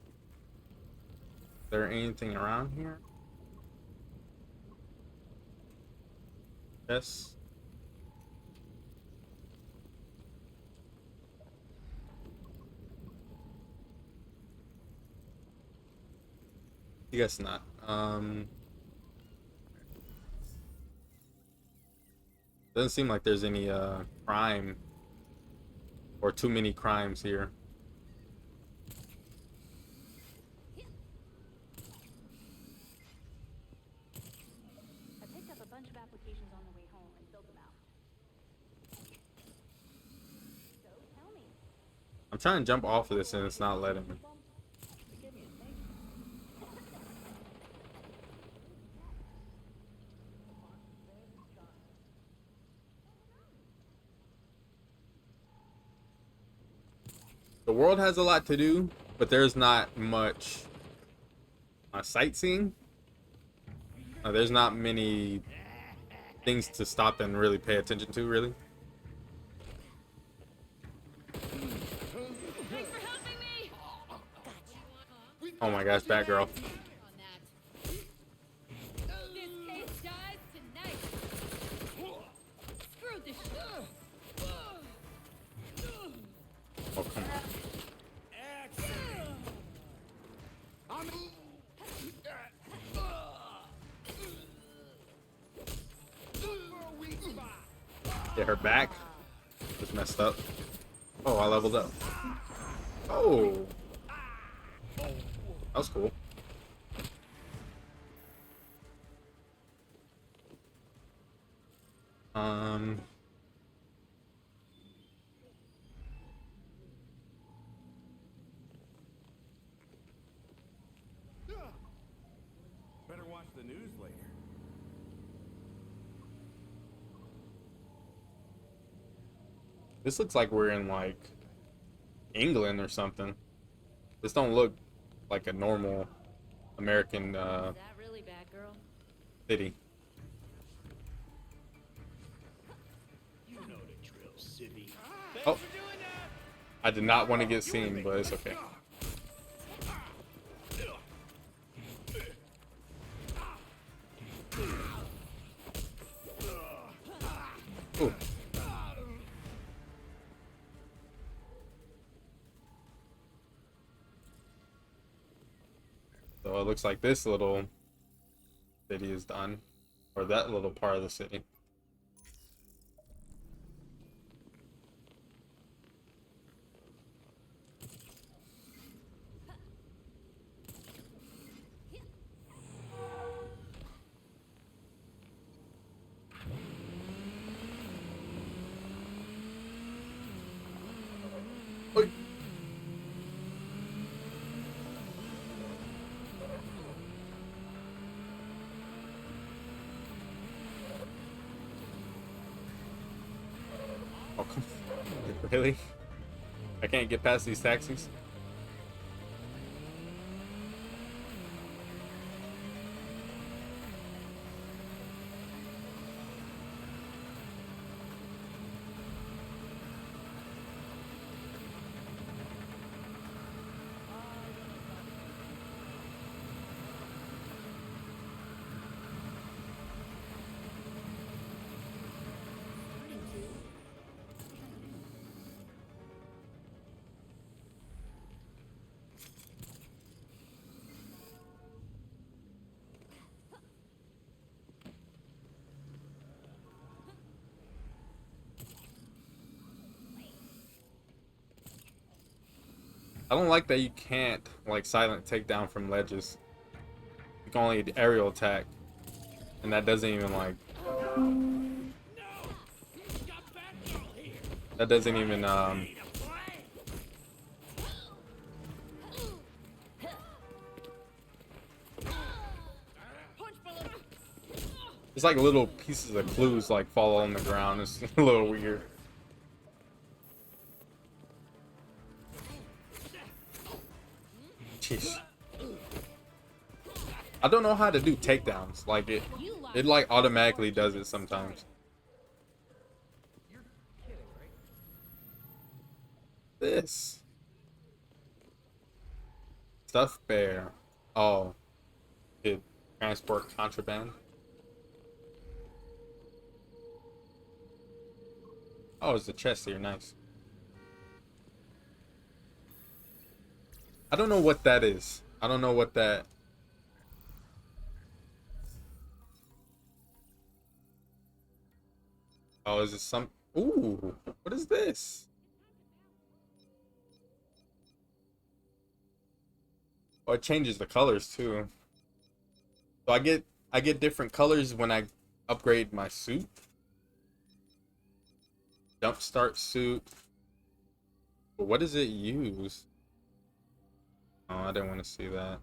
Is there anything around here? Yes. I guess not. Doesn't seem like there's any crime or too many crimes here. I picked up a bunch of applications on the way home and filled them out. So tell me. I'm trying to jump off of this and it's not letting me. The world has a lot to do, but there's not much sightseeing. There's not many things to stop and really pay attention to, really. Thanks for helping me. Oh my gosh, Batgirl. This case dies tonight. Screw this shit. Oh, come on. Get her back. Just messed up. Oh, I leveled up. Oh. That was cool. Better watch the news later. This looks like we're in like England or something. This don't look like a normal American Is that really Batgirl? city. You know the drill, civvy. Oh, I did not want to get seen, but it's okay. So it looks like this little city is done, or that little part of the city. Oi. Oh, come on. Really? I can't get past these taxis? I don't like that you can't like silent takedown from ledges. You can only aerial attack, and that doesn't even like that doesn't even it's like little pieces of clues like fall on the ground. It's a little weird. Jeez. I don't know how to do takedowns. Like it like automatically does it sometimes. This stuffed bear. Oh, it transport contraband. Oh, it's the chest here. Nice. I don't know what that is. I don't know what that. Oh, is it some? Ooh, what is this? Oh, it changes the colors too. So I get different colors when I upgrade my suit. Jump start suit. But what does it use? Oh, I didn't want to see that.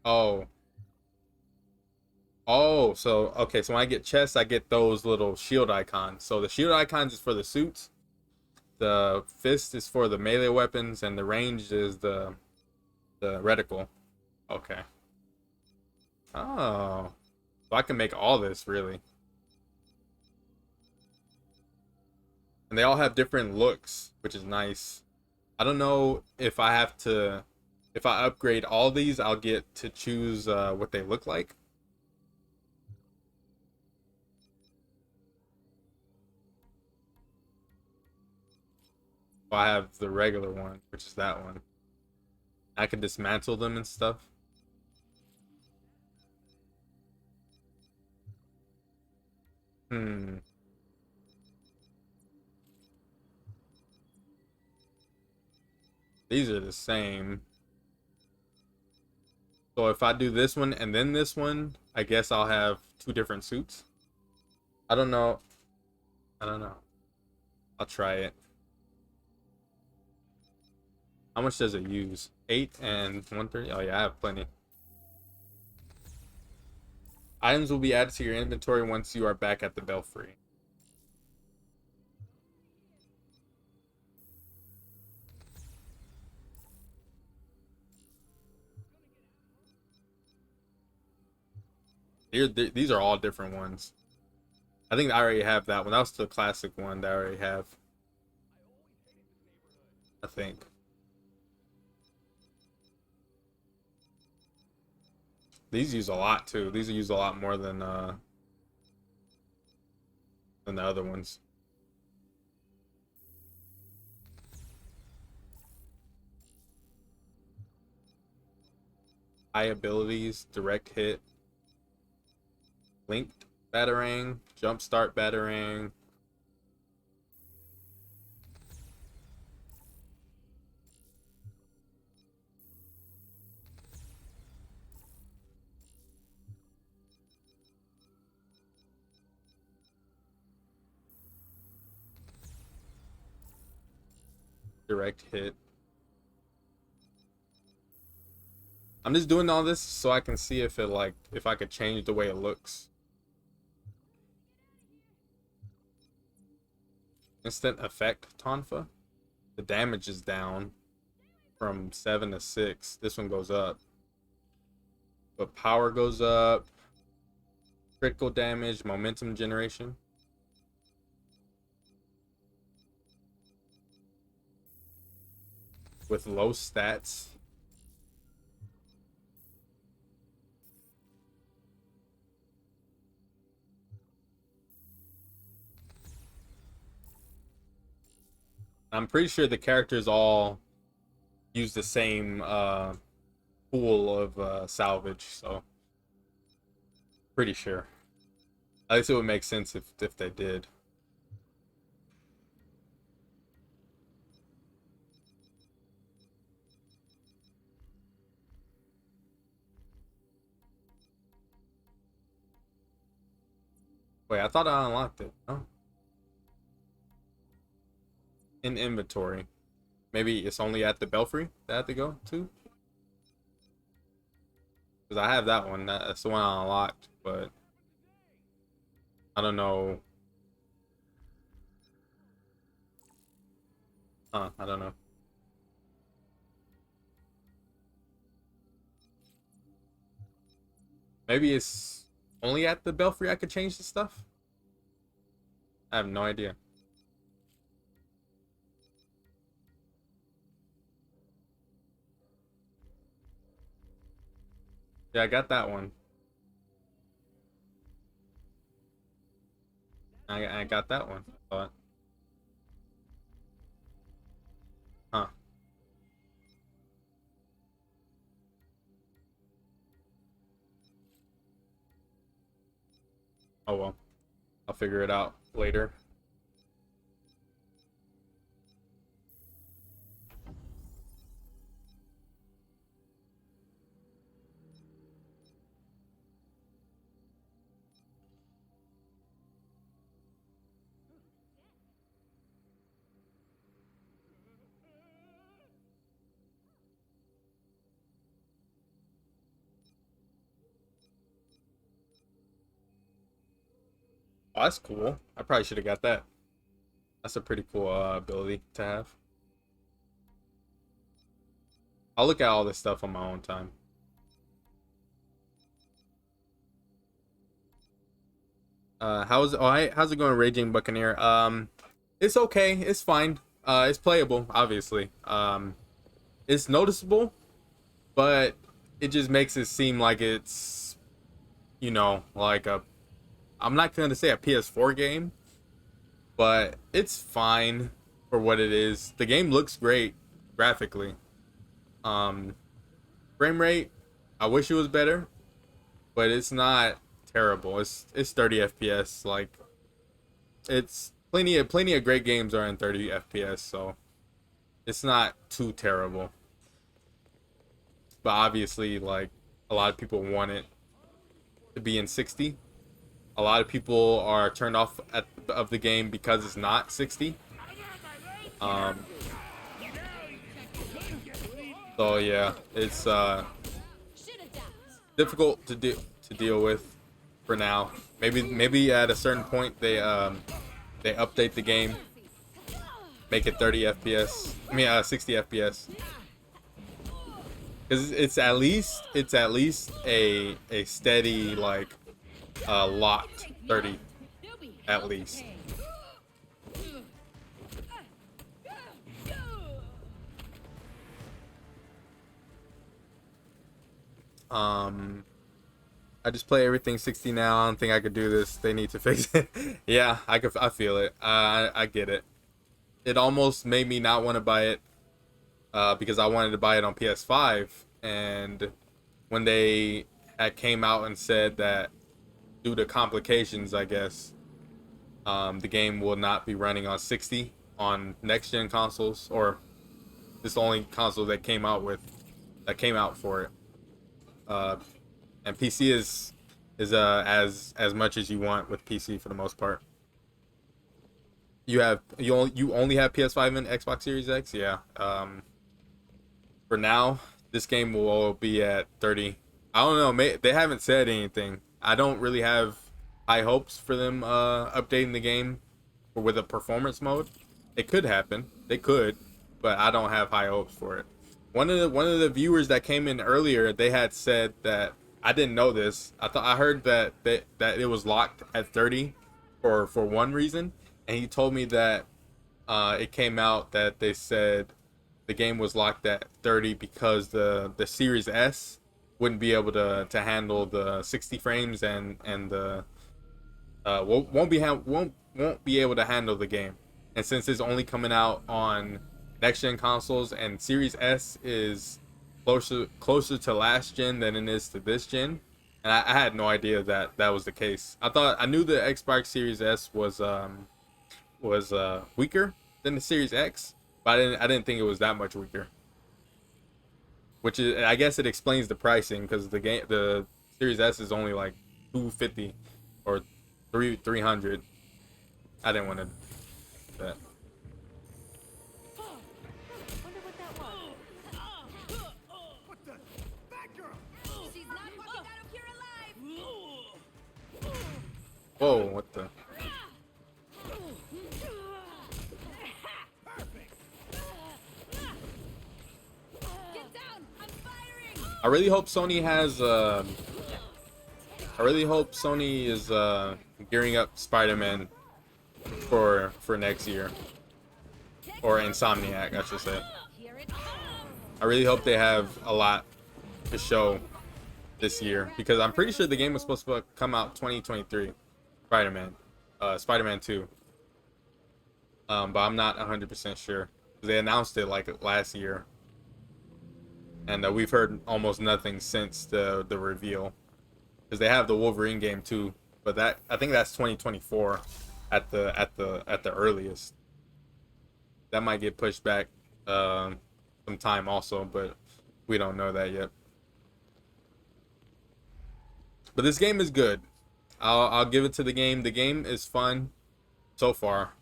Oh. Oh, so okay, so when I get chests, I get those little shield icons. So the shield icons is for the suits, the fist is for the melee weapons, and the range is the reticle. Okay. Oh. So I can make all this really. And they all have different looks, which is nice. I don't know if I have to if I upgrade all these, I'll get to choose what they look like. I have the regular one, which is that one. I can dismantle them and stuff. Hmm. These are the same. So if I do this one and then this one, I guess I'll have two different suits. I don't know. I don't know. I'll try it. How much does it use? 8 and 130? Oh yeah, I have plenty. Items will be added to your inventory once you are back at the Belfry. These are all different ones. I think I already have that one. That was the classic one that I already have. I think. These use a lot too. These use a lot more than the other ones. high abilities, direct hit, linked batarang, jump start batarang. Direct hit. I'm just doing all this so I can see if it if I could change the way it looks. Instant effect Tonfa. The damage is down from 7 to 6. This one goes up. But power goes up. Critical damage, momentum generation. With low stats. I'm pretty sure the characters all use the same pool of salvage, so pretty sure. At least it would make sense if they did. Wait, I thought I unlocked it. Oh. In inventory. Maybe it's only at the belfry that I have to go to? Because I have that one. That's the one I unlocked, but I don't know. I don't know. Maybe it's only at the belfry I could change the stuff? I have no idea. Yeah, I got that one. I got that one. But huh. Oh well. I'll figure it out later. Oh, that's cool. I probably should have got that. That's a pretty cool ability to have. I'll look at all this stuff on my own time. How's it going, Raging Buccaneer? It's okay. It's fine. It's playable, obviously. It's noticeable, but it just makes it seem like it's, like I'm not gonna say a PS4 game, but it's fine for what it is. The game looks great graphically. Um, Frame rate, I wish it was better, but it's not terrible. It's 30 FPS. Like it's plenty of great games are in 30 FPS, so it's not too terrible. But obviously, like a lot of people want it to be in 60. A lot of people are turned off of the game because it's not 60. Um, so yeah, it's difficult to deal with for now. Maybe at a certain point they update the game, make it 30 FPS. I mean 60 FPS. Because it's at least a steady like locked 30 at least. I just play everything 60 now. I don't think I could do this. They need to fix it. Yeah, I feel it. I get it. It almost made me not want to buy it because I wanted to buy it on PS5 and when they had came out and said that due to complications, I guess, the game will not be running on 60 on next gen consoles, or this only console that came out for it. Uh, and PC is as much as you want with PC for the most part. You only have PS5 and Xbox Series X, yeah. For now, this game will be at 30. I don't know. They haven't said anything. I don't really have high hopes for them updating the game with a performance mode. It could happen. They could, but I don't have high hopes for it. One of the viewers that came in earlier, they had said that I didn't know this. I heard that it was locked at 30 for one reason, and he told me that it came out that they said the game was locked at 30 because the Series S wouldn't be able to handle the 60 frames and the won't be able to handle the game. And since it's only coming out on next gen consoles and Series S is closer to last gen than it is to this gen, and I had no idea that that was the case. I knew the Xbox Series S was weaker than the Series X, but I didn't think it was that much weaker. Which is, I guess it explains the pricing, because the Series S is only like 250 or 300. I didn't want to do that. Wonder what that was. What the? That girl! She's not walking out of here alive! Whoa, what the? Get down! I'm firing! I really hope Sony has I really hope Sony is gearing up Spider-Man for next year, or Insomniac, I should say. I really hope they have a lot to show this year, because I'm pretty sure the game was supposed to come out 2023. Spider-Man 2. But I'm not 100% sure. They announced it like last year, and we've heard almost nothing since the reveal. Because they have the Wolverine game too, but I think that's 2024 at the earliest. That might get pushed back some time also, but we don't know that yet. But this game is good. I'll give it to the game. The game is fun so far,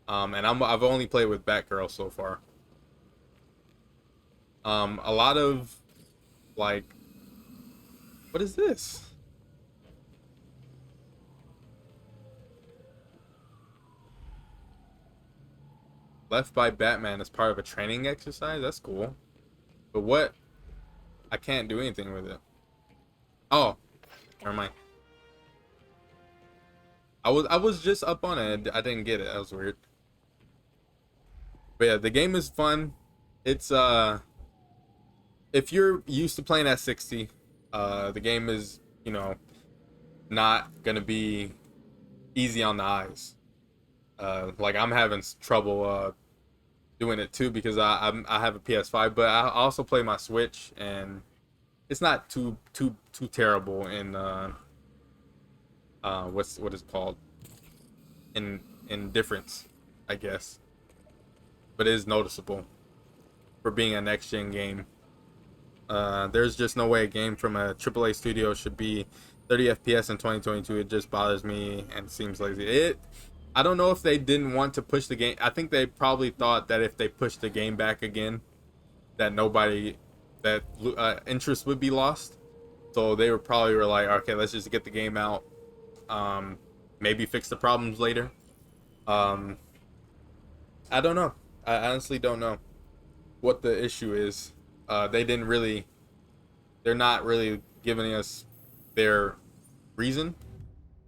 and I've only played with Batgirl so far. A lot of like, what is this? Left by Batman as part of a training exercise? That's cool. But what? I can't do anything with it. Oh, never mind. I was just up on it. I didn't get it. That was weird. But yeah, the game is fun. It's if you're used to playing at 60, the game is, not gonna be easy on the eyes. Like I'm having trouble doing it too, because I have a PS5, but I also play my Switch, and it's not too terrible in what is called in difference, I guess. But it is noticeable for being a next gen game. There's just no way a game from a AAA studio should be 30 FPS in 2022. It just bothers me and seems lazy. I don't know if they didn't want to push the game. I think they probably thought that if they pushed the game back again, that interest would be lost. So they were like, okay, let's just get the game out. Maybe fix the problems later. I don't know. I honestly don't know what the issue is. They're not really giving us their reason,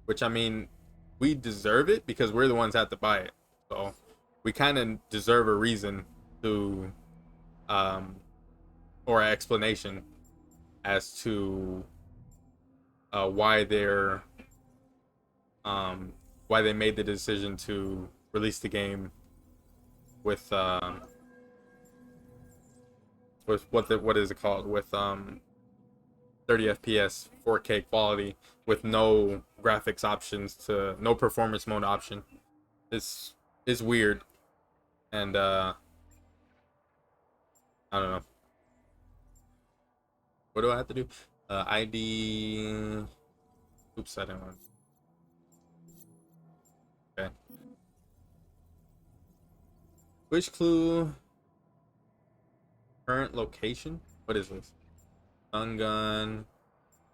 which, I mean, we deserve it because we're the ones that have to buy it. So we kind of deserve a reason to, or an explanation as to why they made the decision to release the game with what is it called, with 30 FPS, 4K quality with no graphics options to no performance mode option. It's weird, and I don't know. What do I have to do? ID. Oops, I didn't want. Okay. Which clue? Current location? What is this? Stun gun,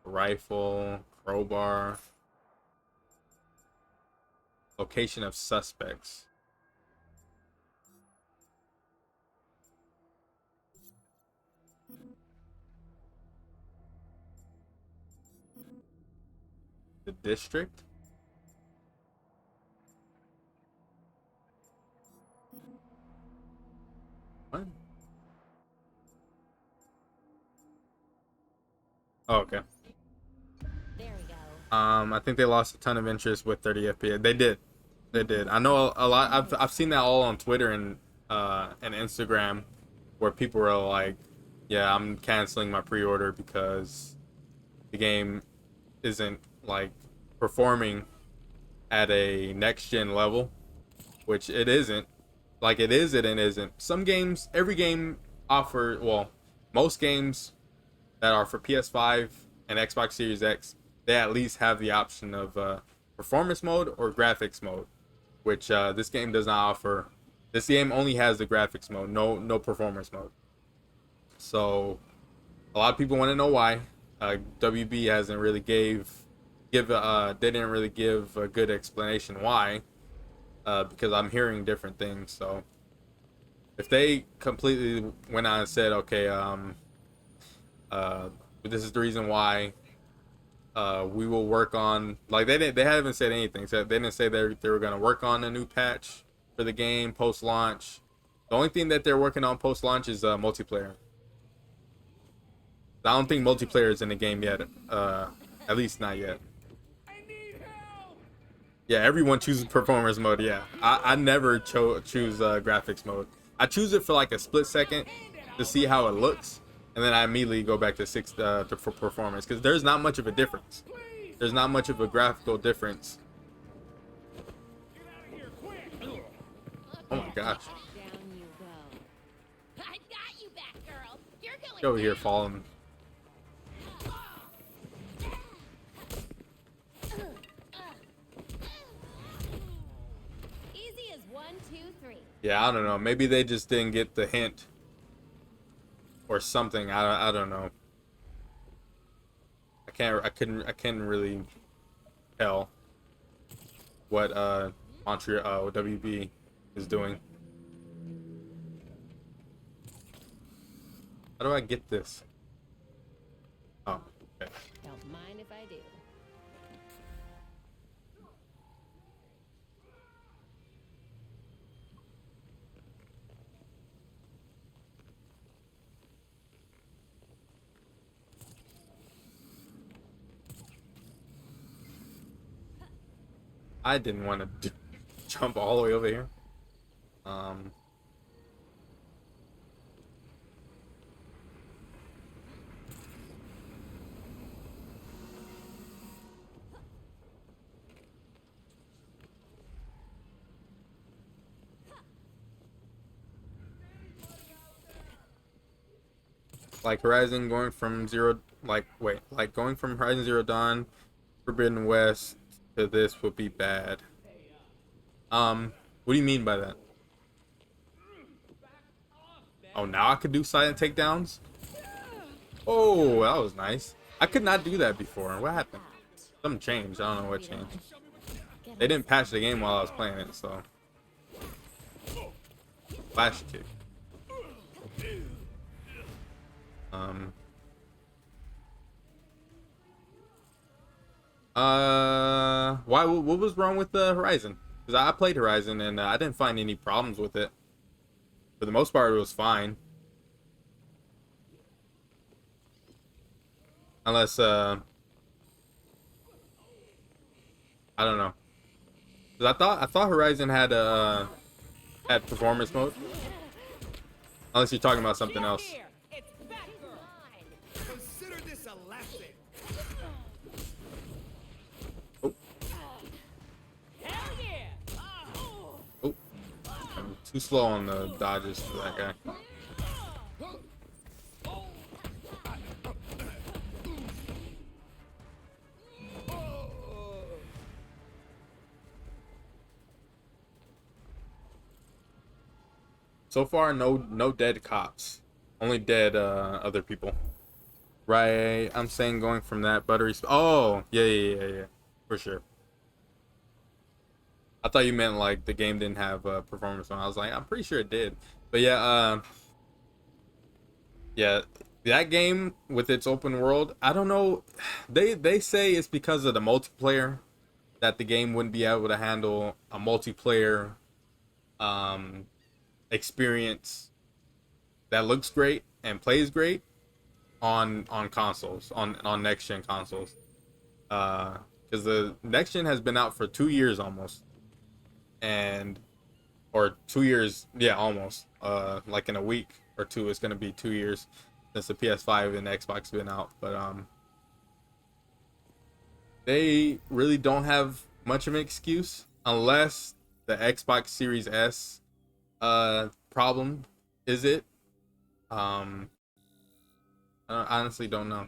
rifle, crowbar. Location of suspects. The district? What? Oh, okay. There we go. I think they lost a ton of interest with 30 FPS. They did. They did. I know a lot. I've seen that all on Twitter and Instagram, where people are like, "Yeah, I'm canceling my pre-order because the game isn't like performing at a next gen level," which it isn't. Like it is, it and isn't. Some games, every game offer. Well, most games that are for PS5 and Xbox Series X, they at least have the option of performance mode or graphics mode, which this game does not offer. This game only has the graphics mode, no performance mode. So a lot of people want to know why. WB hasn't really they didn't really give a good explanation why, because I'm hearing different things. So if they completely went on and said, okay, this is the reason why we will work on, like, they haven't said anything. So they didn't say they were going to work on a new patch for the game post launch. The only thing that they're working on post launch is multiplayer. I don't think multiplayer is in the game yet, at least not yet. Yeah, everyone chooses performance mode. Yeah, I never choose graphics mode. I choose it for like a split second to see how it looks, and then I immediately go back to for performance, because there's not much of a difference. There's not much of a graphical difference. Oh my gosh. Down you go. I got you back, girl. You're going Get over here falling. Easy as 1, 2, 3. Yeah, I don't know. Maybe they just didn't get the hint or something. I don't know. I couldn't really tell what Montreal WB is doing. How do I get this? Oh, okay. Don't mind if I do. I didn't want to jump all the way over here. Like Horizon going from going from Horizon Zero Dawn, Forbidden West to this would be bad. What do you mean by that? Oh, now I could do silent takedowns? Oh, that was nice. I could not do that before. What happened? Something changed. I don't know what changed. They didn't patch the game while I was playing it, so. Flash kick. Why? What was wrong with the Horizon? Because I played Horizon and I didn't find any problems with it. For the most part, it was fine. Unless, I don't know. 'Cause I thought Horizon had performance mode. Unless you're talking about something else. Consider this a lesson. Too slow on the dodges for that guy. So far, no dead cops. Only dead other people. Right, I'm saying going from that buttery. Oh, yeah. For sure. I thought you meant like the game didn't have performance on. I was like, I'm pretty sure it did. But yeah, that game with its open world, I don't know. They say it's because of the multiplayer that the game wouldn't be able to handle a multiplayer um experience that looks great and plays great on consoles, on next gen consoles. Because the next gen has been out for 2 years almost, and or 2 years, yeah, almost. Like in a week or two, it's gonna be 2 years since the PS5 and the Xbox been out. But they really don't have much of an excuse unless the Xbox Series S problem is it. Um, I honestly don't know.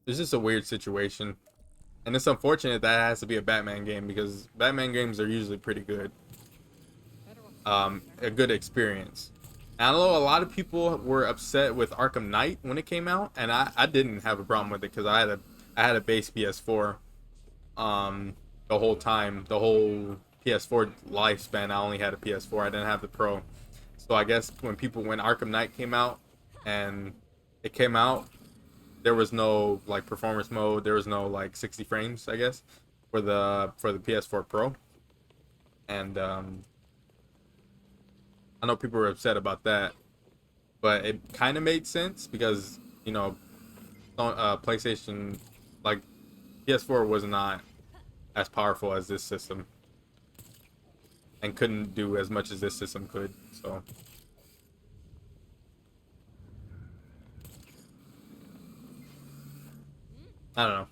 It's just a weird situation. And it's unfortunate that it has to be a Batman game because Batman games are usually pretty good. A good experience. And I know a lot of people were upset with Arkham Knight when it came out, and I didn't have a problem with it because I had a base PS4 the whole time, the whole PS4 lifespan. I only had a PS4. I didn't have the Pro. So I guess when Arkham Knight came out and it came out, there was no like performance mode, there was no like 60 frames, I guess, for the PS4 Pro. And I know people were upset about that, but it kind of made sense because, you know, PlayStation, like PS4 was not as powerful as this system and couldn't do as much as this system could. So I don't know.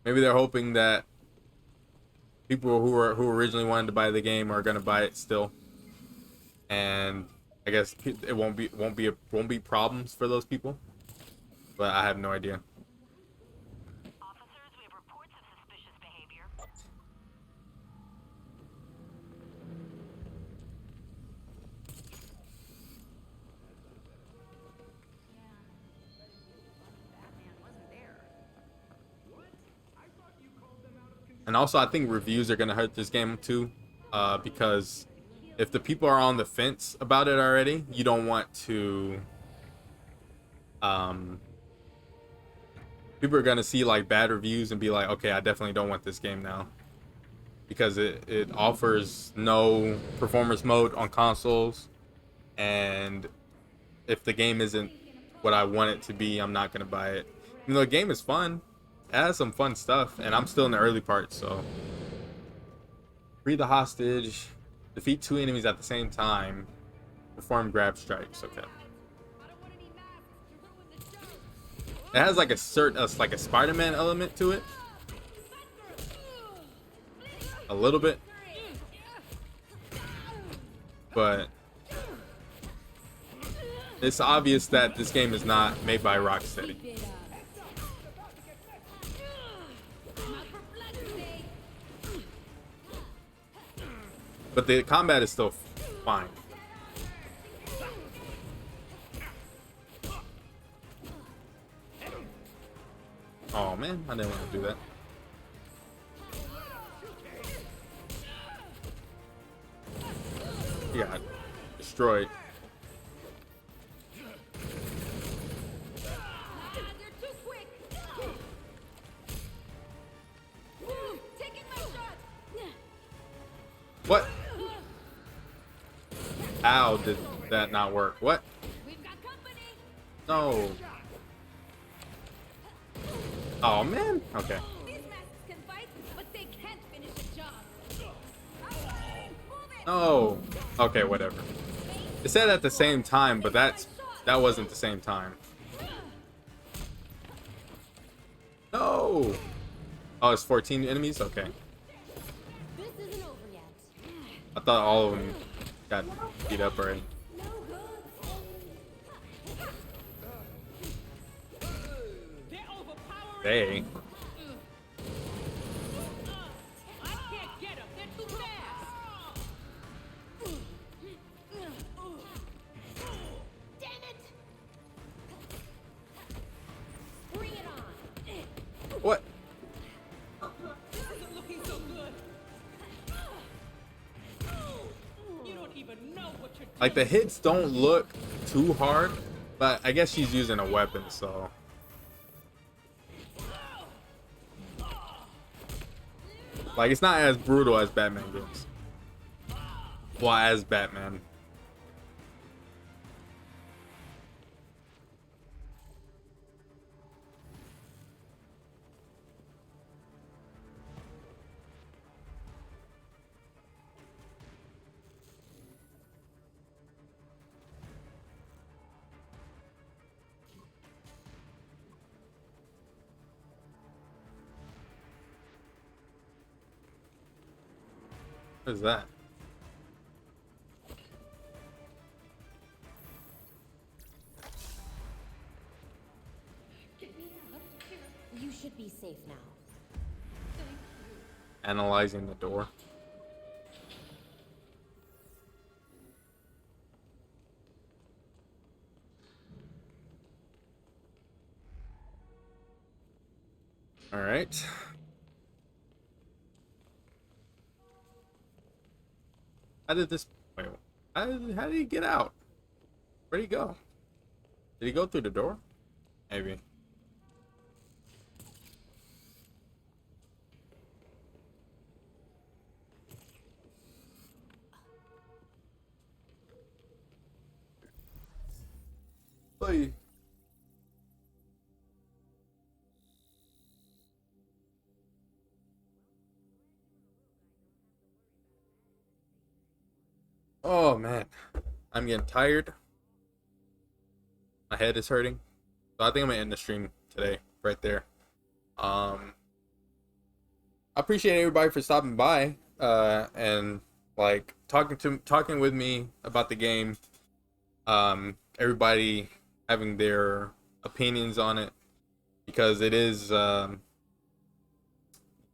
Maybe they're hoping that people who originally wanted to buy the game are gonna buy it still, and I guess it won't be problems for those people. But I have no idea. And also, I think reviews are gonna hurt this game too, because if the people are on the fence about it already, you don't want to. People are gonna see like bad reviews and be like, okay, I definitely don't want this game now, because it offers no performance mode on consoles, and if the game isn't what I want it to be, I'm not gonna buy it. Even though the game is fun, it has some fun stuff, and I'm still in the early part, so. Free the hostage, defeat 2 enemies at the same time, perform grab strikes. Okay. It has like a Spider-Man element to it, a little bit, but it's obvious that this game is not made by Rocksteady. But the combat is still fine. Oh man, I didn't want to do that. He got destroyed. What? How did that not work? What? No. Oh man. Okay. No. Okay, whatever. It said at the same time, but that wasn't the same time. No. Oh, it's 14 enemies. Okay. This isn't over yet. I thought all of them got beat up already. They. I can't get them. They're too fast. Damn it! Bring it on. What? This isn't looking so good. You don't even know what you're doing. Like the hits don't look too hard, but I guess she's using a weapon, so. Like it's not as brutal as Batman games. Well, as Batman. What is that? Get me out of here. You should be safe now. Analyzing the door. All right. How did this? Wait, how did he get out? Where'd he go? Did he go through the door? Maybe. Hey. Oh man, I'm getting tired. My head is hurting. So I think I'm gonna end the stream today, right there. I appreciate everybody for stopping by, and like talking with me about the game. Everybody having their opinions on it because it is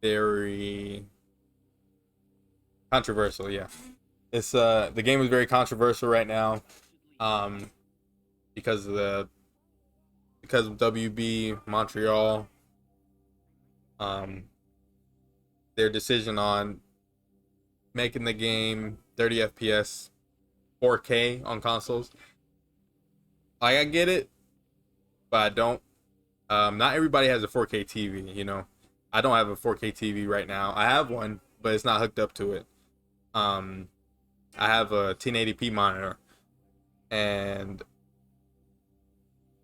very controversial. Yeah, it's the game is very controversial right now, because of WB Montreal, their decision on making the game 30 FPS 4K on consoles. Like I get it, but I don't. Not everybody has a 4K TV, you know. I don't have a 4K TV right now. I have one, but it's not hooked up to it. I have a 1080p monitor, and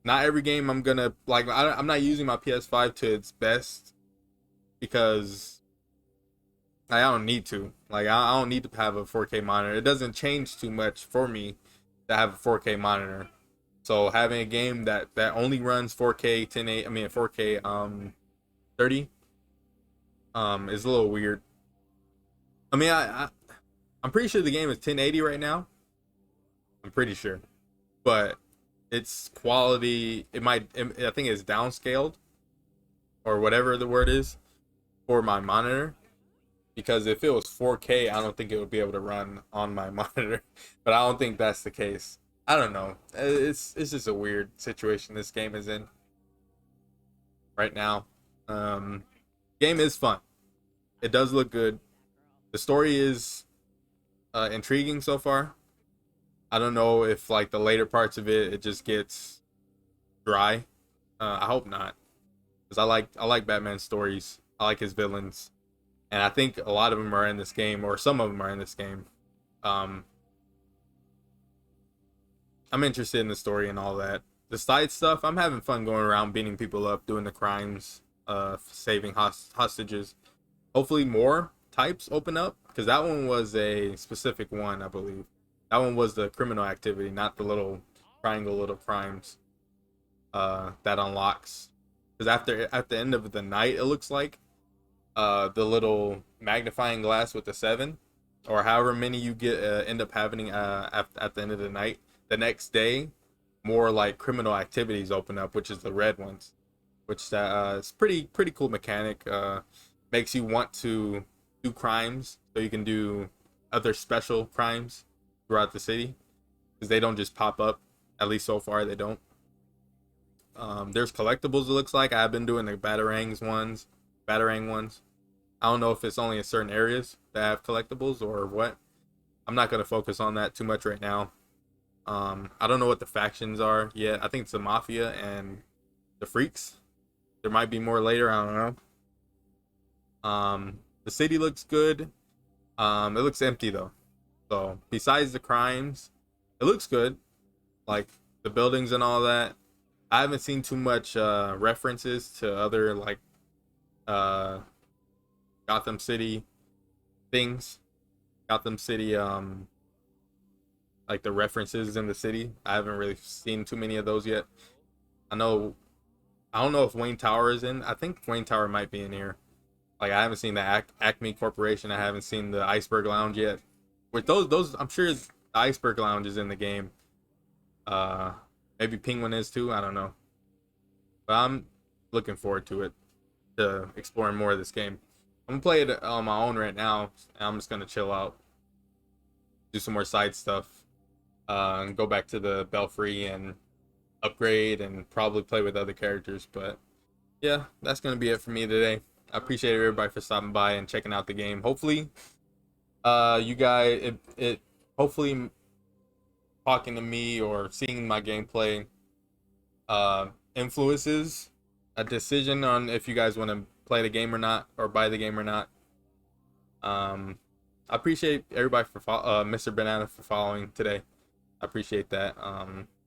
not every game I'm gonna like. I'm not using my PS5 to its best because I don't need to. Like I don't need to have a 4K monitor. It doesn't change too much for me to have a 4K monitor. So having a game that only runs 4K 1080, I mean 4K 30 is a little weird. I mean I'm pretty sure the game is 1080 right now. I'm pretty sure. But its quality, I think it's downscaled or whatever the word is for my monitor, because if it was 4K I don't think it would be able to run on my monitor, but I don't think that's the case. I don't know. It's just a weird situation this game is in right now. Game is fun. It does look good. The story is intriguing so far. I don't know if like the later parts of it just gets dry. I hope not, because I like Batman's stories. I like his villains, and I think a lot of them are in this game, or some of them are in this game. I'm interested in the story and all that. The side stuff, I'm having fun going around beating people up, doing the crimes, saving hostages. Hopefully more types open up, because that one was a specific one, I believe. That one was the criminal activity, not the little triangle little crimes that unlocks. Because at the end of the night, it looks like the little magnifying glass with the 7 or however many you get end up having at the end of the night, the next day, more like criminal activities open up, which is the red ones, which is pretty cool mechanic. Makes you want to do crimes, so you can do other special crimes throughout the city because they don't just pop up. At least so far, they don't. There's collectibles. It looks like I've been doing the batarang ones. I don't know if it's only in certain areas that have collectibles or what. I'm not gonna focus on that too much right now. I don't know what the factions are yet. I think it's the Mafia and the Freaks. There might be more later. I don't know. The city looks good. It looks empty though. So besides the crimes, it looks good. Like the buildings and all that. I haven't seen too much references to other like uh, Gotham City things. Gotham City, like the references in the city. I haven't really seen too many of those yet. I know. I don't know if Wayne Tower is in. I think Wayne Tower might be in here. Like I haven't seen the Acme Corporation. I haven't seen the Iceberg Lounge yet. With those, I'm sure the Iceberg Lounge is in the game. Uh, Maybe Penguin is too. I don't know. But I'm looking forward to it, to exploring more of this game. I'm gonna play it on my own right now. And I'm just gonna chill out, do some more side stuff, and go back to the Belfry and upgrade and probably play with other characters. But yeah, that's gonna be it for me today. I appreciate everybody for stopping by and checking out the game. Hopefully, you guys, it hopefully talking to me or seeing my gameplay influences a decision on if you guys want to play the game or not, or buy the game or not. I appreciate everybody for Mr. Banana for following today. I appreciate that.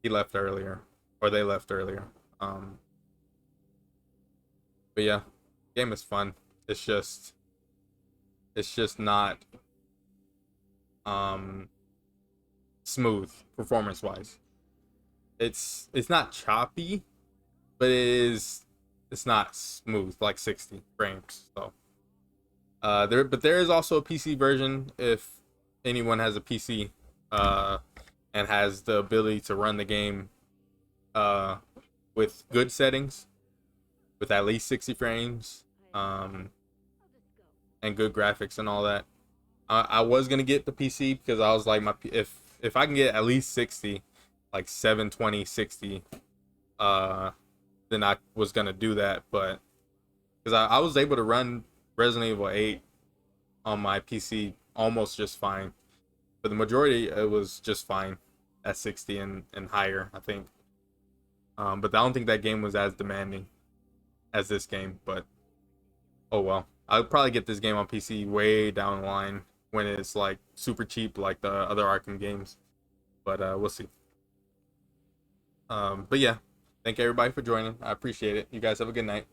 He left earlier, or they left earlier. But yeah, game is fun. It's just not smooth performance wise. It's not choppy, but it's not smooth like 60 frames. So there is also a PC version if anyone has a PC and has the ability to run the game uh with good settings, with at least 60 frames, and good graphics and all that. I was gonna get the PC because I was like, if I can get at least 60, like 720 60, then I was gonna do that. But because I was able to run Resident Evil 8 on my PC almost just fine. For the majority, it was just fine at 60 and higher, I think. But I don't think that game was as demanding as this game. But oh well. I'll probably get this game on PC way down the line when it's like super cheap like the other Arkham games. But we'll see. But yeah, thank everybody for joining. I appreciate it. You guys have a good night.